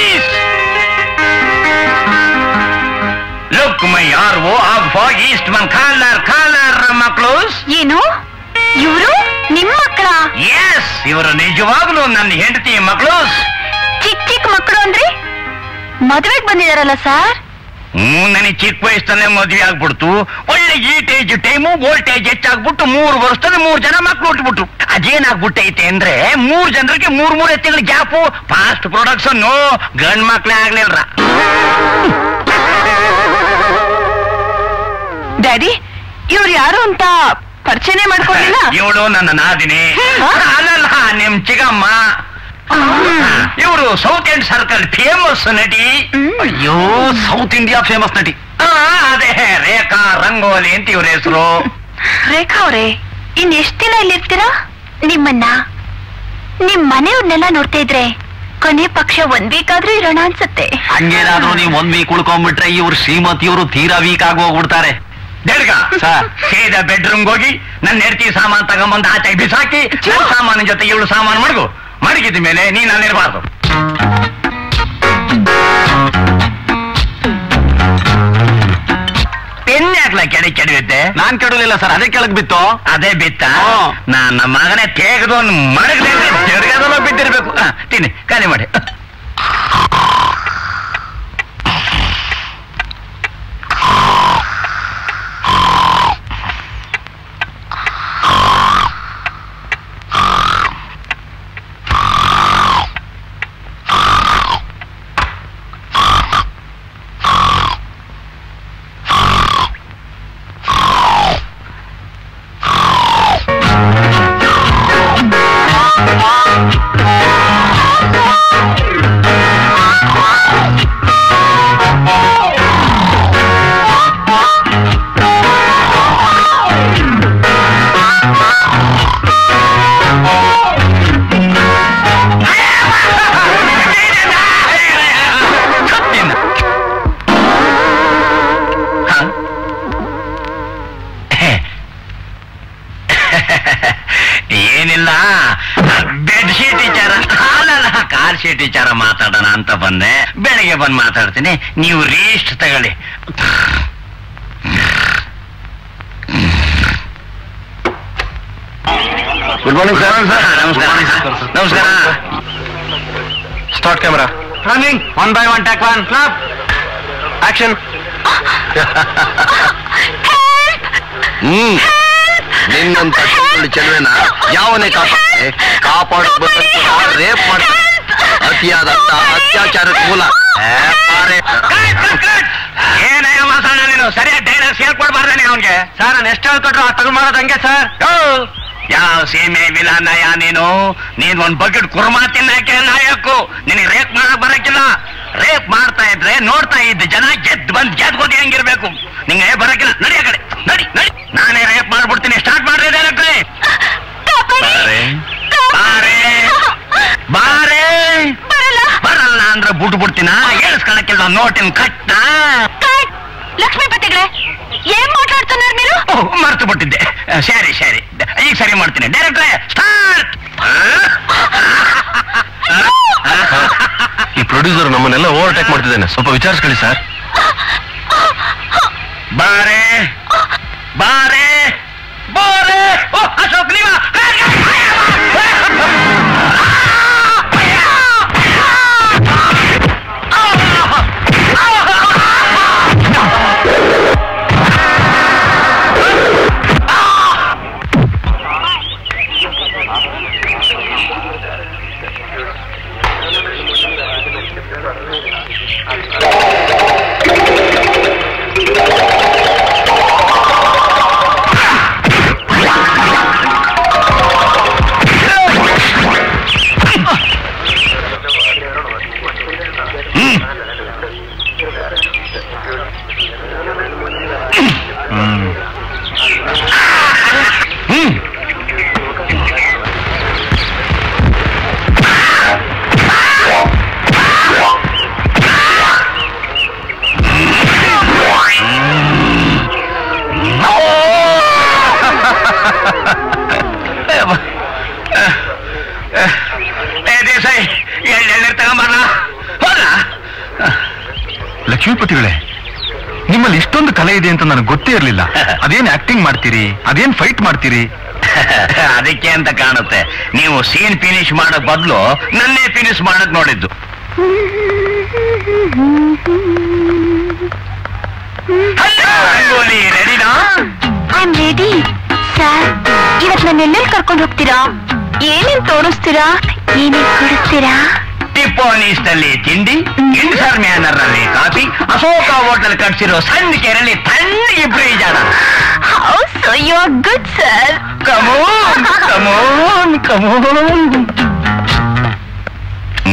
ಲುಕ್ ಮೈ ಆರ್ವೋ ಆಗ್ ಫಾಗ್ ಈಸ್ಟ್ ಮನ್ ಕಾಲರ್ ಮಕ್ಳೂಸ್. ಏನು ಇವರು ನಿಮ್ಮ ಮಕ್ಕಳ? ಎಸ್, ಇವರು ನಿಜವಾಗ್ಲೂ ನನ್ನ ಹೆಂಡತಿ ಮಕ್ಳೂಸ್. ಚಿಕ್ಕ ಚಿಕ್ಕ ಮಕ್ಕಳು ಅಂದ್ರೆ ಮದುವೆಗೆ ಬಂದಿದಾರಲ್ಲ ಸರ್? ನನಗೆ ಚಿಕ್ಕ ವಯಸ್ಸಲ್ಲೇ ಮದುವೆ ಆಗ್ಬಿಡ್ತು. ಒಳ್ಳೆ ಈಟೇಜ್ ಟೈಮು, ವೋಲ್ಟೇಜ್ ಹೆಚ್ಚಾಗ್ಬಿಟ್ಟು 3 ವರ್ಷದಲ್ಲಿ 3 ಜನ ಮಕ್ಳು ಹುಟ್ಟುಬಿಟ್ರು. ಅದೇನಾಗ್ಬಿಟ್ಟೈತೆ ಅಂದ್ರೆ 3 ಜನರಿಗೆ 3 ತಿಂಗಳ ಗ್ಯಾಪು. ಫಾಸ್ಟ್ ಪ್ರೊಡಕ್ಷನ್, ಗಂಡ್ ಮಕ್ಳೇ ಆಗ್ಲಿಲ್ರ. ಡ್ಯಾಡಿ, ಇವ್ರು ಯಾರು ಅಂತ ಪರಿಚಯನೇ ಮಾಡ್ಕೊಂಡಿಲ್ಲ. ಇವಳು ನನ್ನ ನಾದಿನಿ. ಅಲ್ಲಲ್ಲ, ನಿಮ್ ಚಿಗಮ್ಮ. ಇವರು ಸೌತ್ ಇಂಡ್ ಸರ್ಕಲ್ ಫೇಮಸ್ ನಟಿ. ಅಯ್ಯೋ, ಸೌತ್ ಇಂಡಿಯಾ ಫೇಮಸ್ ನಟಿ. ಅದೇ ರೇಖಾ ರಂಗೋಲಿ ಅಂತ ಇವ್ರ ಹೆಸರು. ರೇಖಾ ಅವರೇ, ಇನ್ ಎಷ್ಟ್ ದಿನ ಇಲ್ಲಿರ್ತೀರಾ? ನಿಮ್ಮನ್ನ ನಿಮ್ ಮನೆಯವ್ರನ್ನೆಲ್ಲ ನೋಡ್ತಾ ಇದ್ರೆ ಕೊನೆ ಪಕ್ಷ 1 ವೀಕ್ ಆದ್ರೂ ಇರೋಣ ಅನ್ಸುತ್ತೆ. ಹಂಗೇನಾದ್ರೂ ನೀವು 1 ವೀಕ್ ಉಳ್ಕೊಂಡ್ಬಿಟ್ರೆ ಇವ್ರು ಶ್ರೀಮತಿಯವರು ತೀರಾ ವೀಕ್ ಆಗಿ ಹೋಗ್ಬಿಡ್ತಾರೆ. ಜಡ್ಗ ಸೀದಾ ಬೆಡ್ರೂಮ್ ಹೋಗಿ ನನ್ನ ಹೆಂಡತಿ ಸಾಮಾನು ತಗೊಂಬಂದು ಆಚೆ ಬಿಸಾಕಿ ನನ್ನ ಸಾಮಾನಿನ ಜೊತೆ ಇವಳು ಸಾಮಾನು ಮಡಗಿದ ಮೇಲೆ ನೀನ್ ಅಲ್ಲಿರಬಾರ್ದು. ಪೆನ್ ಯಾಕ್ಲ ಕೆಡವಿದ್ದೆ? ನಾನ್ ಕೆಡಲಿಲ್ಲ ಸರ್, ಅದೇ ಕೆಳಗ್ ಬಿತ್ತು. ಅದೇ ಬಿತ್ತ? ನನ್ನ ಮಗನೇ ತೆಗೆದು ಮಡಗದೆ ಜಡ್ಗದಲ್ಲ ಬಿದ್ದಿರ್ಬೇಕು. ತಿನ್ನಿ, ಖಾಲಿ ಮಾಡಿ. ಶೀಟ್ ವಿಚಾರ ಮಾತಾಡೋಣ ಅಂತ ಬಂದೆ. ಬೆಳಿಗ್ಗೆ ಬಂದು ಮಾತಾಡ್ತೀನಿ, ನೀವು ರೀಸ್ಟ್ ತಗೊಳ್ಳಿ. Good morning sir. ನಮಸ್ಕಾರ. ನಮಸ್ಕಾರ. Start camera. Running 1 by 1 take 1 clap action. ನಿನ್ನಂತ ಚೆಲುವೆನ ಯಾವನೇ ಕಾಪಾಡೋಕ್ ರೇಪ್ ಮಾಡ್ತಾರೆ. ಅತಿಯಾದ ಅತ್ಯಾಚಾರಕ್ಕೆ ಮೂಲ. ಏನಯ್ಯ ಮಾತಾಡ ನೀನು? ಸರಿಯಾಗಿ ಡೈಲಾಗ್ಸ್ ಹೇಳ್ಕೊಡ್ಬಾರ್ದಾನೆ ಅವನ್ಗೆ. ಸರ್ ನಾನು ಎಷ್ಟು ಹೇಳ್ಕೊಟ್ರು ಆ ತಗೊಂಡ್ ಮಾಡೋದಂಗೆ ಸರ್. ಯಾವ ಸೀಮೆ ವಿಲಾನಯ ನೀನು? ನೀನ್ ಒಂದ್ ಬಕೆಟ್ ಕುರ್ಮಾ ತಿನ್ನಕ್ಕೆ ನಾಯಕು. ನಿನಗೆ ರೇಪ್ ಮಾಡಕ್ ಬರಕ್ಕಿಲ್ಲ. ರೇಪ್ ಮಾಡ್ತಾ ಇದ್ರೆ ನೋಡ್ತಾ ಇದ್ದ ಜನ ಗೆದ್ಗೋದಿ ಹೆಂಗಿರ್ಬೇಕು? ನಿಂಗೆ ಬರಕ್ಕಿಲ್ಲ. ನಡಿ ಆ ಕಡೆ, ನಡಿ ನಡಿ. ನಾನೇ ರೇಪ್ ಮಾಡ್ಬಿಡ್ತೀನಿ. ಸ್ಟಾರ್ಟ್ ಮಾಡ್ರಿ ಡೈರೆಕ್ಟ್ರೆ. ಬಾರೆ ಬರಲ್ಲ ಅಂದ್ರೆ ಬಿಟ್ಬಿಡ್ತೀನ. ಹೇಳಿಸ್ಕೊಳಕ್ಕಿಲ್ಲ ನೋಟಿನ ಕಟ್ಟ. ಲಕ್ಷ್ಮೀಪತಿಗಳೇ ಏನ್ ಮಾತಾಡ್ತಾನೆ ನೀವು? ಮರ್ತು ಬಿಟ್ಟಿದ್ದೆ. ಸರಿ ಸರಿ, ಈಗ ಸರಿ ಮಾಡ್ತೀನಿ. ಡೈರೆಕ್ಟ್ರೆ ಸ್ಟಾರ್ಟ್. ಈ ಪ್ರೊಡ್ಯೂಸರ್ ನಮ್ಮನ್ನೆಲ್ಲ ಓವರ್ಟೇಕ್ ಮಾಡ್ತಿದ್ದಾನೆ, ಸ್ವಲ್ಪ ವಿಚಾರಿಸ್ಕೊಳ್ಳಿ ಸರ್. ಬಾರೆ ಬಾರೆ ಬಾರೆ. ಅಶೋಕ್ ನೀವ ಲಕ್ಷ್ಮೀಪತಿಗಳೇ, ನಿಮ್ಮಲ್ಲಿ ಇಷ್ಟೊಂದು ಕಲೆ ಇದೆ ಅಂತ ನನಗೆ ಗೊತ್ತೇ ಇರಲಿಲ್ಲ. ಅದೇನ್ ಆಕ್ಟಿಂಗ್ ಮಾಡ್ತೀರಿ, ಅದೇನ್ ಫೈಟ್ ಮಾಡ್ತೀರಿ? ಅದಕ್ಕೆ ಅಂತ ಕಾಣುತ್ತೆ. ನೀವು ಸೀನ್ ಫಿನಿಶ್ ಮಾಡಕ್ ಬದಲು ನನ್ನೇ ಫಿನಿಶ್ ಮಾಡಕ್ ನೋಡಿದ್ದು. ರೆಡಿನಾ? I am ready sir. ಇವತ್ತು ನನ್ನ ಎಲ್ಲೆಲ್ಲಿ ಕರ್ಕೊಂಡು ಹೋಗ್ತೀರಾ? ಏನೇನ್ ತೋರಿಸ್ತೀರಾ? ಏನೇನ್ ಕೊಡಿಸ್ತೀರಾ? ಟಿಪ್ಪೋನಿಸ್ನಲ್ಲಿ ತಿಂಡಿ, ಇನ್ಸರ್ ಮ್ಯಾನರ್ ನಲ್ಲಿ ಕಾಫಿ, ಅಶೋಕ ಹೋಟೆಲ್ ಕಟ್ಸಿರೋ ಸಣ್ಣ ಕೆರೆಯಲ್ಲಿ ತಣ್ಣಗೆ ಬ್ರೀಜಾಡ. So you are good, sir. Come on, come on, come on.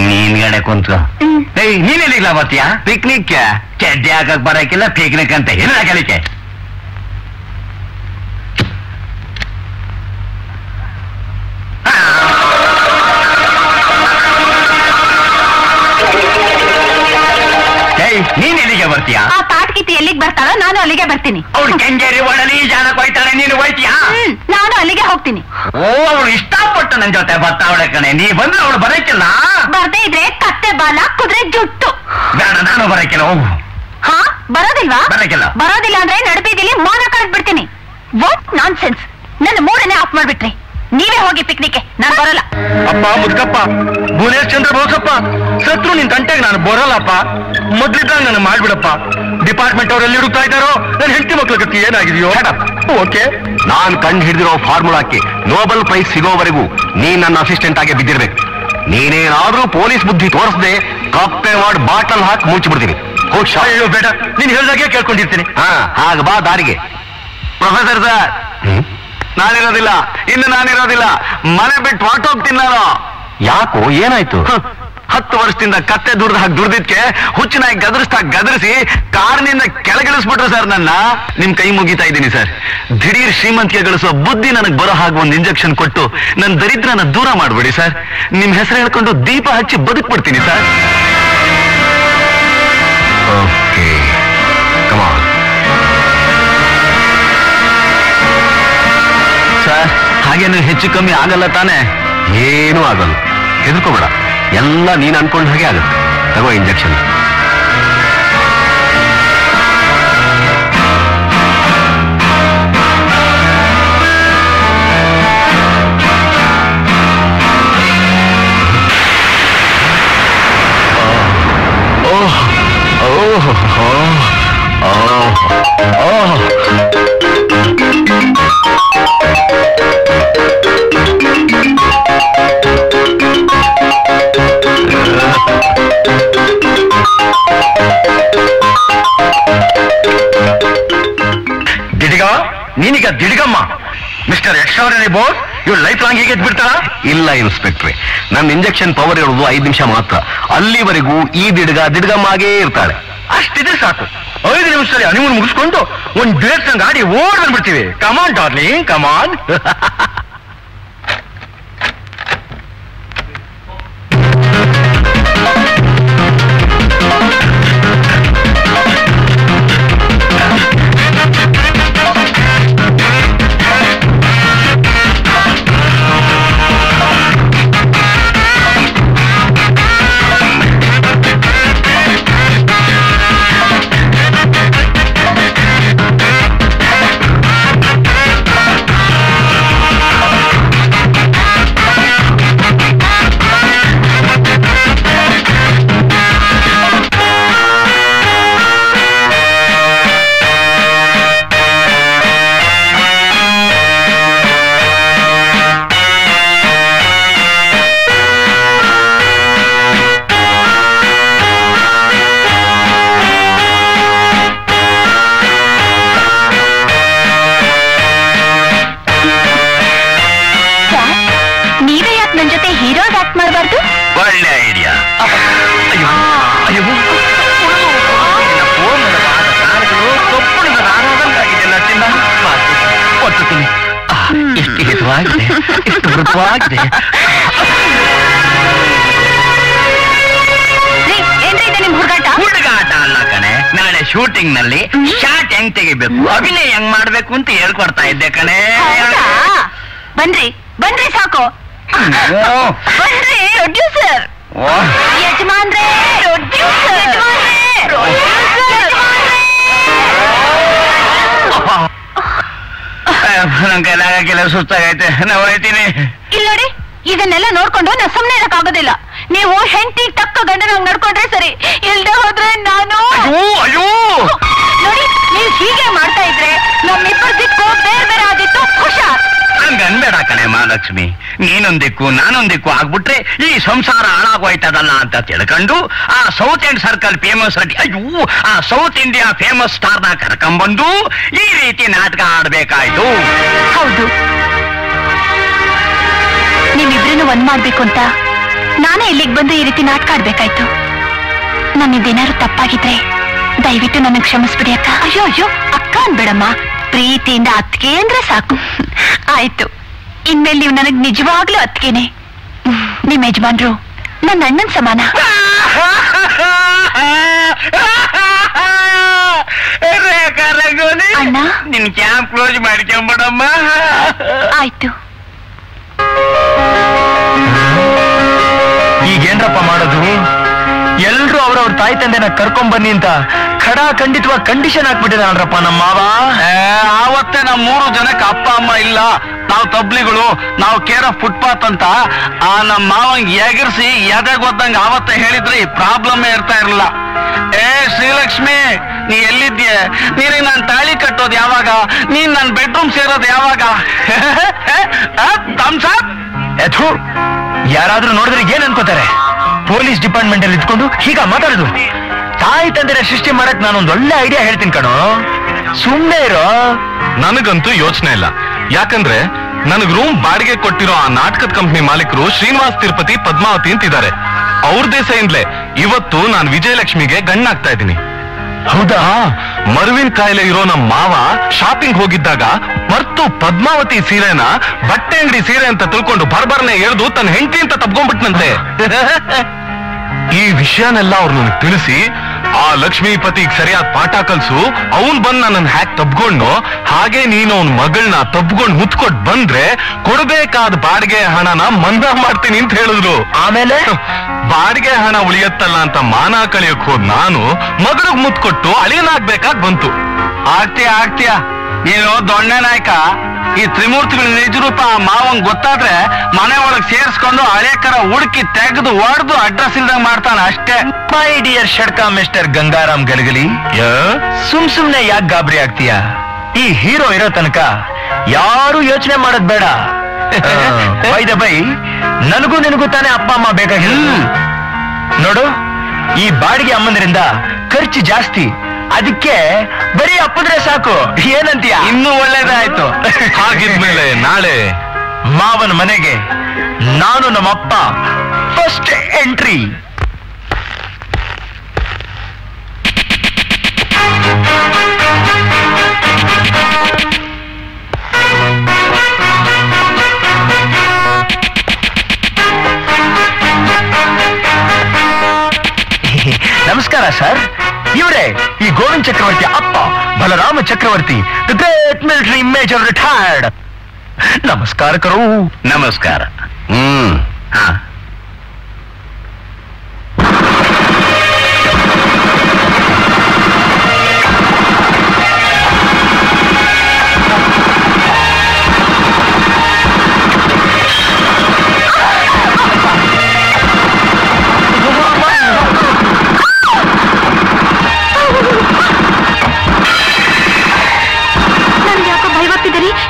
ನೀನ್ಗಡೆ ಕುಂತ್ಕೋ. ನೀನೆಲ್ಲಿಗ್ಲ ಬರ್ತೀಯಾ? ಪಿಕ್ನಿಕ್. ಚಡ್ಡಿ ಹಾಕಕ್ ಬರಕಿಲ್ಲ, ಪಿಕ್ನಿಕ್ ಅಂತ ಏನ ಕಲಿಕೆ. ನೀನ್ ಎಲ್ಲಿಗೆ ಬರ್ತೀಯಾ? ಆ ಪಾಟ್ಕಿತಿ ಎಲ್ಲಿಗೆ ಬರ್ತಾಳೋ ನಾನು ಅಲ್ಲಿಗೆ ಬರ್ತೀನಿ. ಅವ್ಳು ಕೆಂಜೇರಿ ಒಡಲಿ ಜಾನಕ್ ಹೋಯ್ತಾಳೆ, ನೀನು ಹೋಯ್ತೀಯಾ? ನಾನು ಅಲ್ಲಿಗೆ ಹೋಗ್ತೀನಿ. ಓ, ಅವಳು ಇಷ್ಟಪಟ್ಟು ನನ್ ಜೊತೆ ಬರ್ತಾವಳೆ ಕಣೆ. ನೀ ಬಂದ್ರೆ ಅವಳು ಬರಕ್ಕಿಲ್ಲ. ಬರ್ದೇ ಇದ್ರೆ ಕತ್ತೆ ಬಾಲ, ಕುದುರೆ ಜುಟ್ಟು. ಬೇಡ, ನಾನು ಬರಕ್ಕಿಲ್ಲ. ಹೋಗು. ಹಾ, ಬರೋದಿಲ್ವಾ? ಬರಕ್ಕಿಲ್ಲ. ಬರೋದಿಲ್ಲ ಅಂದ್ರೆ ನಡುಬೀದಿಲಿ ಮೋನ ಕಳೆದ್ ಬಿಡ್ತೀನಿ. What non sense. ನನ್ನ ಮೂಡನೆ ಆಫ್ ಮಾಡ್ಬಿಟ್ರಿ. ನೀವೇ ಹೋಗಿ ಪಿಕ್ನಿಕ್, ನಾನು ಬರಲ್ಲ. ಅಪ್ಪ ಮುದ್ಕಪ್ಪ, ಭುವನೇಶ್ ಚಂದ್ರ ಬೋಸಪ್ಪ, ಸತ್ರು ನಿನ್ ತಂಟೆಗೆ ನಾನು ಬರಲ್ಲಪ್ಪ. ಮೊದ್ಲಿದ್ದಾಗ ನಾನು ಮಾಡ್ಬಿಡಪ್ಪ. ಡಿಪಾರ್ಟ್ಮೆಂಟ್ ಅವರೆಲ್ಲಿ ಹುಡುಕ್ತಾ ಇದ್ದಾರೋ ನನ್ನ ಹೆಂಡತಿ ಮಕ್ಳ ಗತಿ ಏನಾಗಿದೆಯೋ. ಓಕೆ, ನಾನ್ ಕಂಡು ಹಿಡಿದಿರೋ ಫಾರ್ಮುಲಾಕ್ಕೆ ನೋಬೆಲ್ ಪ್ರೈಸ್ ಸಿಗೋವರೆಗೂ ನೀನ್ ನನ್ನ ಅಸಿಸ್ಟೆಂಟ್ ಆಗಿ ಬಿದ್ದಿರ್ಬೇಕು. ನೀನೇನಾದ್ರೂ ಪೊಲೀಸ್ ಬುದ್ಧಿ ತೋರಿಸದೆ ಕಪ್ಪೆ ಮಾಡಿ ಬಾಟಲ್ ಹಾಕಿ ಮುಚ್ಚಿಬಿಡ್ತೀನಿ. ಅಯ್ಯೋ ಬೇಡ, ನೀನ್ ಹೇಳ್ದಾಗೆ ಕೇಳ್ಕೊಂಡಿರ್ತೀನಿ. ಹಾಗ ಬಾ ದಾರಿಗೆ. ಪ್ರೊಫೆಸರ್ ಸರ್, ನಾನಿರೋದಿಲ್ಲ, ಇನ್ನು ನಾನಿರೋದಿಲ್ಲ. ಮನೆ ಬಿಟ್ಟು ಹೊರಟೋಗ್ತೀನಿ ನಾನು. ಯಾಕೋ, ಏನಾಯ್ತು? 10 ವರ್ಷದಿಂದ ಕತ್ತೆ ದುಡ್ದು ಹಾಕಿ ದುಡ್ದಿದ್ಕೆ ಹುಚ್ಚಿನಾಗಿ ಗದರಿಸಿ ಕಾರ್ನಿಂದ ಕೆಳಗಿಳಿಸ್ಬಿಟ್ರು ಸರ್ ನನ್ನ. ನಿಮ್ ಕೈ ಮುಗಿತಾ ಇದ್ದೀನಿ ಸರ್. ದಿಢೀರ್ ಶ್ರೀಮಂತಿಗೆ ಗಳಿಸೋ ಬುದ್ಧಿ ನನಗೆ ಬರೋ ಹಾಗೆ ಒಂದು ಇಂಜೆಕ್ಷನ್ ಕೊಟ್ಟು ನನ್ನ ದರಿದ್ರನ ದೂರ ಮಾಡ್ಬಿಡಿ ಸರ್. ನಿಮ್ ಹೆಸರು ಹೇಳ್ಕೊಂಡು ದೀಪ ಹಚ್ಚಿ ಬದುಕ್ಬಿಡ್ತೀನಿ sir. Okay, come on. Sir, ಹಾಗೇನು ಹೆಚ್ಚು ಕಮ್ಮಿ ಆಗಲ್ಲ ತಾನೆ? ಏನೂ ಆಗಲ್ಲ, ಹೆದರ್ಕೋಬೇಡ. ಎಲ್ಲ ನೀನ್ ಅನ್ಕೊಂಡ ಹಾಗೆ ಆಗುತ್ತೆ. ತಗೋ ಇಂಜೆಕ್ಷನ್. ನೀನೀಗ ದಿಡ್ಗಮ್ಮ ಮಿಸ್ಟರ್ ಎಕ್ಸ್ಟ್ರಾರ್ಡಿನರಿ ಬೋಸ್, ಇವ್ರು ಲೈಫ್ ಲಾಂಗ್ ಹೀಗೆ ಬಿಡ್ತಾರ? ಇಲ್ಲ ಇನ್ಸ್ಪೆಕ್ಟ್ರೆ, ನನ್ನ ಇಂಜೆಕ್ಷನ್ ಪವರ್ ಇರೋದು 5 ನಿಮಿಷ ಮಾತ್ರ. ಅಲ್ಲಿವರೆಗೂ ಈ ದಿಡ್ಗಮ್ಮಾಗೇ ಇರ್ತಾಳೆ. ಅಷ್ಟಿದ್ರೆ ಸಾಕು. 5 ನಿಮಿಷದಲ್ಲಿ ಹನಿಮೂನ್ ಮುಗಿಸ್ಕೊಂಡು ಒಂದ್ ಡ್ಯೂಯೆಟ್ ಗಾಡಿ ಓಡ್ ಬಂದ್ಬಿಡ್ತೀವಿ. ಕಮಾನ್ ಡಾರ್ಲಿಂಗ್, ಕಮಾನ್. ಹುಡುಗಾಟ ಅಲ್ಲ ಕಣೆ, ನಾಳೆ ಶೂಟಿಂಗ್ ನಲ್ಲಿ ಶಾಟ್ ಹೆಂಗ್ ತೆಗಿಬೇಕು, ಅಭಿನಯ ಹೆಂಗ್ ಮಾಡ್ಬೇಕು ಅಂತ ಹೇಳ್ಕೊಡ್ತಾ ಇದ್ದೆ ಕಣೆ. ಬನ್ರಿ ಬನ್ರಿ ಸಾಕು. ಬನ್ರಿ ಪ್ರೊಡ್ಯೂಸರ್. ಯಜಮಾನ್ರೇ, ನನ್ ಕೈಲಾಗಕ್ಕೆಲ್ಲ ಸುಸ್ತಾಗೈತೆ, ನಾವು ಹೋಯ್ತೀನಿ. ಇಲ್ಲ ನೋಡಿ, ಇದನ್ನೆಲ್ಲ ನೋಡ್ಕೊಂಡು ನಾ ಸುಮ್ನೆ ಇರಕ್ಕಾಗೋದಿಲ್ಲ. ನೀವು ಹೆಂಡತಿ ತಕ್ಕ ಗಂಡನಾಗ್ ನಡ್ಕೊಂಡ್ರೆ ಸರಿ, ಇಲ್ದೆ ಹೋದ್ರೆ ನಾನು. ಅಯ್ಯೋ ನೋಡಿ, ನೀವು ಹೀಗೆ ಮಾಡ್ತಾ ಇದ್ರೆ ನಮ್ಮಿಬ್ಬರ ದಿಕ್ಕು ಬೇರೆ ಬೇರೆ ಆದಿತ್ತು. ಹುಷಾರ್. ಹಂಗ ಅನ್ಬೇಡ ಕಣೆ ಮಹಾಲಕ್ಷ್ಮಿ, ನೀನೊಂದಿಕ್ಕು ನಾನೊಂದಿಕ್ಕು ಆಗ್ಬಿಟ್ರೆ ಈ ಸಂಸಾರ ಹಾಳಾಗೋಯ್ತದಲ್ಲ ಅಂತ ತಿಳ್ಕೊಂಡು ಆ ಸೌತ್ ಎಂಡ್ ಸರ್ಕಲ್ ಫೇಮಸ್ ಆ ಸೌತ್ ಇಂಡಿಯಾ ಫೇಮಸ್ ಸ್ಟಾರ್ನ ಕರ್ಕೊಂಡ್ಬಂದು ಈ ರೀತಿ ನಾಟಕ ಆಡ್ಬೇಕಾಯ್ತು. ಹೌದು, ನೀವಿಬ್ರನ್ನು ಒಂದ್ ಮಾಡ್ಬೇಕು ಅಂತ ನಾನೇ ಇಲ್ಲಿಗೆ ಬಂದು ಈ ರೀತಿ ನಾಟಕ ಆಡ್ಬೇಕಾಯ್ತು. ನನ್ನಿದ್ದೇನಾದ್ರು ತಪ್ಪಾಗಿದ್ರೆ ದಯವಿಟ್ಟು ನನಗೆ ಕ್ಷಮಿಸ್ಬಿಡಿ ಅಕ್ಕ. ಅಯ್ಯೋ ಅಯ್ಯೋ ಅಕ್ಕ ಅನ್ಬೇಡಮ್ಮ, ಪ್ರೀತಿಯಿಂದ ಅತ್ತಿಗೆ ಅಂದ್ರೆ ಸಾಕು. ಆಯ್ತು, ಇನ್ಮೇಲೆ ನೀವು ನನಗ್ ನಿಜವಾಗ್ಲೂ ಅತ್ತಿಗೆನೆ. ನಿಮ್ ಯಜಮಾನ್ರು ನನ್ನ ಅಣ್ಣನ್ ಸಮಾನ. ಅಣ್ಣ, ನಿನ್ ಕ್ಯಾಂಪ್ ಕ್ಲೋಸ್ ಮಾಡ್ಕೊಂಬಿಡಮ್ಮ. ಆಯ್ತು. ಈಗೇನ್ರಪ್ಪ ಮಾಡೋದು? ಎಲ್ರು ಅವ್ರವ್ರ ತಾಯಿ ತಂದೆನ ಕರ್ಕೊಂಬನ್ನಿ ಅಂತ ಖಂಡಿತವಾಗಿ ಕಂಡೀಷನ್ ಹಾಕ್ಬಿಟ್ಟಿದಾನ್ರಪ್ಪ ನಮ್ಮ ಮಾವ. ಆವತ್ತೇ ನಮ್ 3 ಜನಕ್ಕೆ ಅಪ್ಪ ಅಮ್ಮ ಇಲ್ಲ, ನಾವು ತಬ್ಲಿಗಳು, ನಾವು ಕೇರ್ ಆಫ್ ಫುಟ್ಪಾತ್ ಅಂತ ಆ ನಮ್ಮ ಮಾವಂಗ್ ಎಗರ್ಸಿ ಎದೆಗೊದ್ದಂಗ ಆವತ್ತೇ ಹೇಳಿದ್ರೆ ಈ ಪ್ರಾಬ್ಲಮ್ಮೇ ಇರ್ತಾ ಇರಲಿಲ್ಲ. ಶ್ರೀಲಕ್ಷ್ಮಿ, ನೀ ಎಲ್ಲಿದ್ಯೆ? ನೀನಿಗೆ ನಾನು ತಾಳಿ ಕಟ್ಟೋದು ಯಾವಾಗ? ನೀನ್ ನನ್ನ ಬೆಡ್ರೂಮ್ ಸೇರೋದು ಯಾವಾಗ? ಯಾರಾದ್ರೂ ನೋಡಿದ್ರೆ ಏನ್ ಅನ್ಕೋತಾರೆ? ಪೊಲೀಸ್ ಡಿಪಾರ್ಟ್ಮೆಂಟ್ ಅಲ್ಲಿ ಇದ್ಕೊಂಡು ಹೀಗ ಮಾತಾಡುದು? ತಾಯಿ ತಂದೆನ ಸೃಷ್ಟಿ ಮಾಡಕ್ ನಾನೊಂದು ಒಳ್ಳೆ ಐಡಿಯಾ ಹೇಳ್ತೀನಿ ಕಣೋ, ಸುಮ್ಮನೆ ಇರೋ. ನನಗಂತೂ ಯೋಚನೆ ಇಲ್ಲ, ಯಾಕಂದ್ರೆ ನನಗ್ ರೂಮ್ ಬಾಡಿಗೆ ಕೊಟ್ಟಿರೋ ಆ ನಾಟಕದ ಕಂಪ್ನಿ ಮಾಲೀಕರು ಶ್ರೀನಿವಾಸ್ ತಿರುಪತಿ ಪದ್ಮಾವತಿ ಅಂತಿದ್ದಾರೆ. ಅವ್ರ ದೇಶದಿಂದಲೇ ಇವತ್ತು ನಾನು ವಿಜಯಲಕ್ಷ್ಮಿಗೆ ಗಣ್ಣಾಗ್ತಾ ಇದ್ದೀನಿ. ಹೌದಾ? ಮರುವಿನ ಕಾಯಿಲೆ ಇರೋ ನಮ್ಮ ಮಾವ ಶಾಪಿಂಗ್ ಹೋಗಿದ್ದಾಗ ಮರ್ತು ಪದ್ಮಾವತಿ ಸೀರೆನ ಬಟ್ಟೆ ಅಂಗಡಿ ಸೀರೆ ಅಂತ ತಿಳ್ಕೊಂಡು ಬರ್ಬರ್ನೆ ಎಳ್ದು ತನ್ನ ಹೆಂಡತಿ ಅಂತ ತಪ್ಕೊಂಡ್ಬಿಟ್ನಂತೆ. ಈ ವಿಷಯನೆಲ್ಲ ಅವ್ರು ನನಗೆ ತಿಳಿಸಿ ಆ ಲಕ್ಷ್ಮೀಪತಿಗ್ ಸರಿಯಾದ ಪಾಠ ಕಲ್ಸು. ಅವನ್ ಬಂದ್ ನನ್ನ ಹ್ಯಾಕ್ ತಬ್ಕೊಂಡು, ಹಾಗೆ ನೀನು ಅವನ್ ಮಗಳನ್ನ ತಬ್ಕೊಂಡು ಮುತ್ಕೊಟ್ ಬಂದ್ರೆ ಕೊಡ್ಬೇಕಾದ ಬಾಡಿಗೆ ಹಣನ ಮನ್ನಾ ಮಾಡ್ತೀನಿ ಅಂತ ಹೇಳಿದ್ರು. ಆಮೇಲೆ ಬಾಡಿಗೆ ಹಣ ಉಳಿಯತ್ತಲ್ಲ ಅಂತ ಮಾನ ಕಳಿಯಕ್ ಹೋದ್ ನಾನು ಮಗಳಿಗೆ ಮುತ್ಕೊಟ್ಟು ಅಳಿಯನಾಗ್ಬೇಕಾದ್ ಬಂತು. ಆಗ್ತೀಯ ನೀನು ದೊಣ್ಣೆ ನಾಯಕ. ಈ ತ್ರಿಮೂರ್ತಿಗಳ ನಿಜ ರೂಪ ಮಾವಂಗ್ ಗೊತ್ತಾದ್ರೆ ಮನೆ ಒಳಗ್ ಸೇರ್ಸ್ಕೊಂಡು ಹಳೆಕರ ಹುಡುಕಿ ತೆಗೆದು ಹೊಡೆದು ಅಡ್ರೆಸ್ ಇಲ್ದಂಗ್ ಮಾಡ್ತಾನ ಅಷ್ಟೇ. ಮೈ ಡಿಯರ್ ಷಡ್ಕ ಮಿಸ್ಟರ್ ಗಂಗಾರಾಮ್ ಗಲಗಲಿ, ಸುಮ್ನೆ ಯಾಕೆ ಗಾಬರಿ ಆಗ್ತೀಯ? ಈ ಹೀರೋ ಇರೋ ತನಕ ಯಾರು ಯೋಚನೆ ಮಾಡೋದ್ ಬೇಡ. ಬೈ ನನಗೂ ನಿನಗೂ ತಾನೇ ಅಪ್ಪ ಅಮ್ಮ ಬೇಕಾಗಿಲ್ಲ. ನೋಡು, ಈ ಬಾಡಿಗೆ ಅಮ್ಮಂದ್ರಿಂದ ಖರ್ಚು ಜಾಸ್ತಿ, ಅದಕ್ಕೆ ಬರೀ ಅಪ್ಪದ್ರೆ ಸಾಕು. ಏನಂತೀಯ? ಇನ್ನೂ ಒಳ್ಳೇದಾಯ್ತು. ಹಾಗಿದ್ಮೇಲೆ ನಾಳೆ ಮಾವನ ಮನೆಗೆ ನಾನು ನಮ್ಮಪ್ಪ ಫಸ್ಟ್ ಎಂಟ್ರಿ. ನಮಸ್ಕಾರ ಸರ್. ಇವರೇ ಈ ಗೋವಿಂದ್ ಚಕ್ರವರ್ತಿ ಅಪ್ಪ, Balarama Chakravarti, the great military major retired. ನಮಸ್ಕಾರ ಕರು. ನಮಸ್ಕಾರ.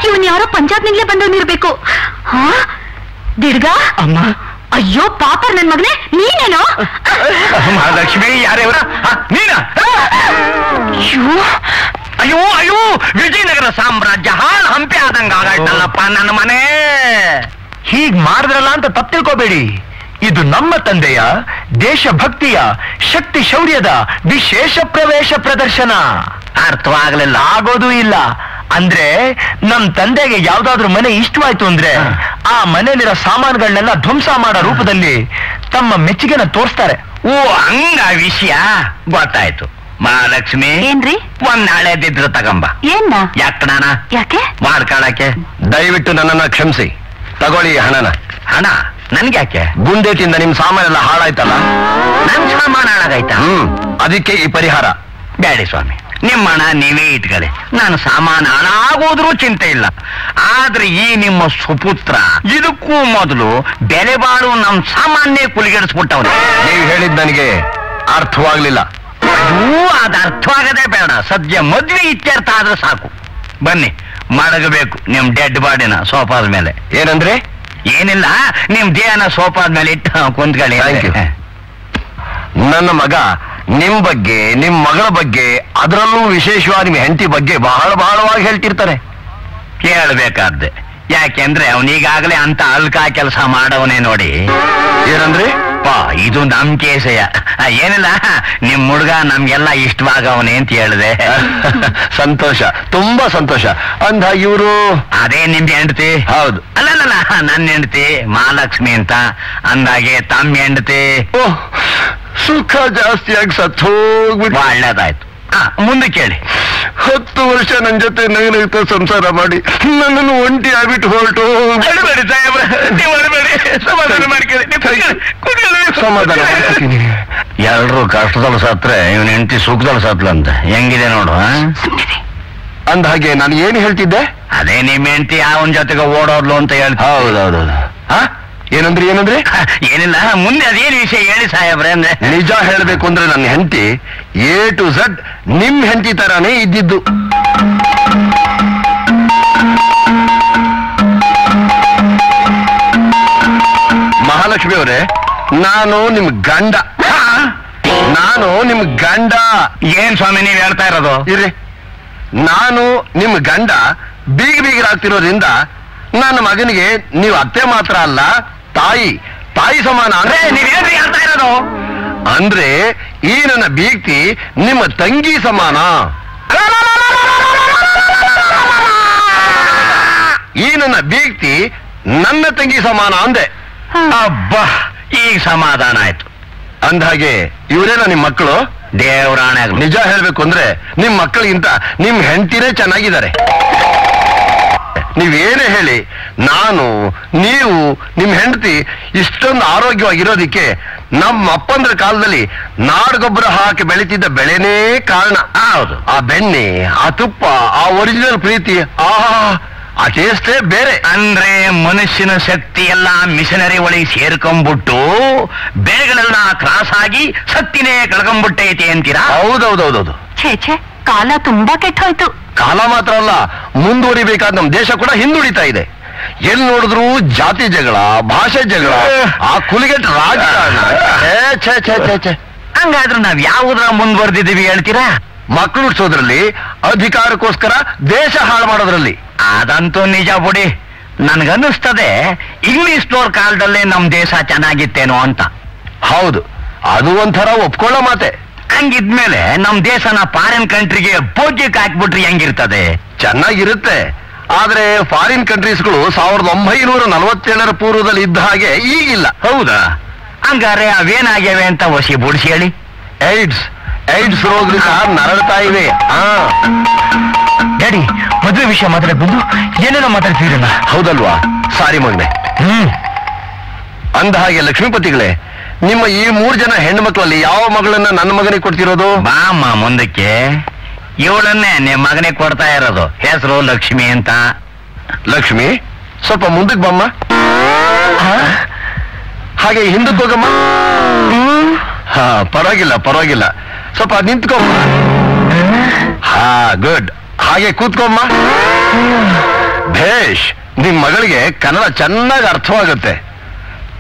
ಇವನ್ ಯಾರೋ ಪಂಜಾಬ್ನಿಂದಲೇ ಬಂದವನಿರ್ಬೇಕು. ದಿಡ್ಗ ಅಮ್ಮ. ಅಯ್ಯೋ ಪಾಪ ನನ್ ಮಗನೇ, ನೀನೇನೋ? ಮಹಾಲಕ್ಷ್ಮಿ ಯಾರೇವ್ರ? ನೀನ? ಅಯ್ಯೋ ಅಯ್ಯೋ, ವಿಜಯನಗರ ಸಾಮ್ರಾಜ್ಯ ಹಾಳು ಹಂಪಿ ಆದಂಗ ಆಗಾಯ್ತಲ್ಲಪ್ಪ ನನ್ನ ಮನೆ. ಹೀಗ್ ಮಾಡಿದ್ರಲ್ಲ ಅಂತ ತಪ್ಪು ತಿಳ್ಕೋಬೇಡಿ. ಇದು ನಮ್ಮ ತಂದೆಯ ದೇಶಭಕ್ತಿಯ ಶಕ್ತಿ ಶೌರ್ಯದ ವಿಶೇಷ ಪ್ರವೇಶ ಪ್ರದರ್ಶನ. ಅರ್ಥವಾಗಲಿಲ್ಲ. ಆಗೋದು ಇಲ್ಲ. ಅಂದ್ರೆ ನಮ್ ತಂದೆಗೆ ಯಾವ್ದಾದ್ರು ಮನೆ ಇಷ್ಟವಾಯ್ತು ಅಂದ್ರೆ ಆ ಮನೆಯಲ್ಲಿರೋ ಸಾಮಾನುಗಳನ್ನೆಲ್ಲ ಧ್ವಂಸ ಮಾಡೋ ರೂಪದಲ್ಲಿ ತಮ್ಮ ಮೆಚ್ಚುಗೆನ ತೋರಿಸ್ತಾರೆ. ಓ, ಹಂಗ ವಿಷಯ ಗೊತ್ತಾಯ್ತು. ಮಹಾಲಕ್ಷ್ಮಿ, ಏನ್ರಿ? ಒಂದ್ ನಾಳೆದಿದ್ರು ತಗಂಬ. ಏನ್ನ? ಯಾಕಣ? ಯಾಕೆ? ಮಾಡ್ಕೊಳಕ್ಕೆ. ದಯವಿಟ್ಟು ನನ್ನನ್ನ ಕ್ಷಮಿಸಿ. ತಗೊಳ್ಳಿ ಹಣನ. ಹಣ ನನ್ಗ್ಯಾಕೆ? ಗುಂಡೇಟಿಂದ ನಿಮ್ ಸಾಮಾನೆಲ್ಲ ಹಾಳಾಯ್ತಲ್ಲ. ನನ್ ಸಾಮಾನು ಹಾಳಾಗಾಯ್ತಾ? ಅದಕ್ಕೆ ಈ ಪರಿಹಾರ. ಬ್ಯಾಡಿ ಸ್ವಾಮಿ, ನಿಮ್ಮ ಹಣ ನೀವೇ ಇಟ್ಕೊಳ್ಳಿ. ನಾನು ಸಾಮಾನು ಹಾಳಾಗೋದ್ರೂ ಚಿಂತೆ ಇಲ್ಲ. ಆದ್ರೆ ಈ ನಿಮ್ಮ ಸುಪುತ್ರ ಇದಕ್ಕೂ ಮೊದಲು ಬೆಲೆ ಬಾಳು ನಮ್ ಸಾಮಾನ್ಯ ಕುಲಿಗೆಡಿಸ್ಬಿಟ್ಟವ್ರೆ. ನೀವು ಹೇಳಿದ್ ನನಗೆ ಅರ್ಥವಾಗ್ಲಿಲ್ಲ. ಅದು ಅರ್ಥವಾಗದೇ ಬೇಡ. ಸದ್ಯ ಮದ್ವೆ ಇತ್ಯರ್ಥ ಆದ್ರೆ ಸಾಕು. ಬನ್ನಿ, ಮಡಗಬೇಕು ನಿಮ್ ಡೆಡ್ ಬಾಡಿನ ಸೋಫಾದ ಮೇಲೆ. ಏನಂದ್ರೆ? ಏನಿಲ್ಲ, ನಿಮ್ ದೇಹನ ಸೋಫಾದ ಮೇಲೆ ಇಟ್ಟು ಕುಂತ್ಕೊಳ್ಳಿ. ನನ್ನ ಮಗ ನಿಮ್ ಬಗ್ಗೆ, ನಿಮ್ ಮಗಳ ಬಗ್ಗೆ, ಅದರಲ್ಲೂ ವಿಶೇಷವಾಗಿ ನಿಮ್ ಹೆಂಡತಿ ಬಗ್ಗೆ ಬಹಳವಾಗಿ ಹೇಳ್ತಿರ್ತಾನೆ. ಕೇಳಬೇಕಾದ್ದೆ. ಯಾಕೆಂದ್ರೆ ಅವನೀಗಾಗಲೇ ಅಂತ ಅಲ್ಕಾ ಕೆಲಸ ಮಾಡವನೇ ನೋಡಿ. ಏನಂದ್ರೆ? ಇದು ನಮ್ ಕೇಸೆಯ. ಏನಿಲ್ಲ, ನಿಮ್ ಹುಡ್ಗ ನಮ್ಗೆಲ್ಲ ಇಷ್ಟವಾಗವನೇ ಅಂತ ಹೇಳಿದೆ. ಸಂತೋಷ, ತುಂಬಾ ಸಂತೋಷ. ಅಂದ ಇವರು? ಅದೇ ನಿಮ್ ಹೆಂಡತಿ? ಹೌದು. ಅಲ್ಲಲ್ಲ, ನನ್ನ ಹೆಂಡತಿ ಮಹಾಲಕ್ಷ್ಮಿ ಅಂತ. ಅಂದಾಗೆ ತಮ್ಮ ಹೆಂಡತಿ ಸುಖ ಜಾಸ್ತಿಯಾಗಿ ಸತ್ತೋಗ್ಬಿಟ್ಟು. ಒಳ್ಳೇದಾಯ್ತು. ಮುಂದೆ ಕೇಳಿ. 10 ವರ್ಷ ನನ್ನ ಜೊತೆ ನಗನಗ್ತಾ ಸಂಸಾರ ಮಾಡಿ ನನ್ನನ್ನು ಒಂಟಿ ಆಗ್ಬಿಟ್ಟು ಹೊರಟು. ಸಮಾಧಾನ ಮಾಡ್ತೀನಿ. ಎಲ್ರು ಕಷ್ಟದಲ್ಲಿ ಸತ್ರೆ ಇವನ್ ಹೆಂಡತಿ ಸುಖದಲ್ಲಿ ಸತ್ಲಂತ. ಹೆಂಗಿದೆ ನೋಡು. ಅಂದ ಹಾಗೆ ನಾನು ಏನು ಹೇಳ್ತಿದ್ದೆ? ಅದೇ ನಿಮ್ ಹೆಂಡತಿ ಅವನ ಜೊತೆಗೆ ಓಡೋದ್ಲು ಅಂತ ಹೇಳ್ತಾ. ಹೌದೌದು. ಏನಂದ್ರೆ? ಏನಿಲ್ಲ, ಮುಂದೆ ಅದೇನು ವಿಷಯ ಹೇಳಿ ಸಾಹೇಬ್ರೆ. ಅಂದ್ರೆ ನಿಜ ಹೇಳ್ಬೇಕು ಅಂದ್ರೆ ನನ್ನ ಹೆಂಡತಿ A to Z ನಿಮ್ ಹೆಂಡತಿ ತರಾನೇ ಇದ್ದಿದ್ದು. ಮಹಾಲಕ್ಷ್ಮಿ ಅವರೇ, ನಾನು ನಿಮ್ ಗಂಡ. ಏನ್ ಸ್ವಾಮಿ ನೀವ್ ಹೇಳ್ತಾ ಇರೋದು? ಇರ್ರಿ, ನಾನು ನಿಮ್ ಗಂಡ ಬೀಗರಾಗ್ತಿರೋದ್ರಿಂದ ನನ್ನ ಮಗನಿಗೆ ನೀವು ಅತ್ತೆ ಮಾತ್ರ ಅಲ್ಲ, ತಾಯಿ ಸಮಾನ. ಅಂದ್ರೆ ನೀವೇನ್ರಿ ಹೇಳ್ತಾ ಇರೋದು? ಅಂದ್ರೆ ಈ ನನ್ನ ಬೀಗ್ತಿ ನಿಮ್ಮ ತಂಗಿ ಸಮಾನ. ಈ ನನ್ನ ಬೀಗ್ತಿ ನನ್ನ ತಂಗಿ ಸಮಾನ ಅಂದೆ. ಅಬ್ಬಾ, ಈಗ ಸಮಾಧಾನ ಆಯ್ತು. ಅಂದ್ಹಾಗೆ ಇವರೇನ ನಿಮ್ ಮಕ್ಕಳು? ದೇವರಾಣೆ ನಿಜ ಹೇಳ್ಬೇಕು ಅಂದ್ರೆ ನಿಮ್ ಮಕ್ಕಳಿಗಿಂತ ನಿಮ್ ಹೆಂಡತಿನೇ ಚೆನ್ನಾಗಿದ್ದಾರೆ. ನೀವೇನೇ ಹೇಳಿ, ನಾನು, ನೀವು, ನಿಮ್ ಹೆಂಡತಿ ಇಷ್ಟೊಂದು ಆರೋಗ್ಯವಾಗಿರೋದಿಕ್ಕೆ ನಮ್ಮ ಅಪ್ಪಂದ್ರ ಕಾಲದಲ್ಲಿ ನಾಡಗೊಬ್ಬರ ಹಾಕಿ ಬೆಳೀತಿದ್ದ ಬೆಳೆನೇ ಕಾರಣ. ಹೌದು. ಆ ಬೆಣ್ಣೆ, ಆ ತುಪ್ಪ, ಆ ಒರಿಜಿನಲ್ ಪ್ರೀತಿ, ಆ ಟೇಸ್ಟೇ ಬೇರೆ. ಅಂದ್ರೆ ಮನುಷ್ಯನ ಶಕ್ತಿ ಎಲ್ಲ ಮಿಷನರಿ ಒಳಗೆ ಸೇರ್ಕೊಂಡ್ಬಿಟ್ಟು ಬೆಳೆಗಳೆಲ್ಲ ಕ್ರಾಸ್ ಆಗಿ ಶಕ್ತಿನೇ ಕಳ್ಕೊಂಡ್ಬಿಟ್ಟೈತೆ ಅಂತೀರಾ? ಹೌದೌದೌದೌದು. ಛೇ ಕಾಲ ತುಂಬಾ ಕೆಟ್ಟ ಹೋಯ್ತು. ಕಾಲ ಮಾತ್ರ ಅಲ್ಲ, ಮುಂದುವರಿಬೇಕಾದ ನಮ್ ದೇಶ ಕೂಡ ಹಿಂದುಳಿತಾ ಇದೆ. ಎಲ್ಲಿ ನೋಡಿದ್ರು ಜಾತಿ ಜಗಳ, ಭಾಷೆ ಜಗಳ, ಆ ಕುಲಿಗೆಟ್ ರಾಜಕಾರಣ. ಹಂಗಾದ್ರೆ ನಾವ್ ಯಾವುದ್ರ ಮುಂದುವರೆದಿದ್ದೀವಿ ಹೇಳ್ತೀರಾ? ಮಕ್ಕಳು ಹುಡ್ಸೋದ್ರಲ್ಲಿ, ಅಧಿಕಾರಕ್ಕೋಸ್ಕರ ದೇಶ ಹಾಳು ಮಾಡೋದ್ರಲ್ಲಿ. ಅದಂತೂ ನಿಜ ಬಿಡಿ. ನನ್ಗನ್ನಿಸ್ತದೆ ಇಂಗ್ಲಿಷ್ನವ್ರ ಕಾಲದಲ್ಲೇ ನಮ್ ದೇಶ ಚೆನ್ನಾಗಿತ್ತೇನೋ ಅಂತ. ಹೌದು, ಅದು ಒಂಥರ ಒಪ್ಕೊಳ್ಳೋ ಮಾತೆ. ಹಂಗಿದ್ಮೇಲೆ ನಮ್ ದೇಶನ ಫಾರಿನ್ ಕಂಟ್ರಿಗೆ ಬೋಗ್ಯಕ್ಕೆ ಹಾಕ್ಬಿಟ್ರಿ ಹೆಂಗಿರ್ತದೆ? ಚೆನ್ನಾಗಿರುತ್ತೆ. ಆದ್ರೆ ಫಾರಿನ್ ಕಂಟ್ರೀಸ್ಗಳು 1947 ಪೂರ್ವದಲ್ಲಿ ಇದ್ದ ಹಾಗೆ ಈಗಿಲ್ಲ. ಹೌದಾ? ಹಂಗಾರೆ ಅವೇನಾಗ್ಯಾವೆ ಅಂತ ಹೊಸಿ ಬುಡ್ಸಿ ಹೇಳಿ. ಏಡ್ಸ್ ರೋಗದಿಂದ ನರಳ್ತಾ ಇವೆ. ಡ್ಯಾಡಿ, ಮದುವೆ ವಿಷಯ ಮಾತಾಡಕ್ ಬಂದು ಏನೇನೋ ಮಾತಾಡ್ತಿರಲ್ಲ. ಹೌದಲ್ವಾ? ಸಾರಿ ಮಗನೆ. ಅಂದ ಹಾಗೆ ಲಕ್ಷ್ಮೀಪತಿಗಳೇ, ನಿಮ್ಮ ಈ 3 ಜನ ಹೆಣ್ಣು ಮಕ್ಕಳಲ್ಲಿ ಯಾವ ಮಗಳನ್ನ ನನ್ನ ಮಗನಿಗೆ ಕೊಡ್ತಿರೋದು? ಬಾಮ್ಮ ಮುಂದಕ್ಕೆ. ಇವಳನ್ನೇ ನಿಮ್ಮ ಮಗನಿಗೆ ಕೊಡ್ತಾ ಇರೋದು. ಹೆಸರು ಲಕ್ಷ್ಮಿ ಅಂತ. ಲಕ್ಷ್ಮಿ, ಸ್ವಲ್ಪ ಮುಂದಕ್ಕೆ ಬಮ್ಮ. ಹಾಗೆ ಹಿಂದಕ್ಕೆ ಹೋಗಮ್ಮ. ಪರವಾಗಿಲ್ಲ, ಸ್ವಲ್ಪ ನಿಂತ್ಕೊಮ್ಮ. ಗುಡ್. ಹಾಗೆ ಕೂತ್ಕೊಮ್ಮ. ಭೇಷ್. ನಿಮ್ ಮಗಳಿಗೆ ಕನ್ನಡ ಚೆನ್ನಾಗಿ ಅರ್ಥವಾಗುತ್ತೆ.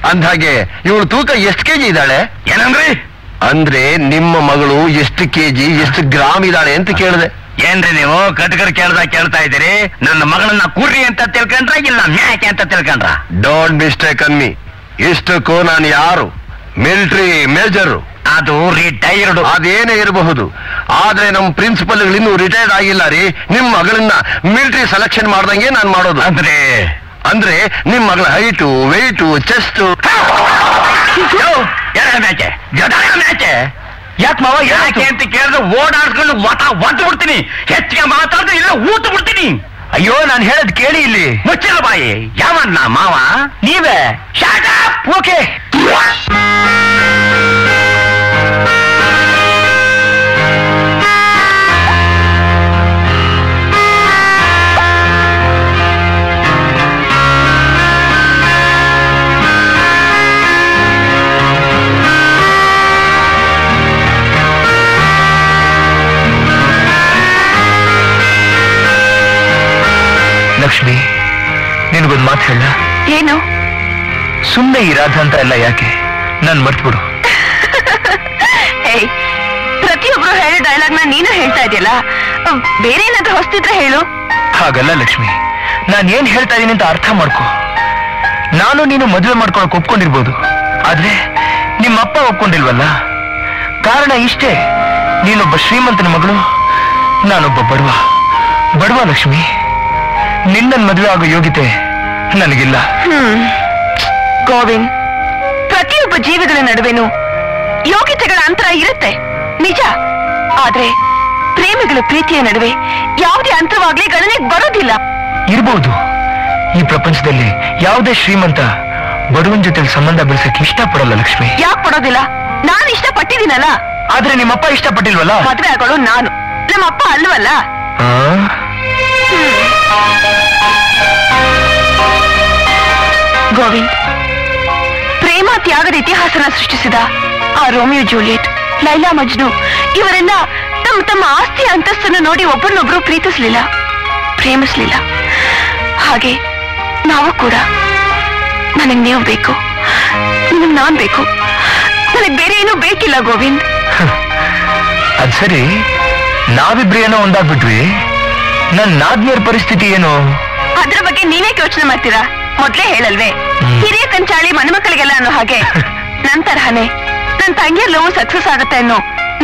ಅಂದ್ಹಾಗೆ ಇವಳು ತೂಕ ಎಷ್ಟು ಕೆಜಿ ಇದ್ದಾಳೆ? ಏನಂದ್ರಿ? ಅಂದ್ರೆ ನಿಮ್ಮ ಮಗಳು ಎಷ್ಟು ಕೆಜಿ, ಎಷ್ಟು ಗ್ರಾಮ್ ಇದ್ದಾಳೆ ಅಂತ ಕೇಳಿದೆ. ಏನ್ರಿ ನೀವು ಕಟ್ಕರ್ ಕೇಳ್ತಾ ಇದ್ದೀರಿ? ನನ್ನ ಮಗಳನ್ನ ಕುರ್ರಿ ಅಂತ ತಿಳ್ಕೊಂಡ್ರ ಇಲ್ಲ ಮ್ಯಾಕೆ ಅಂತ ತಿಳ್ಕೊಂಡ್ರ? Don't mistake ಅನ್ಮಿ. ಇಷ್ಟಕ್ಕೂ ನಾನು ಯಾರು? Military major. ಅದು ರಿಟೈರ್ಡ್. ಅದೇನೇ ಇರಬಹುದು, ಆದ್ರೆ ನಮ್ಮ ಪ್ರಿನ್ಸಿಪಲ್ ಇನ್ನೂ ರಿಟೈರ್ಡ್ ಆಗಿಲ್ಲ ರೀ. ನಿಮ್ ಮಗಳನ್ನ ಮಿಲಿಟರಿ ಸೆಲೆಕ್ಷನ್ ಮಾಡ್ದಂಗೆ ನಾನು ಮಾಡೋದು. ಅಂದ್ರೆ ನಿಮ್ ಮಗಳ ಹೈಟು, ವೆಯ್ಟು, ಚೆಸ್ಟ್. ಮ್ಯಾಚೆ ಯಾಕೆ ಮಾವ ಯಾಕೆ ಅಂತ ಕೇಳಿದ್ರೆ ಓಡಾಡ್ಕೊಂಡು ಒಟ್ಟು ಬಿಡ್ತೀನಿ. ಹೆಚ್ಚಿಗೆ ಮಾತಾಡಿದ್ರೆ ಇಲ್ಲ ಊಟ ಬಿಡ್ತೀನಿ. ಅಯ್ಯೋ, ನಾನು ಹೇಳದ್ ಕೇಳಿ ಇಲ್ಲಿ. ಮುಚ್ಚಿಲ್ಲ ಬಾಯಿ. ಯಾವನ್ನ ಮಾವ? ನೀವೇ. ಓಕೆ. ಲಕ್ಷ್ಮಿ, ನಿನಗೊಂದು ಮಾತು ಹೇಳ. ಏನು? ಸುಮ್ಮನೆ ಇರಾಧ ಅಂತ ಎಲ್ಲ ಯಾಕೆ? ನನ್ ಮರ್ತ್ಬಿಡು. ಪ್ರತಿಯೊಬ್ರು ಹೇಳೋ ಡೈಲಾಗ್ನ ನೀನು ಹೇಳ್ತಾ ಇದೆಯಲ್ಲ, ಬೇರೆ ಏನಾದ್ರೂ ಹೊಸ್ತಿದ್ರೆ ಹೇಳು. ಹಾಗಲ್ಲ ಲಕ್ಷ್ಮಿ, ನಾನು ಏನ್ ಹೇಳ್ತಾ ಇದೀನಿ ಅಂತ ಅರ್ಥ ಮಾಡ್ಕೊ. ನಾನು ನೀನು ಮದುವೆ ಮಾಡ್ಕೊಳಕ್ ಒಪ್ಕೊಂಡಿರ್ಬೋದು, ಆದ್ರೆ ನಿಮ್ಮಪ್ಪ ಒಪ್ಕೊಂಡಿಲ್ವಲ್ಲ. ಕಾರಣ ಇಷ್ಟೇ, ನೀನೊಬ್ಬ ಶ್ರೀಮಂತನ ಮಗಳು, ನಾನೊಬ್ಬ ಬಡವ ಲಕ್ಷ್ಮಿ. ನಿನ್ನನ್ ಮದುವೆ ಆಗೋ ಯೋಗ್ಯತೆ ನನಗಿಲ್ಲ. ಗೋವಿಂದ್, ಪ್ರತಿಯೊಬ್ಬ ಜೀವಿಗಳ ನಡುವೆನೂ ಯೋಗ್ಯತೆಗಳ ಅಂತರ ಇರುತ್ತೆ ನಿಜ. ಆದ್ರೆ ಪ್ರೇಮಿಗಳ ಪ್ರೀತಿಯ ನಡುವೆ ಯಾವುದೇ ಅಂತರವಾಗ್ಲಿ ಗಣನೆಗೆ ಬರೋದಿಲ್ಲ. ಇರ್ಬೋದು. ಈ ಪ್ರಪಂಚದಲ್ಲಿ ಯಾವುದೇ ಶ್ರೀಮಂತ ಬಡವನ್ ಜೊತೆ ಸಂಬಂಧ ಬೆಳೆಸಕ್ಕೆ ಇಷ್ಟಪಡಲ್ಲ ಲಕ್ಷ್ಮಿ. ಯಾಕೆ ಪಡೋದಿಲ್ಲ? ನಾನು ಇಷ್ಟಪಟ್ಟಿದ್ದೀನಲ್ಲ. ಆದ್ರೆ ನಿಮ್ಮಪ್ಪ ಇಷ್ಟಪಟ್ಟಿಲ್ವಲ್ಲ. ಮದುವೆ ಆಗೋಳು ನಾನು, ನಮ್ಮಪ್ಪ ಅಲ್ವಲ್ಲ. ಗೋವಿಂದ್, ಪ್ರೇಮ ತ್ಯಾಗದ ಇತಿಹಾಸನ ಸೃಷ್ಟಿಸಿದ ಆ ರೋಮಿಯೋ ಜೂಲಿಯಟ್, ಲೈಲಾ ಮಜ್ನು ಇವರೆಲ್ಲ ತಮ್ಮ ತಮ್ಮ ಆಸ್ತಿ ಅಂತಸ್ತನ್ನು ನೋಡಿ ಒಬ್ಬರನ್ನೊಬ್ರು ಪ್ರೇಮಿಸ್ಲಿಲ್ಲ. ಹಾಗೆ ನಾವು ಕೂಡ. ನನಗ್ ನೀವು ಬೇಕು, ನಿನಗ್ ನಾನ್ ಬೇಕು, ನನಗ್ ಬೇರೆ ಏನೂ ಬೇಕಿಲ್ಲ ಗೋವಿಂದ್. ಅದ್ ಸರಿ, ನಾವಿಬ್ರು ಏನೋ ಒಂದಾಗ್ಬಿಟ್ವಿ. ನನ್ನ ಆದ್ಮೇಲೆ ಪರಿಸ್ಥಿತಿ ಏನು? ಅದ್ರ ಬಗ್ಗೆ ನೀವೇ ಯೋಚನೆ ಮಾಡ್ತೀರಾ? ಮೊದ್ಲೇ ಹೇಳಲ್ವೇ, ಹಿರಿಯ ಕಂಚಾಳಿ ಮನೆಮಕ್ಕಳಿಗೆಲ್ಲ ಅನ್ನೋ ಹಾಗೆ ನನ್ ತರಹನೇ ನನ್ ತಂಗಿಯಲ್ಲವೂ ಸಕ್ಸಸ್ ಆಗುತ್ತೆ ಅನ್ನೋ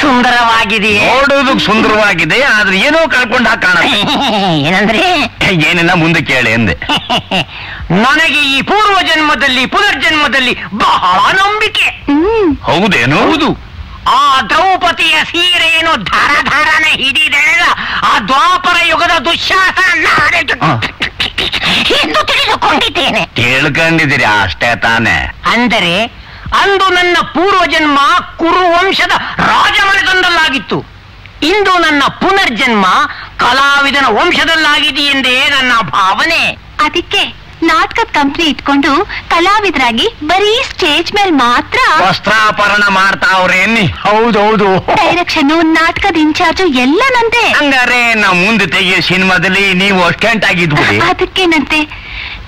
ಸುಂದರವಾಗಿದೆಯೇ? ನೋಡೋದಕ್ಕೆ ಸುಂದರವಾಗಿದೆ, ಆದ್ರೆ ಏನೋ ಕಳ್ಕೊಂಡ ಕಾಣುತ್ತೆ. ಏನಂದ್ರೆ? ಏನಿಲ್ಲ, ಮುಂದೆ ಕೇಳಿ ಎಂದೆ. ನನಗೆ ಈ ಪೂರ್ವ ಜನ್ಮದಲ್ಲಿ ಪುನರ್ಜನ್ಮದಲ್ಲಿ ಬಹಳ ನಂಬಿಕೆ. ಹೌದೇನು? ಹೌದು. ಆ ದ್ರೌಪದಿಯ ಸೀರೆಯನ್ನು ಧಾರ ಧಾರನೆ ಹಿಡಿದೆಲ್ಲ ಆ ದ್ವಾಪರ ಯುಗದ ದುಶ್ಯಾಸನ ಎಂದು ತಿಳಿದುಕೊಂಡಿದ್ದೇನೆ. ಕೇಳ್ಕೊಂಡಿದ್ದೀರಿ ಅಷ್ಟೇ ತಾನೆ? ಅಂದರೆ ಅಂದು ನನ್ನ ಪೂರ್ವ ಜನ್ಮ ಕುರು ವಂಶದ ರಾಜಮನೆತನದಲ್ಲಾಗಿತ್ತು. ಇಂದು ನನ್ನ ಪುನರ್ಜನ್ಮ ಕಲಾವಿದನ ವಂಶದಲ್ಲಾಗಿದೆಯೆಂದೇ ನನ್ನ ಭಾವನೆ. ಅದಕ್ಕೆ ನಾಟಕದ ಕಂಪ್ನಿ ಇಟ್ಕೊಂಡು ಕಲಾವಿದರಾಗಿ ಬರೀ ಸ್ಟೇಜ್ ಮೇಲೆ ಮಾತ್ರ ವಸ್ತ್ರಾಪರಣ ಮಾಡ್ತಾವ್ರೇನಿ? ಹೌದೌದು. ಡೈರೆಕ್ಷನ್, ನಾಟಕದ ಇನ್ಚಾರ್ಜ್ ಎಲ್ಲ ನಂದೆ. ಹಂಗಾರೆ ನಾವು ಮುಂದೆ ತೆಗೆಯೋ ಸಿನಿಮಾದಲ್ಲಿ ನೀವು ಅಸ್ಟೆಂಟ್ ಆಗಿದ್ಬಿಡಿ. ಅದಕ್ಕೇನಂತೆ,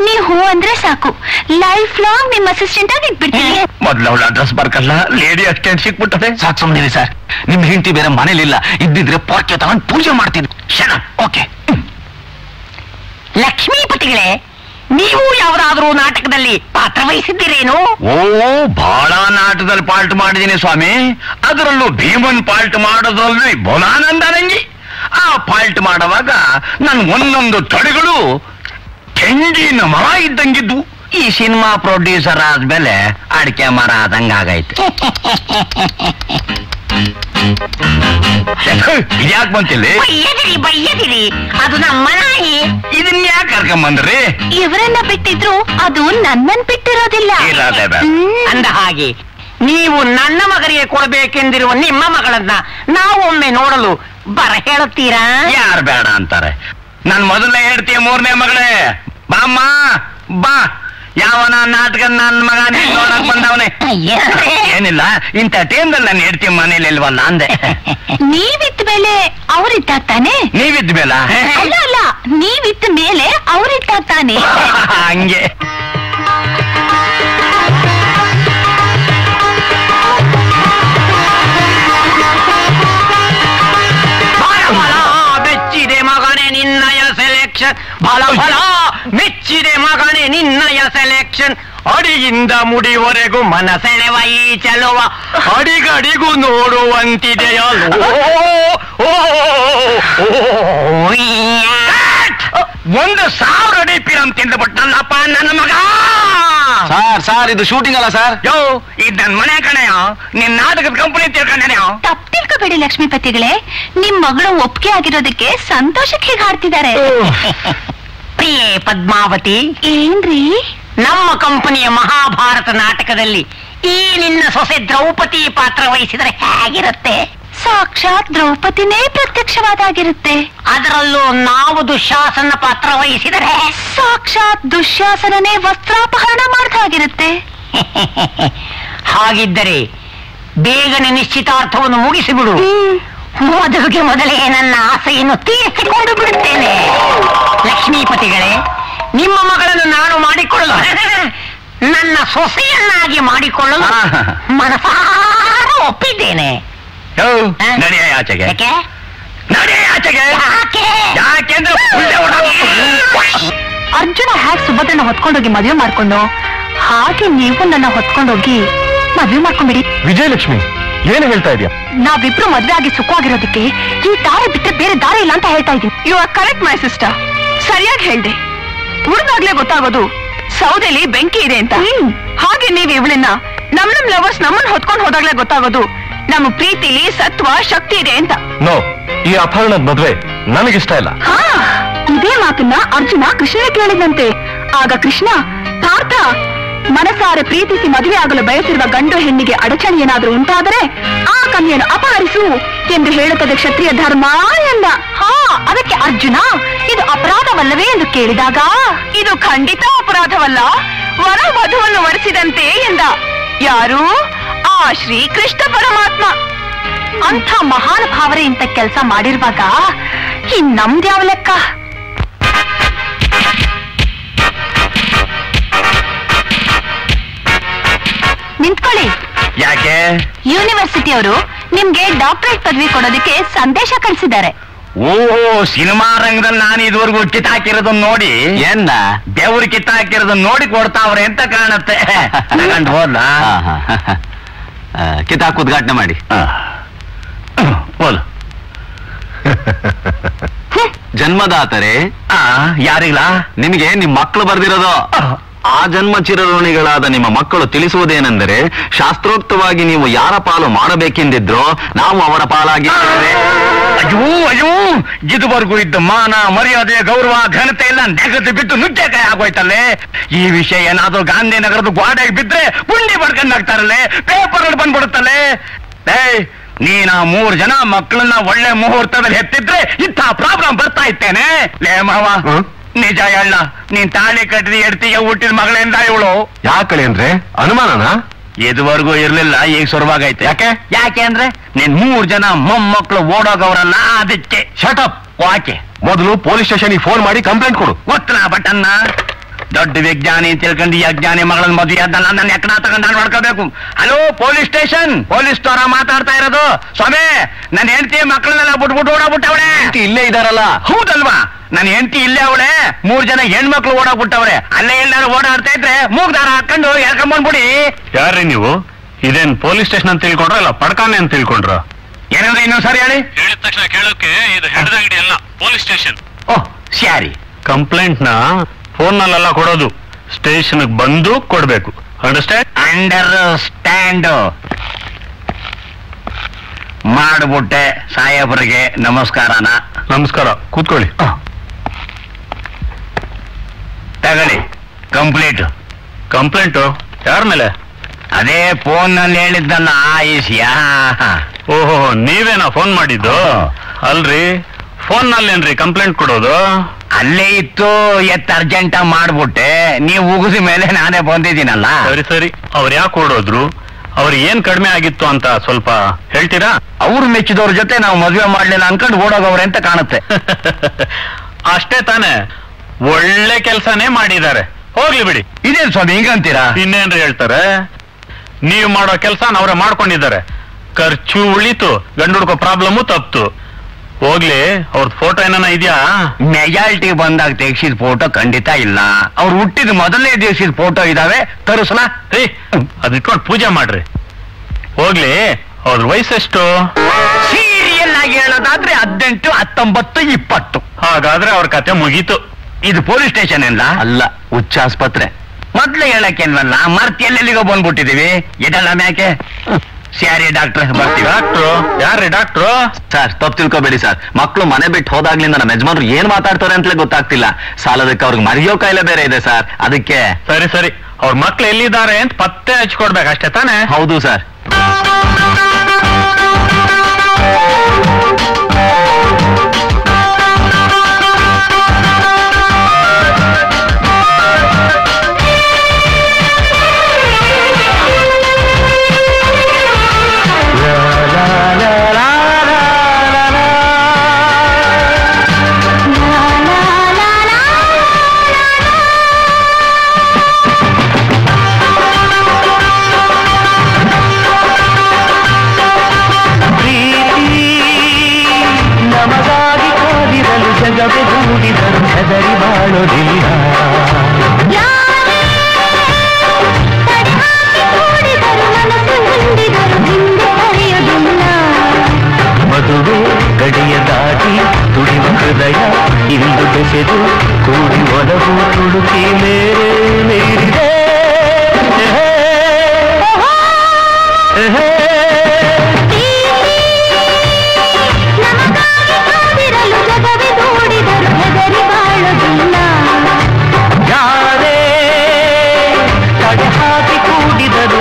ನೀವು ಹೂ ಅಂದ್ರೆ ಸಾಕು, ಲೈಫ್ ಲಾಂಗ್ ನಿಮ್ಮ ಅಸಿಸ್ಟೆಂಟ್ ಆಗಿ ಇಟ್ಬಿಡ್ತೀನಿ. ಮೊದ್ಲು ಅವಳ ಅಡ್ರೆಸ್ ಬರ್ಕಲ್ಲ, ಲೇಡಿ ಅಸ್ಟೆಂಟ್ ಸಿಕ್ಬಿಟ್ಟದೆ. ಸಾಕು ಸುಮ್ಮನೆ ಸರ್, ನಿಮ್ ಹೆಂಡತಿ ಬೇರೆ ಮನೇಲಿಲ್ಲ, ಇದ್ದಿದ್ರೆ ಪಾಕ್ಯ ತಗೊಂಡು ಪೂಜೆ ಮಾಡ್ತೀನಿ. ಓಕೆ. ಲಕ್ಷ್ಮೀಪತಿಗಳೇ, ನೀವು ಯಾವುದಾದ್ರೂ ನಾಟಕದಲ್ಲಿ ಪಾತ್ರ ವಹಿಸಿದ್ದೀರೇನು? ಓ, ಬಹಳ ನಾಟಕದಲ್ಲಿ ಪಾಲ್ಟ್ ಮಾಡಿದ್ದೀನಿ ಸ್ವಾಮಿ. ಅದರಲ್ಲೂ ಭೀಮನ್ ಪಾಲ್ಟ್ ಮಾಡೋದ್ರಲ್ಲಿ ಬೋಲಾನಂದ ನಂಗಿ. ಆ ಪಾಲ್ಟ್ ಮಾಡುವಾಗ ನನ್ ಒಂದೊಂದು ತಡೆಗಳು ತೆಂಗಿನ ಮರ ಇದ್ದಂಗಿದ್ವು. ಈ ಸಿನಿಮಾ ಪ್ರೊಡ್ಯೂಸರ್ ಆದ್ಮೇಲೆ ಅಡಿಕೆ ಮರ ಆದಂಗಾಗೈತೆ. ಇದ್ಯಾಕ್ ಬಂತಿಲ್ಲಿ? ಬಯ್ಯದಿರಿ, ಅದು ನಮ್ಮ ನಾಯಿ. ಇದನ್ನ ಯಾಕೆ ಕರ್ಕೊಂಬಂದ್ರಿ? ಇವರನ್ನ ಬಿಟ್ಟಿದ್ರು ಅದು ನನ್ನನ್ ಬಿಟ್ಟಿರೋದಿಲ್ಲ. ಅಂದ ಹಾಗೆ ನೀವು ನನ್ನ ಮಗನಿಗೆ ಕೊಡಬೇಕೆಂದಿರುವ ನಿಮ್ಮ ಮಗಳನ್ನ ನಾವೊಮ್ಮೆ ನೋಡಲು ಬರ ಹೇಳುತ್ತೀರಾ? ಯಾರು ಬೇಡ ಅಂತಾರೆ? ನನ್ ಮೊದಲನೇ ಹೇಳ್ತೀಯ, ಮೂರನೇ ಮಗಳೇ ಬಾಮ್ಮ ಬಾ. ಯಾವನ ನಾಟಕ ನನ್ನ ಮಗ ನೋಡಕ್ ಬಂದವನೇ. ಏನಿಲ್ಲ, ಇಂಥ ಟೈಮ್ದಲ್ಲಿ ನಾನು ಹೇಳ್ತೀವಿ ಮನೇಲಿ ಇಲ್ವಲ್ಲ ಅಂದೆ. ನೀವಿದ್ದ ಮೇಲೆ ಅವರಿದ್ದಾಗ ತಾನೆ? ನೀವಿದ್ದ ಮೇಲ? ಅಲ್ಲ ಅಲ್ಲ, ನೀವಿದ್ದ ಮೇಲೆ ಅವರಿದ್ದಾಗ ತಾನೆ. ಹಂಗೆ. ಮೆಚ್ಚಿದೆ ಮಗನೇ ನಿನ್ನಯ ಸೆಲೆಕ್ಷನ್, ಬಲ ಬಲ ಮೆಚ್ಚಿದೆ ಮಗನೇ ನಿನ್ನಯ ಸೆಲೆಕ್ಷನ್. ಅಡಿಯಿಂದ ಮುಡಿವರೆಗೂ ಮನಸೆಳೆವ ಈ ಚೆಲುವ ಅಡಿಗಡಿಗೂ ನೋಡುವಂತಿದೆಯಲ್ಲೋ. ಒಂದು 1000 ಅಡಿ ಪಿರಂ ತಿಂದುಬಿಟ್ಟಲ್ಲಪ್ಪ ನನ್ನ ಮಗ. ಸರ್ ಇದು ಶೂಟಿಂಗ್ ಅಲ್ಲ ಸರ್. ಯೋ, ಇದು ನನ್ನ ಮನೆ ಕಣೆಯೋ, ನಿನ್ ನಾಟಕದ ಕಂಪನಿ ತಿಳ್ಕೊಂಡೇನೆಯೋ. ತಪ್ಪು ತಿಳ್ಕೊಬೇಡಿ ಲಕ್ಷ್ಮೀಪತಿಗಳೇ, ನಿಮ್ ಮಗಳು ಒಪ್ಪಿಗೆ ಆಗಿರೋದಕ್ಕೆ ಸಂತೋಷಕ್ಕೆ ಹೀಗೆ ಹಾಡ್ತಿದ್ದಾರೆ. ಪ್ರಿಯೇ ಪದ್ಮಾವತಿ, ಏನ್ರಿ? ನಮ್ಮ ಕಂಪನಿಯ ಮಹಾಭಾರತ ನಾಟಕದಲ್ಲಿ ಈ ನಿನ್ನ ಸೊಸೆ ದ್ರೌಪದಿ ಪಾತ್ರ ವಹಿಸಿದರೆ ಹೇಗಿರುತ್ತೆ? ಸಾಕ್ಷಾತ್ ದ್ರೌಪದಿನೇ ಪ್ರತ್ಯಕ್ಷವಾದಾಗಿರುತ್ತೆ. ಅದರಲ್ಲೂ ನಾವು ದುಶ್ಯಾಸನ ಪಾತ್ರ ವಹಿಸಿದರೆ ಸಾಕ್ಷಾತ್ ದುಶ್ಯಾಸನನೇ ವಸ್ತ್ರಾಪಹರಣ ಮಾಡ್ದಾಗಿರುತ್ತೆ. ಹಾಗಿದ್ದರೆ ಬೇಗನೆ ನಿಶ್ಚಿತಾರ್ಥವನ್ನು ಮುಗಿಸಿಬಿಡು. ಮದುವೆಗೆ ಮೊದಲೇ ನನ್ನ ಆಸೆಯನ್ನು ತೀರಿಸಿಕೊಂಡು ಬಿಡುತ್ತೇನೆ. ಲಕ್ಷ್ಮೀಪತಿಗಳೇ, ನಿಮ್ಮ ಮಗಳನ್ನು ನಾನು ಮಾಡಿಕೊಳ್ಳಲು, ನನ್ನ ಸೊಸೆಯನ್ನಾಗಿ ಮಾಡಿಕೊಳ್ಳಲು ಮನಸಾರ ಒಪ್ಪಿದ್ದೇನೆ. ನಡೆಯ ಆಚೆಗೆ, ಯಾಕೆ? ನಡೆಯ ಆಚೆಗೆ. ಯಾಕೆಂದ್ರೆ ಅರ್ಜುನ ಹ್ಯಾಕ್ ಸುಭದ್ರನ ಹೊತ್ಕೊಂಡೋಗಿ ಮದುವೆ ಮಾಡ್ಕೊಂಡು, ಹಾಗೆ ನೀವು ನನ್ನ ಹೊತ್ಕೊಂಡೋಗಿ ಮದುವೆ ಮಾಡ್ಕೊಂಡ್ಬಿಡಿ. ವಿಜಯಲಕ್ಷ್ಮಿ, ಏನು ಹೇಳ್ತಾ ಇದೆಯಾ? ನಾವಿಬ್ರು ಮದ್ವೆ ಆಗಿ ಸುಖವಾಗಿರೋದಕ್ಕೆ ಈ ದಾರಿ ಬಿಟ್ಟರೆ ಬೇರೆ ದಾರಿ ಇಲ್ಲ ಅಂತ ಹೇಳ್ತಾ ಇದ್ದೀನಿ. You are correct my sister. ಸರಿಯಾಗಿ ಹೇಳ್ದೆ. ಹುಡುಗಾಗ್ಲೇ ಗೊತ್ತಾಗೋದು ಸೌದೆಲಿ ಬೆಂಕಿ ಇದೆ ಅಂತ. ಹಾಗೆ ನೀವು ಇವಳನ್ನ ನಮ್ ಲವರ್ಸ್ ನಮ್ಮನ್ನ ಹೊತ್ಕೊಂಡು ಹೋದಾಗ್ಲೇ ಗೊತ್ತಾಗೋದು ನಮ್ಮ ಪ್ರೀತಿಲಿ ಸತ್ವ ಶಕ್ತಿ ಇದೆ ಅಂತ. ನೋ, ಈ ಅಪಹರಣದ ಮದ್ವೆ ನನಗಿಷ್ಟ ಇಲ್ಲ. ಇದೇ ಮಾತನ್ನ ಅರ್ಜುನ ಕೃಷ್ಣನೇ ಕೇಳಿದಂತೆ. ಆಗ ಕೃಷ್ಣ, ಪಾರ್ಥ, ಮನಸಾರೆ ಪ್ರೀತಿಸಿ ಮದುವೆ ಆಗಲು ಬಯಸಿರುವ ಗಂಡು ಹೆಣ್ಣಿಗೆ ಅಡಚಣೆ ಏನಾದ್ರೂ ಉಂಟಾದರೆ ಆ ಕನ್ಯೆಯನ್ನು ಅಪಹರಿಸು ಎಂದು ಹೇಳುತ್ತದೆ ಕ್ಷತ್ರಿಯ ಧರ್ಮ ಎಂದ. ಅದಕ್ಕೆ ಅರ್ಜುನ, ಇದು ಅಪರಾಧವಲ್ಲವೇ ಎಂದು ಕೇಳಿದಾಗ, ಇದು ಖಂಡಿತ ಅಪರಾಧವಲ್ಲ, ವರ ವಧುವನ್ನು ವರಿಸಿದಂತೆ ಎಂದ. ಯಾರು? ಆ ಶ್ರೀ ಕೃಷ್ಣ ಪರಮಾತ್ಮ. ಅಂಥ ಮಹಾನುಭಾವರೇ ಇಂಥ ಕೆಲಸ ಮಾಡಿರುವಾಗ ನಮ್ದ್ಯಾವ ಲೆಕ್ಕ? ನಿಂತ್ಕೊಳ್ಳಿ. ಯಾಕೆ? ಯೂನಿವರ್ಸಿಟಿಯವರು ನಿಮ್ಗೆ ಡಾಕ್ಟರೇಟ್ ಪದವಿ ಕೊಡೋದಕ್ಕೆ ಸಂದೇಶ ಕಳಿಸಿದ್ದಾರೆ. ಓಹೋ, ಸಿನಿಮಾ ರಂಗದಲ್ಲಿ ನಾನು ಇದುವರೆಗೂ ಕಿತ್ತಾಕಿರೋದನ್ನ ನೋಡಿ, ಏನ್ನ ಬೆವರು ಕಿತ್ತಾಕಿರೋದನ್ನ ನೋಡಿ ಕೊಡ್ತಾವ್ರೆ ಅಂತ ಕಾಣುತ್ತೆ. ತಗೊಂಡು ಹೋದ್ಲಾ? ಕಿತಾಕ್ ಉದ್ಘಾಟನೆ ಮಾಡಿ. ಬೋಲು. ಜನ್ಮದಾತರೆ ಯಾರಿಲ್ಲ? ನಿಮಗೆ ನಿಮ್ ಮಕ್ಕಳು ಬರ್ದಿರೋದು. ಆ ಜನ್ಮ ಚಿರಋಣಿಗಳಾದ ನಿಮ್ಮ ಮಕ್ಕಳು ತಿಳಿಸುವುದೇನೆಂದರೆ, ಶಾಸ್ತ್ರೋಕ್ತವಾಗಿ ನೀವು ಯಾರ ಪಾಲು ಮಾಡಬೇಕೆಂದಿದ್ರೋ ನಾವು ಅವರ ಪಾಲಾಗಿದ್ದೇವೆ. ಅಯ್ಯೋ ಅಯ್ಯೋ, ಇದುವರೆಗೂ ಇದ್ದ ಮಾನ ಮರ್ಯಾದೆ ಗೌರವ ಘನತೆ ಎಲ್ಲ ನೆಗದು ಬಿಟ್ಟು ನುಗ್ಗೆಕಾಯಿ ಆಗೋಯ್ತಲ್ಲೇ. ಈ ವಿಷಯ ಏನಾದ್ರೂ ಗಾಂಧಿನಗರದ ಗೋಡೆಗೆ ಬಿದ್ರೆ ಪುಂಡಿ ಬಡ್ಕೊಂಡಾಗ್ತಾರಲ್ಲೇ, ಪೇಪರ್ ಬಂದ್ಬಿಡುತ್ತಲ್ಲೇ. ನೀನ 3 ಜನ ಮಕ್ಕಳನ್ನ ಒಳ್ಳೆ ಮುಹೂರ್ತದಲ್ಲಿ ಹೆತ್ತಿದ್ರೆ ಇಂಥ ಪ್ರಾಬ್ಲಮ್ ಬರ್ತಾ ಇತ್ತೇನೆ. ಲೇ ಮಾವ, ನಿಜ ಹೇಳ, ನೀನ್ ತಾಳಿ ಕಟ್ಟಿದ ಎಡ್ತಿಗೆ ಹುಟ್ಟಿದ ಮಗಳಿಂದ ಇವಳು. ಯಾಕಳೆ ಅಂದ್ರೆ ಅನುಮಾನನ? ಇದುವರೆಗೂ ಇರ್ಲಿಲ್ಲ, ಈಗ ಶುರುವಾಗೈತೆ. ಯಾಕೆ ಅಂದ್ರೆ ನೀನ್ 3 ಜನ ಮೊಮ್ಮಕ್ಕಳು ಓಡೋಗವ್ರಲ್ಲ, ಅದಕ್ಕೆ. ಶಟಪ್. ಯಾಕೆ? ಮೊದಲು ಪೊಲೀಸ್ ಸ್ಟೇಷನ್ಗೆ ಫೋನ್ ಮಾಡಿ ಕಂಪ್ಲೇಂಟ್ ಕೊಡು. ಗೊತ್ತನ ಬಟನ್ನ ದೊಡ್ಡ ವಿಜ್ಞಾನಿ ತಿಳ್ಕೊಂಡು ಈ ಅಜ್ಞಾನಿ ಮಗಳನ್ನ ಮದುವೆ ಆದ್ದಲ್ಲ, ನನ್ನ ಎಕ್ಕನ ತಗೊಂಡು ನಾನು ಮಾಡ್ಕೋಬೇಕು. ಹಲೋ ಪೊಲೀಸ್ ಸ್ಟೇಷನ್, ಪೊಲೀಸ್ ತರ ಮಾತಾಡ್ತಾ ಇರೋದು. ಸ್ವಾಮಿ, ನನ್ನ ಹೆಂಡತಿ ಮಕ್ಕಳನ್ನೆಲ್ಲ ಬಿಟ್ಬಿಟ್ಟು ಓಡಾಗ್ಬಿಟ್ಟವಳೆ. ಇಲ್ಲೇ ಇದಾರಲ್ಲ? ಹೌದಲ್ವಾ, ನನ್ನ ಹೆಂಡತಿ ಇಲ್ಲೇ ಅವಳೆ, 3 ಜನ ಹೆಣ್ಮಕ್ಳು ಓಡಾಗ್ಬಿಟ್ಟವ್ರೆ. ಅಲ್ಲೇ ಎಲ್ಲಾರು ಓಡಾಡ್ತಾ ಇದ್ರೆ ಮೂಗ್ದಾರ ಹಾಕೊಂಡು ಎಳ್ಕೊಂಡ್ಬಂದ್ಬಿಡಿ. ಯಾರ್ರಿ ನೀವು? ಇದೇನ್ ಪೊಲೀಸ್ ಸ್ಟೇಷನ್ ಅಂತ ತಿಳ್ಕೊಂಡ್ರ ಇಲ್ಲ ಪಡ್ಕಾನೆ ಅಂತ ತಿಳ್ಕೊಂಡ್ರ? ಏನಂದ್ರೆ ಇನ್ನೊಂದ್ ಸರಿ ಹೇಳಿ. ಹೇಳಿದ ತಕ್ಷಣ ಕೇಳೋಕೆ ಇದು ಹೆಡ್ದಂಗಡಿ ಅಲ್ಲ, ಪೊಲೀಸ್ ಸ್ಟೇಷನ್. ಓಹ್ ಸ್ಯಾರಿ. ಕಂಪ್ಲೇಂಟ್ ನ ಫೋನ್ ನಲ್ಲೆಲ್ಲ ಕೊಡೋದು, ಸ್ಟೇಷನ್ ಬಂದು ಕೊಡ್ಬೇಕು. ಅಂಡರ್ಸ್ಟ್ಯಾಂಡ್? ಅಂಡರ್ಸ್ಟ್ಯಾಂಡ್. ಮಾಡ್ಬಿಟ್ಟೆ ಸಾಹೇಬ್ರಿಗೆ ನಮಸ್ಕಾರನ. ನಮಸ್ಕಾರ, ಕೂತ್ಕೊಳ್ಳಿ. ತಗೊಳ್ಳಿ ಕಂಪ್ಲೀಟ್. ಕಂಪ್ಲೇಂಟು ಯಾರ ಮೇಲೆ? ಅದೇ ಫೋನ್ ನಲ್ಲಿ ಹೇಳಿದ್ದಲ್ಲ ಆಯಿಸಿಯಾ. ಓಹೋ, ನೀವೇನಾ ಫೋನ್ ಮಾಡಿದ್ದು? ಅಲ್ರಿ, ಫೋನ್ ನಲ್ಲೇನ್ರಿ ಕಂಪ್ಲೇಂಟ್ ಕೊಡೋದು? ಅಲ್ಲೇ ಇತ್ತು, ಎತ್ತ ಅರ್ಜೆಂಟ್ ಮಾಡ್ಬಿಟ್ಟೆ, ನೀವು ಉಗಿಸಿ ಮೇಲೆ ನಾನೇ ಬಂದಿದ್ದೀನಲ್ಲ. ಸರಿ ಸರಿ, ಅವ್ರು ಯಾಕೆ ಓಡೋದ್ರು? ಅವ್ರಿಗೆ ಏನ್ ಕಡಿಮೆ ಆಗಿತ್ತು ಅಂತ ಸ್ವಲ್ಪ ಹೇಳ್ತೀರಾ? ಅವ್ರು ಮೆಚ್ಚಿದವ್ರ ಜೊತೆ ನಾವು ಮದುವೆ ಮಾಡ್ಲಿಲ್ಲ ಅನ್ಕೊಂಡು ಓಡೋಗವ್ರೆ ಅಂತ ಕಾಣುತ್ತೆ. ಅಷ್ಟೇ ತಾನೆ, ಒಳ್ಳೆ ಕೆಲ್ಸನೇ ಮಾಡಿದ್ದಾರೆ. ಹೋಗ್ಲಿ ಬಿಡಿ. ಇದೇನ್ ಸ್ವಾಮಿ ಹಿಂಗಂತೀರಾ? ಇನ್ನೇನ್ರಿ ಹೇಳ್ತಾರೆ, ನೀವು ಮಾಡೋ ಕೆಲ್ಸ ಅವರೇ ಮಾಡ್ಕೊಂಡಿದ್ದಾರೆ. ಖರ್ಚು ಉಳಿತು, ಗಂಡು ಹುಡ್ಕೋ ಪ್ರಾಬ್ಲಮ್ಮು ತಪ್ತು. ಹೋಗ್ಲಿ, ಅವ್ರದ್ ಫೋಟೋ ಏನಾನ ಇದೆಯಾ? ಮೆಜಾರಿಟಿ ಬಂದಾಗ ತೆಗ್ಸಿದ ಫೋಟೋ ಖಂಡಿತ ಇಲ್ಲ. ಅವ್ರು ಹುಟ್ಟಿದ ಮೊದಲನೇ ದಿವಸದ ಫೋಟೋ ಇದಾವೆ, ತರಿಸಲ. ಅದಿಟ್ಕೊಂಡು ಪೂಜೆ ಮಾಡ್ರಿ. ಹೋಗ್ಲಿ, ಅವ್ರ ವಯಸ್ಸೆಷ್ಟು? ಸೀರಿಯಲ್ ಆಗಿ ಹೇಳೋದಾದ್ರೆ 18, 19, 20. ಹಾಗಾದ್ರೆ ಅವ್ರ ಕತೆ ಮುಗೀತು. ಇದು ಪೊಲೀಸ್ ಸ್ಟೇಷನ್ ಇಲ್ಲ ಅಲ್ಲ, ಹುಚ್ಚ ಆಸ್ಪತ್ರೆ. ಮೊದ್ಲು ಹೇಳಕ್ಕೇನ್ವಲ್ಲ, ಮರ್ತಿ ಎಲ್ಲೆಲ್ಲಿಗೋ ಬಂದ್ಬಿಟ್ಟಿದೀವಿ. ಇದೆಲ್ಲ ಮ್ಯಾಕೆ. ಸ್ಯಾರಿ ಡಾಕ್ಟ್ರ್, ಬರ್ತೀವಿ. ಡಾಕ್ಟ್ರು? ಯಾರ್ರಿ ಡಾಕ್ಟ್ರು? ಸರ್, ತಪ್ಪು ತಿಳ್ಕೊಬೇಡಿ ಸರ್. ಮಕ್ಕಳು ಮನೆ ಬಿಟ್ಟು ಹೋದಾಗ್ಲಿಂದ ನಮ್ಮ ಯಜಮಾನ್ರು ಏನ್ ಮಾತಾಡ್ತಾರೆ ಅಂತಲೇ ಗೊತ್ತಾಗ್ತಿಲ್ಲ. ಸಾಲದಕ್ಕೆ ಅವ್ರಿಗೆ ಮರೆಯೋ ಕಾಯಿಲೆ ಬೇರೆ ಇದೆ ಸರ್, ಅದಕ್ಕೆ. ಸರಿ ಸರಿ, ಅವ್ರ ಮಕ್ಳು ಎಲ್ಲಿದ್ದಾರೆ ಅಂತ ಪತ್ತೆ ಹಚ್ಕೊಡ್ಬೇಕು, ಅಷ್ಟೇ ತಾನೆ? ಹೌದು ಸರ್. ಹೆದರಿ ಬಾಳೋದಿಲ್ಲ. ಮದುವೆ ಗಡಿಯ ದಾಟಿ ತುಡಿವ ಹೃದಯ ಇಂದು ಬೆಸೆದು ಕೂಡಿ ಒಲವು ತುಳುಕಿ ಮೇರಿದೆ.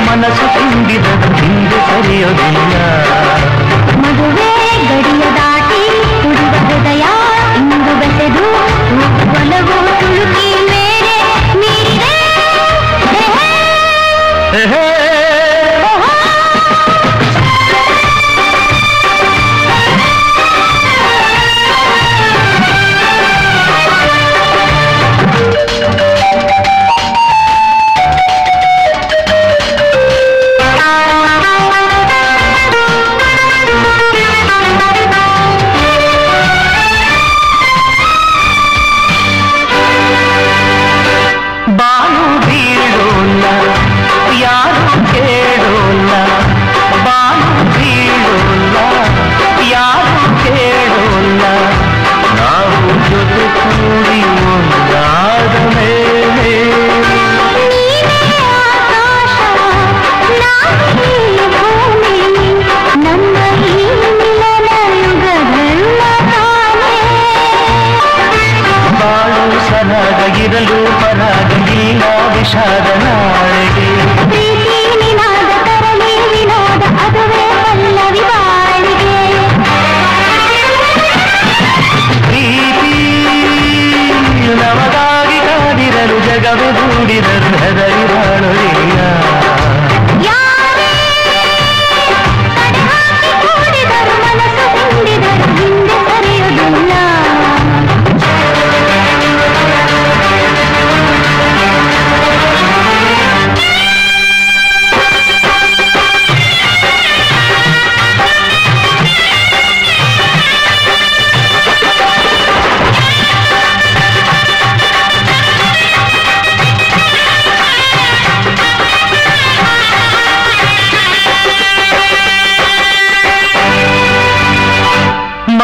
ಮನಸ್ಸು ತುಂಬಿದರು ಹಿಂದೆ ಸರಿಯೋದಿಲ್ಲ. ಮದುವೆ ಗಡಿಯ ದಾಟಿ ತುಡಿವ ಹೃದಯ ಇಂದು ಬೆಸೆದು ಒಲವು ತುಳುಕಿ ಮೇರೆ ಮೀರಿದೆ.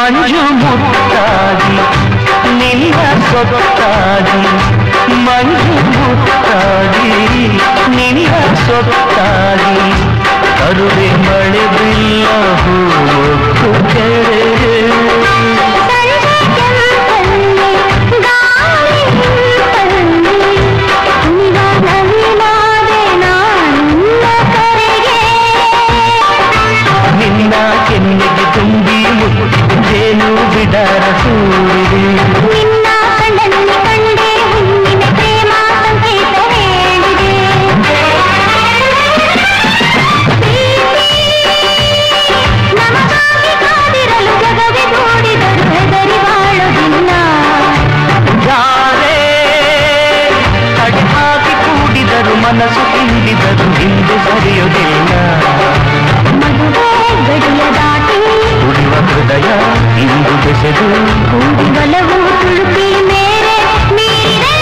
ಮಂಜು ಮುತ್ತಾಗಿ ನಿನ್ನ ಸೊತ್ತಾಗಿ ಮಂಜು ಮುತ್ತಾಗಿ ನಿನ್ನ ಸೊತ್ತಾಗಿ ಕರುವೆ ಮಳೆ ಬಿಲ್ಲ ಹೂವು ಕೆರೆ ನಿನ್ನ ಕೆನ್ನೆಗೆ ತುಂಬಿ ಮುಟ್ಟಿದ್ದೇನು ಬಿಡಾರ ಸೂರಿದೆ ನಿನ್ನ ಕಣ್ಣಲ್ಲಿ ಕಂಡೆ ಹುಣ್ಣಿನ ಪ್ರೇಮ ಸಂಕೇತ ಹೇಳಿದೆ ನಮಗಾಗಿ ಕಾದಿರಲು ಜಗವೇ ದೂಡಿದರು ಹೆದರಿ ಬಾಳೋದಿಲ್ಲ ಯಾರೇ ತಡೆ ಹಾಕಿ ಕೂಡಿದರು ಮನಸ್ಸು ಹಿಂಡಿದರು ಹಿಂದೆ ಸರಿಯುವುದಿಲ್ಲ ಮದುವೆ ಗಡಿಯ ದಾಟಿ ತುಡಿವ ಹೃದಯ ಇಂದು ಬೆಸೆದು ಕೂಡಿ ಬಲವು ತುಳುಕಿ ಮೇರೆ ಮೀರಿದೆ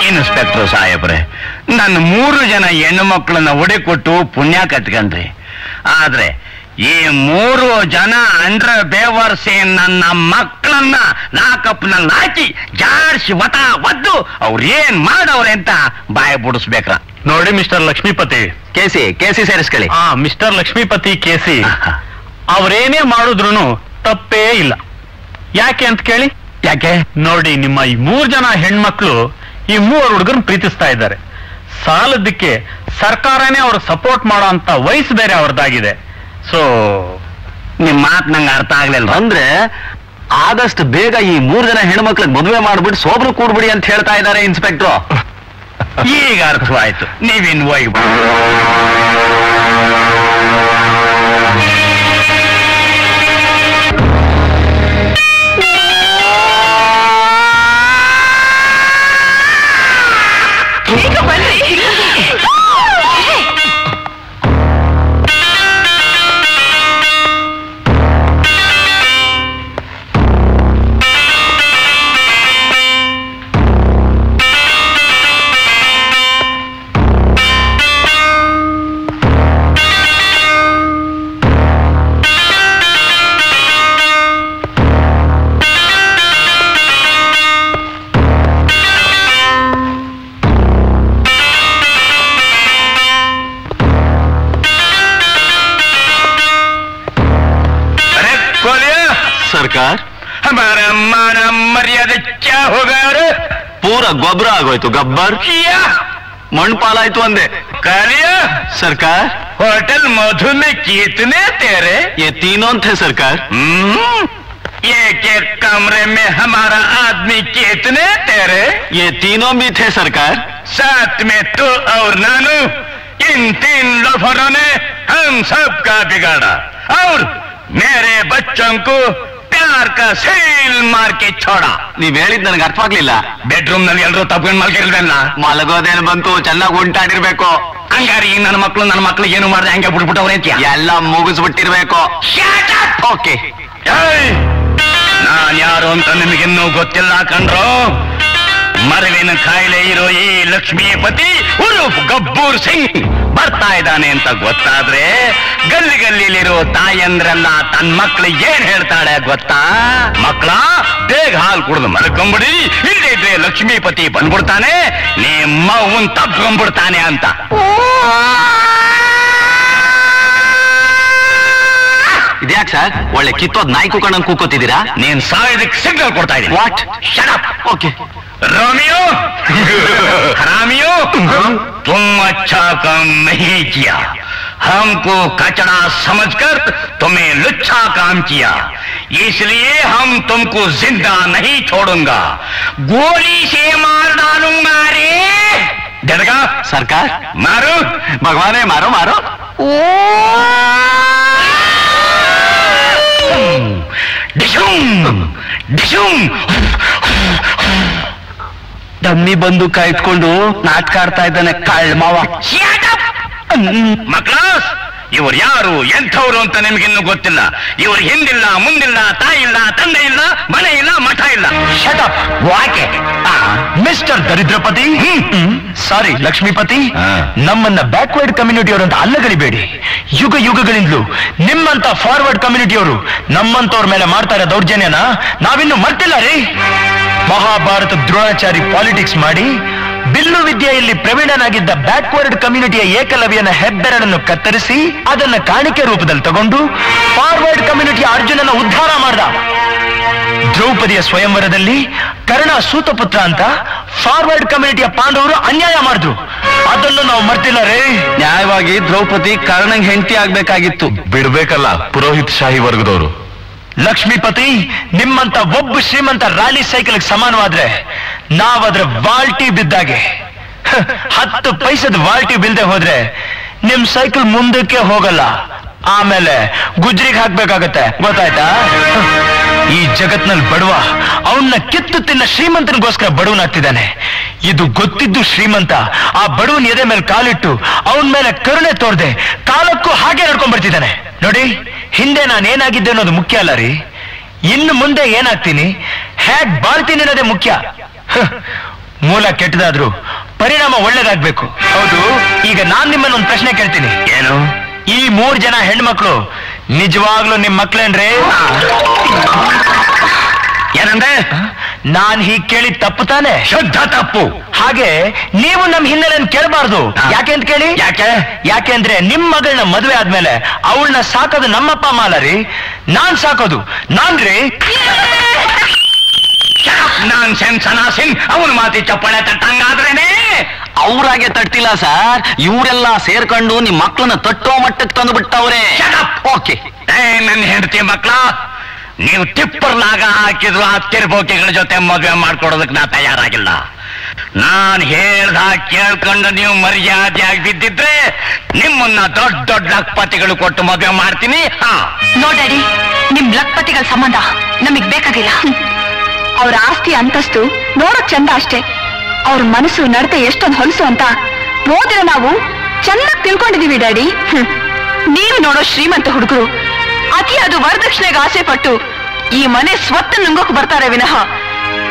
ಇನ್ಸ್ಪೆಕ್ಟರ್ ಸಾಹೇಬ್ರೆ, ನನ್ನ 3 ಜನ ಹೆಣ್ಣು ಮಕ್ಕಳನ್ನ ಒಡೆ ಕೊಟ್ಟು ಪುಣ್ಯ ಕಟ್ಕೊಂಡ್ರಿ. ಆದ್ರೆ ಈ 3 ಜನ ಅಂಡ್ರ ಬೇವರ್ಸಿ ನನ್ನ ಮಕ್ಕಳನ್ನ ಲಾಕಪ್ನಲ್ಲಿ ಹಾಕಿ ಜಾಡ್ಸಿ ಒದ್ದು ಅವ್ರೇನ್ ಮಾಡವ್ರೆ ಅಂತ ಬಾಯ ಬಿಡಿಸ್ಬೇಕ್ರ. ನೋಡಿ ಮಿಸ್ಟರ್ ಲಕ್ಷ್ಮೀಪತಿ, ಕೇಸಿ ಸೇರಿಸ್ಕೊಳ್ಳಿ. ಮಿಸ್ಟರ್ ಲಕ್ಷ್ಮೀಪತಿ ಕೇಸಿ ಅವ್ರೇನೇ ಮಾಡಿದ್ರು ತಪ್ಪೇ ಇಲ್ಲ. ಯಾಕೆ ಅಂತ ಕೇಳಿ? ಯಾಕೆ ನೋಡಿ, ನಿಮ್ಮ ಈ 3 ಜನ ಹೆಣ್ಮಕ್ಳು ಈ 3 ಹುಡುಗರನ್ನ ಪ್ರೀತಿಸ್ತಾ ಇದ್ದಾರೆ. ಸಾಲದಕ್ಕೆ ಸರ್ಕಾರನೇ ಅವ್ರ ಸಪೋರ್ಟ್ ಮಾಡೋ ಅಂತ ವಯಸ್ಸು ಬೇರೆ ಅವ್ರದ್ದಾಗಿದೆ. ಸೊ ನಿಮ್ ಮಾತು ನಂಗೆ ಅರ್ಥ ಆಗ್ಲಿಲ್ಲ. ಅಂದ್ರೆ ಆದಷ್ಟು ಬೇಗ ಈ 3 ಜನ ಹೆಣ್ಮಕ್ಳಿಗೆ ಮದುವೆ ಮಾಡ್ಬಿಟ್ಟು ಸೋಬ್ರು ಕೂಡ್ಬಿಡಿ ಅಂತ ಹೇಳ್ತಾ ಇದ್ದಾರೆ ಇನ್ಸ್ಪೆಕ್ಟ್ರು. ಈಗ ಅರ್ಥವಾಯ್ತು. ನೀವಿನ್ ಹೋಗಿ सरकार हमारा मान मर्यादा क्या होगा? पूरा गोबरा आगोय्तु गब्बर किया मण्पालायितु अंदे कार्य सरकार होटल मधु में कितने तेरे? ये तीनों थे सरकार। एक एक कमरे में हमारा आदमी कितने तेरे? ये तीनों भी थे सरकार। साथ में तू और नानू, इन 3 लोफरों ने हम सबका बिगाड़ा और मेरे बच्चों को प्यार का सील मार के छोड़ा। ನೀವ್ ಹೇಳಿದ್ ನನಗೆ ಅರ್ಥವಾಗ್ಲಿಲ್ಲ. ಬೆಡ್ರೂಮ್ ನಲ್ಲಿ ಎಲ್ಲರೂ ತಪ್ಕೊಂಡು ಮಲ್ಗಿರ್ದಲ್ಲ. ಮಲಗೋದೇನು ಬಂತು, ಚೆನ್ನಾಗಿ ಉಂಟಾಡಿರ್ಬೇಕು. ಹಂಗಾರಿ ನನ್ನ ಮಕ್ಳು ಏನು ಮಾಡ್ದೆ ಹಂಗೆ ಬಿಡ್ಬಿಟ್ಟವ್ರೆ ಅಂತ ಎಲ್ಲ ಮುಗಿಸ್ಬಿಟ್ಟಿರ್ಬೇಕು. ಓಕೆ. ನಾನ್ ಯಾರು ಅಂತ ನಿಮಗಿನ್ನೂ ಗೊತ್ತಿಲ್ಲ ಕಣ್ರೋ. ಮರವಿನ ಕಾಯಿಲೆ ಇರೋ ಈ ಲಕ್ಷ್ಮೀಪತಿ ಉರುಫ್ ಗಬ್ಬೂರ್ ಸಿಂಗ್ ಬರ್ತಾ ಇದ್ದಾನೆ ಅಂತ ಗೊತ್ತಾದ್ರೆ ಗಲ್ಲಿ ಗಲ್ಲಿಲಿರೋ ತಾಯಂದ್ರೆಲ್ಲ ತನ್ನ ಮಕ್ಳಿಗೆ ಏನ್ ಹೇಳ್ತಾಳೆ ಗೊತ್ತಾ? ಮಕ್ಕಳ ಬೇಗ ಹಾಲು ಕುಡಿದು ಮಲ್ಕೊಂಬಿಡಿ, ಇಲ್ಲದೆ ಇದ್ರೆ ಲಕ್ಷ್ಮೀಪತಿ ಬಂದ್ಬಿಡ್ತಾನೆ, ನಿಮ್ಮ ಅವ್ವನ್ ತಪ್ಕೊಂಡ್ಬಿಡ್ತಾನೆ ಅಂತ. ಇದ್ಯಾಕ್ ಸರ್ ಒಳ್ಳೆ ಕಿತ್ತೋದ್ ನಾಯಿ ಕೂಕೊಂಡಂಗ್ ಕೂಕೋತಿದ್ದೀರಾ? ನೀನ್ ಸಾಯೋದಕ್ಕೆ ಸಿಗ್ನಲ್ ಕೊಡ್ತಾ ಇದ್ದೀನಿ. What? Shut up. Okay. Romeo हरामियो, तुम अच्छा काम नहीं किया. हमको कचड़ा समझकर तुम्हें लुच्चा काम किया, इसलिए हम तुमको जिंदा नहीं छोड़ूंगा, गोली से मार डालूंगा रे. डरगा सरकार? मारो भगवाने, मारो मारो. डिशूम डिशूम. ಡಮ್ಮಿ ಬಂದು ಕಾಯ್ಕೊಂಡು ನಾಟಕ ಆಡ್ತಾ ಇದ್ದಾನೆ ಕಳ್ಳ ಮಾವ. ಮಕ್ಳಾಸ್, ಇವರು ಯಾರು ಎಂಥವ್ರು ಅಂತ ನಿಮ್ಗಿನ್ನೂ ಗೊತ್ತಿಲ್ಲ. ಇವರು ಹಿಂದಿಲ್ಲ ಮುಂದಿಲ್ಲ, ತಾಯಿ ಇಲ್ಲ, ತಂದೆ ಇಲ್ಲ, ಮನೆ ಇಲ್ಲ, ಮಠ ಇಲ್ಲ. Shut up. ವಾಕೆ ಮಿಸ್ಟರ್ ದರಿದ್ರಪತಿ, ಸಾರಿ ಲಕ್ಷ್ಮೀಪತಿ, ನಮ್ಮನ್ನ ಬ್ಯಾಕ್ವರ್ಡ್ ಕಮ್ಯುನಿಟಿಯವರು ಅಂತ ಅಲ್ಲಗಳಿಬೇಡಿ. ಯುಗ ಯುಗಗಳಿಂದಲೂ ನಿಮ್ಮಂತ ಫಾರ್ವರ್ಡ್ ಕಮ್ಯುನಿಟಿಯವರು ನಮ್ಮಂತವ್ರ ಮೇಲೆ ಮಾಡ್ತಾ ಇರೋ ದೌರ್ಜನ್ಯನ ನಾವಿನ್ನೂ ಮರ್ತಿಲ್ಲ ರೀ. ಮಹಾಭಾರತ ದ್ರೋಣಾಚಾರಿ ಪಾಲಿಟಿಕ್ಸ್ ಮಾಡಿ ಬಿಲ್ಲು ವಿದ್ಯೆಯಲ್ಲಿ ಪ್ರವೀಣನಾಗಿದ್ದ ಬ್ಯಾಕ್ವರ್ಡ್ ಕಮ್ಯುನಿಟಿಯ ಏಕಲವ್ಯನ ಹೆಬ್ಬೆರಳನ್ನು ಕತ್ತರಿಸಿ ಅದನ್ನ ಕಾಣಿಕೆ ರೂಪದಲ್ಲಿ ತಗೊಂಡು ಫಾರ್ವರ್ಡ್ ಕಮ್ಯುನಿಟಿಯ ಅರ್ಜುನನ ಉದ್ಧಾರ ಮಾಡ್ದ. ದ್ರೌಪದಿಯ ಸ್ವಯಂವರದಲ್ಲಿ ಕರ್ಣ ಸೂತಪುತ್ರ ಅಂತ ಫಾರ್ವರ್ಡ್ ಕಮ್ಯುನಿಟಿಯ ಪಾಂಡವರು ಅನ್ಯಾಯ ಮಾಡಿದ್ರು. ಅದನ್ನು ನಾವು ಮರ್ತಿಲ್ಲ ರೇ. ನ್ಯಾಯವಾಗಿ ದ್ರೌಪದಿ ಕರ್ಣಂಗ್ ಹೆಂಡತಿ ಆಗ್ಬೇಕಾಗಿತ್ತು. ಬಿಡ್ಬೇಕಲ್ಲ ಪುರೋಹಿತ್ ಶಾಹಿ ವರ್ಗದವರು. ಲಕ್ಷ್ಮೀಪತಿ, ನಿಮ್ಮಂತ ಒಬ್ಬ ಶ್ರೀಮಂತ ರಾಲಿ ಸೈಕಲ್ಗೆ ಸಮಾನವಾದ್ರೆ ನಾವದ್ರ ವಾಲ್ಟಿ ಬಿದ್ದಾಗೆ. 10 ಪೈಸದ ವಾಲ್ಟಿ ಬಿಲ್ದೆ ಹೋದ್ರೆ ನಿಮ್ ಸೈಕಲ್ ಮುಂದಕ್ಕೆ ಹೋಗಲ್ಲ, ಆಮೇಲೆ ಗುಜ್ರಿಗೆ ಹಾಕ್ಬೇಕಾಗತ್ತೆ, ಗೊತ್ತಾಯ್ತಾ? ಈ ಜಗತ್ನಲ್ಲಿ ಬಡವ ಅವನ್ನ ಕಿತ್ತು ತಿನ್ನ ಶ್ರೀಮಂತನಿಗೋಸ್ಕರ ಬಡವನಾಗ್ತಿದ್ದಾನೆ. ಇದು ಗೊತ್ತಿದ್ದು ಶ್ರೀಮಂತ ಆ ಬಡವನ ಎದೆ ಮೇಲೆ ಕಾಲಿಟ್ಟು ಅವನ ಮೇಲೆ ಕರುಣೆ ತೋರ್ದೆ ಕಾಲಕ್ಕೂ ಹಾಗೆ ನಡ್ಕೊಂಡ್ ಬರ್ತಿದ್ದಾನೆ. ನೋಡಿ, ಹಿಂದೆ ನಾನೇನಾಗಿದ್ದೆ ಅನ್ನೋದು ಮುಖ್ಯ ಅಲ್ಲ ರೀ, ಇನ್ನು ಮುಂದೆ ಏನಾಗ್ತೀನಿ, ಹೇಗ್ ಬಾಳ್ತೀನಿ ಅನ್ನೋದೇ ಮುಖ್ಯ. ಮೂಲ ಕೆಟ್ಟದಾದ್ರೂ ಪರಿಣಾಮ ಒಳ್ಳೇದಾಗ್ಬೇಕು. ಹೌದು, ಈಗ ನಾನ್ ನಿಮ್ಮನ್ನೊಂದು ಪ್ರಶ್ನೆ ಕೇಳ್ತೀನಿ. ಏನು? ಈ 3 ಜನ ಹೆಣ್ಮಕ್ಳು ನಿಜವಾಗ್ಲೂ ನಿಮ್ ಮಕ್ಳೇನ್ರಿ? ಏನಂದ್ರೆ? ನಾನ್ ಹೀಗ್ ಕೇಳಿ ತಪ್ಪು ತಾನೆ? ಶುದ್ಧ ತಪ್ಪು. ಹಾಗೆ ನೀವು ನಮ್ ಹಿನ್ನೆಲೆಯನ್ನು ಕೇಳಬಾರ್ದು. ಯಾಕೆ ಅಂತ ಕೇಳಿ? ಯಾಕೆಂದ್ರೆ ನಿಮ್ ಮಗಳನ್ನ ಮದುವೆ ಆದ್ಮೇಲೆ ಅವಳನ್ನ ಸಾಕೋದು ನಮ್ಮಪ್ಪ ಅಮ್ಮ ಅಲ್ಲ ರೀ, ನಾನ್ ಸಾಕೋದು ನಾನ್ರಿ. ನಾನ್ ಸೆನ್ಸನಾಸಿನ್ ಅವನ ಮಾತಿ ಚಪ್ಪಳೆ ತಟ್ಟಂಗಾದ್ರೇನೆ. ಅವ್ರಾಗೆ ತಟ್ಟಿಲ್ಲ ಸರ್, ಇವರೆಲ್ಲ ಸೇರ್ಕೊಂಡು ನಿಮ್ ಮಕ್ಳನ್ನ ತಟ್ಟೋ ಮಟ್ಟಕ್ಕೆ ತಂದು ಬಿಟ್ಟವ್ರೆ. ಓಕೆ, ನನ್ನ ಹೆಂಡತಿ ಮಕ್ಳ ನೀವು ಟಿಪ್ಪರ್ಲಾಗ ಹಾಕಿದ್ರು ಆ ತಿರ್ಬೋಕಿಗಳ ಜೊತೆ ಮದುವೆ ಮಾಡ್ಕೊಡೋದಕ್ಕೆ ನಾ ತಯಾರಾಗಿಲ್ಲ. ನಾನ್ ಹೇಳ್ದ ಕೇಳ್ಕೊಂಡು ನೀವು ಮರ್ಯಾದೆಯಾಗಿ ಬಿದ್ದಿದ್ರೆ ನಿಮ್ಮನ್ನ ದೊಡ್ಡ ದೊಡ್ಡ ಲಕ್ಪತಿಗಳು ಕೊಟ್ಟು ಮದುವೆ ಮಾಡ್ತೀನಿ. ನೋ ಡ್ಯಾಡಿ, ನಿಮ್ ಲಕ್ಪತಿಗಳ ಸಂಬಂಧ ನಮಗ್ ಬೇಕಾಗಿಲ್ಲ. ಅವ್ರ ಆಸ್ತಿ ಅಂತಸ್ತು ನೋಡೋಕ್ ಚಂದ ಅಷ್ಟೇ, ಅವ್ರ ಮನಸ್ಸು ನಡತೆ ಎಷ್ಟೊಂದು ಹೊಲಸು ಅಂತ ಓದಿರ ನಾವು ಚೆನ್ನಾಗಿ ತಿಳ್ಕೊಂಡಿದೀವಿ ಡ್ಯಾಡಿ. ನೀವು ನೋಡೋ ಶ್ರೀಮಂತ ಹುಡುಗರು ಅತಿಯಾದ ವರದಕ್ಷಿಣೆಗೆ ಆಸೆ ಪಟ್ಟು ಈ ಮನೆ ಸ್ವತ್ತು ನುಂಗೋಕ್ ಬರ್ತಾರೆ ವಿನಃ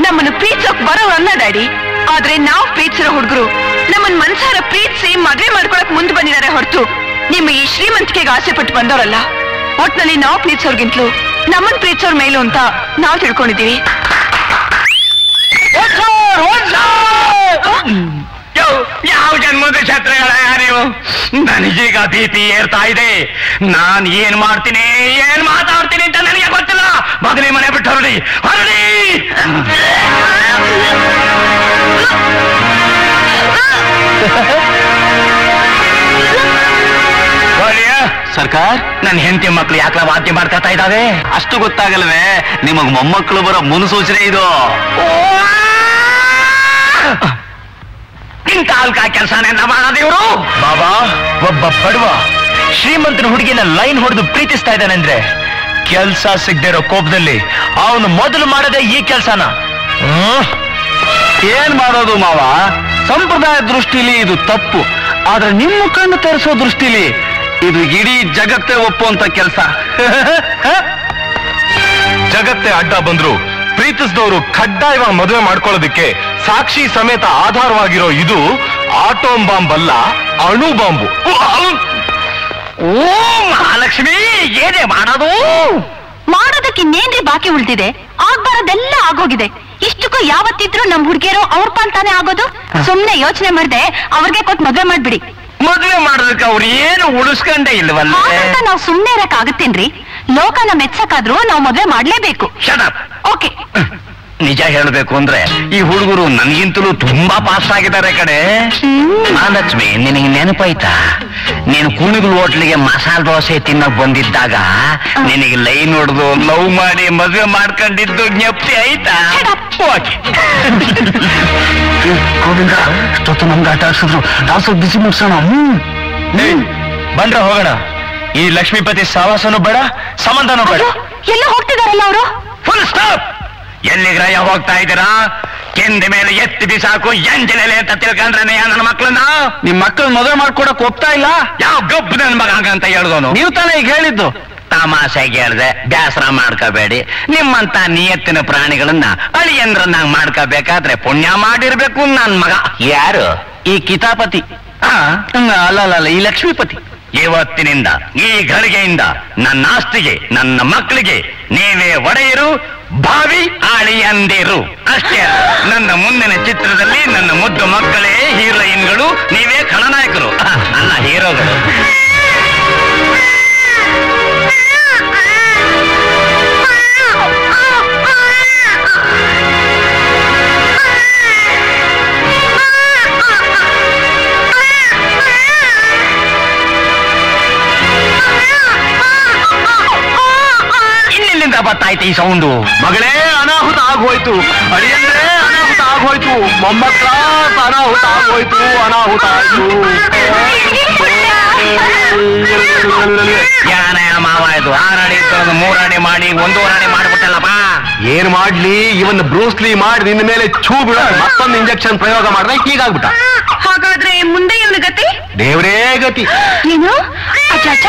ನಮ್ಮನ್ನು ಪ್ರೀತಿಸೋಕ್ ಬರೋರಲ್ಲ ಡ್ಯಾಡಿ. ಆದ್ರೆ ನಾವು ಪ್ರೀತಿಸಿರೋ ಹುಡುಗರು ನಮ್ಮನ್ ಮನ್ಸಾರ ಪ್ರೀತಿಸಿ ಮದುವೆ ಮಾಡ್ಕೊಳಕ್ ಮುಂದೆ ಬಂದಿದ್ದಾರೆ ಹೊರತು ನಿಮ್ಮ ಈ ಶ್ರೀಮಂತಿಕೆಗೆ ಆಸೆ ಪಟ್ಟು ಬಂದವರಲ್ಲ. ಒಟ್ನಲ್ಲಿ ನಾವು ಪ್ರೀತಿಸೋರ್ಗಿಂತಲೂ ನಮ್ಮನ್ ಪ್ರೀತಿಸೋರ್ ಮೇಲು ಅಂತ ನಾವು ತಿಳ್ಕೊಂಡಿದೀವಿ. ಯಾವ ಜನ್ಮದ ಛತ್ರಗಳ ನೀವು? ನನಗೀಗ ಭೀತಿ ಏರ್ತಾ ಇದೆ. ನಾನ್ ಏನ್ ಮಾಡ್ತೀನಿ ಏನ್ ಮಾತಾಡ್ತೀನಿ ಅಂತ ನನಗೆ ಗೊತ್ತಿಲ್ಲ. ಬದಲಿ ಮನೆ ಬಿಟ್ಟು ಹೊರಡಿ ಹೊರಡಿ. ಸರ್ಕಾರ್, ನನ್ನ ಹೆಂಡತಿ ಮಕ್ಳು ಯಾಕಲ ವಾದ್ಯ ಮಾಡ್ತಾ ಇದ್ದಾವೆ? ಅಷ್ಟು ಗೊತ್ತಾಗಲ್ವೇ? ನಿಮಗ್ ಮೊಮ್ಮಕ್ಕಳು ಬರೋ ಮುನ್ಸೂಚನೆ ಇದು. ಇಂಥ ಅಲ್ಕ ಕೆಲಸನೆಲ್ಲ ಮಾಡೋದು ಇವರು. ಬಾಬಾ, ಒಬ್ಬ ಬಡವ ಶ್ರೀಮಂತನ ಹುಡುಗಿನ ಲೈನ್ ಹೊಡೆದು ಪ್ರೀತಿಸ್ತಾ ಇದ್ದಾನಂದ್ರೆ ಕೆಲ್ಸ ಸಿಗದೆ ಇರೋ ಕೋಪದಲ್ಲಿ ಅವನು ಮೊದಲು ಮಾಡದೆ ಈ ಕೆಲ್ಸನ. ಏನ್ ಮಾಡೋದು ಮಾವ? ಸಂಪ್ರದಾಯ ದೃಷ್ಟಿಲಿ ಇದು ತಪ್ಪು, ಆದ್ರೆ ನಿಮ್ಮ ಕಣ್ಣು ತರಿಸೋ ದೃಷ್ಟಿಲಿ ಇದು ಇಡೀ ಜಗತ್ತೇ ಒಪ್ಪುವಂತ ಕೆಲಸ. ಜಗತ್ತೇ ಅಡ್ಡ ಬಂದ್ರು ಪ್ರೀತಿಸಿದವರು ಕಡ್ಡಾಯವಾಗಿ ಮದುವೆ ಮಾಡ್ಕೊಳ್ಳೋದಿಕ್ಕೆ ಸಾಕ್ಷಿ ಸಮೇತ ಆಧಾರವಾಗಿರೋ ಇದು ಆಟೋಮ್ ಬಾಂಬ್ ಅಲ್ಲ, ಅಣು ಬಾಂಬು. ಓ ಮಹಾಲಕ್ಷ್ಮಿ, ಏನೇ ಮಾಡೋದು? ಮಾಡೋದಕ್ಕೆ ಇನ್ನೇನ್ರಿ ಬಾಕಿ ಉಳಿದಿದೆ? ಆಗ್ಬಾರದೆಲ್ಲ ಆಗೋಗಿದೆ. ಇಷ್ಟಕ್ಕೂ ಯಾವತ್ತಿದ್ರು ನಮ್ ಹುಡುಗಿಯರು ಅವ್ರ ಪಾಲ್ತಾನೆ ಆಗೋದು. ಸುಮ್ನೆ ಯೋಚನೆ ಮಾಡ್ದೆ ಅವ್ರಿಗೆ ಕೊಟ್ಟು ಮದ್ವೆ ಮಾಡ್ಬಿಡಿ. ಮದ್ವೆ ಮಾಡೋದಕ್ಕೆ ಅವ್ರು ಏನು ಉಳಿಸ್ಕೊಂಡೇ ಇಲ್ವಲ್ಲ. ಹಾಗಂತ ನಾವ್ ಸುಮ್ನೆ ಇರಕ್ ಆಗತ್ತೇನ್ರಿ? ಲೋಕನ ಮೆಚ್ಚಕಾದ್ರೂ ನಾವ್ ಮದ್ವೆ ಮಾಡ್ಲೇಬೇಕು. ಓಕೆ, ನಿಜ ಹೇಳ್ಬೇಕು ಅಂದ್ರೆ ಈ ಹುಡುಗರು ನನ್ಗಿಂತಲೂ ತುಂಬಾ ಪಾಸ್ ಆಗಿದ್ದಾರೆ ಕಡೆ. ಮಹಾಲಕ್ಷ್ಮಿ, ನಿನಗೆ ನೆನಪಾಯ್ತಾ? ನೀನು ಕುಣಿಗಲ್ ಹೋಟ್ಲಿಗೆ ಮಸಾಲ ದೋಸೆ ತಿನ್ನಕ್ ಬಂದಿದ್ದಾಗ ನಿನಗೆ ಲೈನ್ ಹೊಡೆದು ಲವ್ ಮಾಡಿ ಮದ್ವೆ ಮಾಡ್ಕೊಂಡಿದ್ದು ಜ್ಞಪ್ತಿ ಆಯ್ತಾ? ಗೋವಿಂದ, ಇಷ್ಟೊತ್ತು ನಮ್ಗೆ ಆಟ ಆಡ್ಸಿದ್ರು, ನಾವು ಸ್ವಲ್ಪ ಬಿಸಿ ಮುಗಿಸೋಣ. ಬಂದ್ರ ಹೋಗೋಣ. ಈ ಲಕ್ಷ್ಮೀಪತಿ ಸಹವಾಸನೂ ಬೇಡ, ಸಂಬಂಧನೂ ಬೇಡ. ಎಲ್ಲ ಹೋಗ್ತಿದಾರಲ್ಲ ಅವರು. Full stop. ಎಲ್ಲಿಗ್ರಯ ಹೋಗ್ತಾ ಇದ್ದೀರಾ? ಕೆಂದ ಮೇಲೆ ಎತ್ತಿ ಬಿಸಾಕು ಎಂಜಲೆಲೆ ಅಂತ ತಿಳ್ಕೊಂಡ್ರೆ ನನ್ನ ಮಕ್ಕಳನ್ನ. ನಿಮ್ ಮಕ್ಕಳು ಮದುವೆ ಮಾಡ್ಕೊಡಕ್ ಒಪ್ತಾ ಇಲ್ಲ? ಯಾವ ಗಬ್ಬು ನನ್ ಮಗ ಅಂತ ಹೇಳ್ದವನು? ನೀವು ತಾನೇ ಈಗ ಹೇಳಿದ್ದು. ತಮಾಷೆಗೆ ಹೇಳ್ದೆ, ಬೇಸರ ಮಾಡ್ಕೋಬೇಡಿ. ನಿಮ್ಮಂತ ನಿಯತ್ತಿನ ಪ್ರಾಣಿಗಳನ್ನ ಅಳಿಯಂದ್ರನ್ನಾಗ ಮಾಡ್ಕೋಬೇಕಾದ್ರೆ ಪುಣ್ಯ ಮಾಡಿರ್ಬೇಕು ನನ್ ಮಗ. ಯಾರು? ಈ ಕಿತಾಪತಿ. ಅಲ್ಲ, ಈ ಲಕ್ಷ್ಮೀಪತಿ. ಇವತ್ತಿನಿಂದ ಈ ಗಳಿಗೆಯಿಂದ ನನ್ನ ಆಸ್ತಿಗೆ, ನನ್ನ ಮಕ್ಕಳಿಗೆ ನೀವೇ ಒಡೆಯರು, ಭಾವಿ ಆಳಿಯಂದಿರು. ಅಷ್ಟೇ ಅಲ್ಲ, ನನ್ನ ಮುಂದಿನ ಚಿತ್ರದಲ್ಲಿ ನನ್ನ ಮುದ್ದು ಮಕ್ಕಳೇ ಹೀರೋಯಿನ್ಗಳು, ನೀವೇ ಖಳನಾಯಕರು ಅಲ್ಲ ಹೀರೋಗಳು. ಇನ್ನೆಲ್ಲಿಂದ ಬರ್ತಾಯ್ತು ಈ ಸೌಂಡು? ಮಗಳೇ, ಅನಾಹುತ ಆಗೋಯ್ತು. ಅಡಿಯಂದ್ರೆ ಅನಾಹುತ ಆಗೋಯ್ತು. ಮೊಮ್ಮಕ್ಕಳ ಅನಾಹುತ ಆಗೋಯ್ತು. ಅನಾಹುತ ಆಯ್ತು. ಯಾನ ಮಾವ ಇದು? 6 ಅಡಿ ಇತ್ತು, 3 ಅಡಿ ಮಾಡಿ 1.5 ಅಡಿ ಮಾಡ್ಬಿಟ್ಟಲ್ಲಪ್ಪ. ಏನ್ ಮಾಡ್ಲಿ? ಇವನ್ ಬ್ರೂಸ್ಲಿ ಮಾಡಿ ನಿನ್ನ ಮೇಲೆ ಛೂ ಬಿಡ ಮತ್ತೊಂದು ಇಂಜೆಕ್ಷನ್ ಪ್ರಯೋಗ ಮಾಡಿದ್ರೆ ಹೀಗಾಗ್ಬಿಟ್ಟ. ಹಾಗಾದ್ರೆ ಮುಂದೆ ಇವನ ಗತಿ? ದೇವ್ರೇ ಗತಿ. ಏನು ಅಜ್ಜ,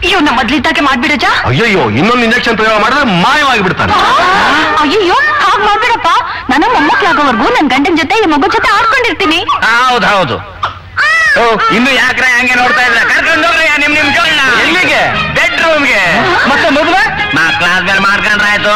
ಇವನ್ನ ಮೊದ್ಲಿದ್ದಾಗೆ ಮಾಡ್ಬಿಡಜ್ಜ. ಅಯ್ಯಯ್ಯೋ, ಇನ್ನೊಂದು ಇಂಜೆಕ್ಷನ್ ಪ್ರಯೋಗ ಮಾಡಿದ್ರೆ ಮಾಯವಾಗಿ ಬಿಡ್ತಾನೆ. ಅಯ್ಯೋ, ಹಾಗ್ ಮಾಡ್ಬಿಡಪ್ಪ. ನನ್ನ ಮೊಮ್ಮಕ್ಳಾಗೋವರೆಗೂ ನನ್ ಗಂಡನ ಜೊತೆ ಈ ಮಗು ಜೊತೆ ಆಡ್ಕೊಂಡಿರ್ತೀನಿ. ಹೌದು. ಇನ್ನು ಯಾಕ್ರೆ ಹಂಗೆ ನೋಡ್ತಾ ಇಲ್ಲ? ಕರ್ಕೊಂಡು ಹೋಗ್ರಿ ನಿಮ್ ಜೋಳನ. ಎಲ್ಲಿಗೆ? ಬೆಡ್ರೂಮ್ಗೆ. ಮತ್ತೆ ಮದುವೆ ಮಕ್ಕಳಾದ್ಮೇಲೆ ಮಾಡ್ಕೊಂಡ್ರಾಯ್ತು.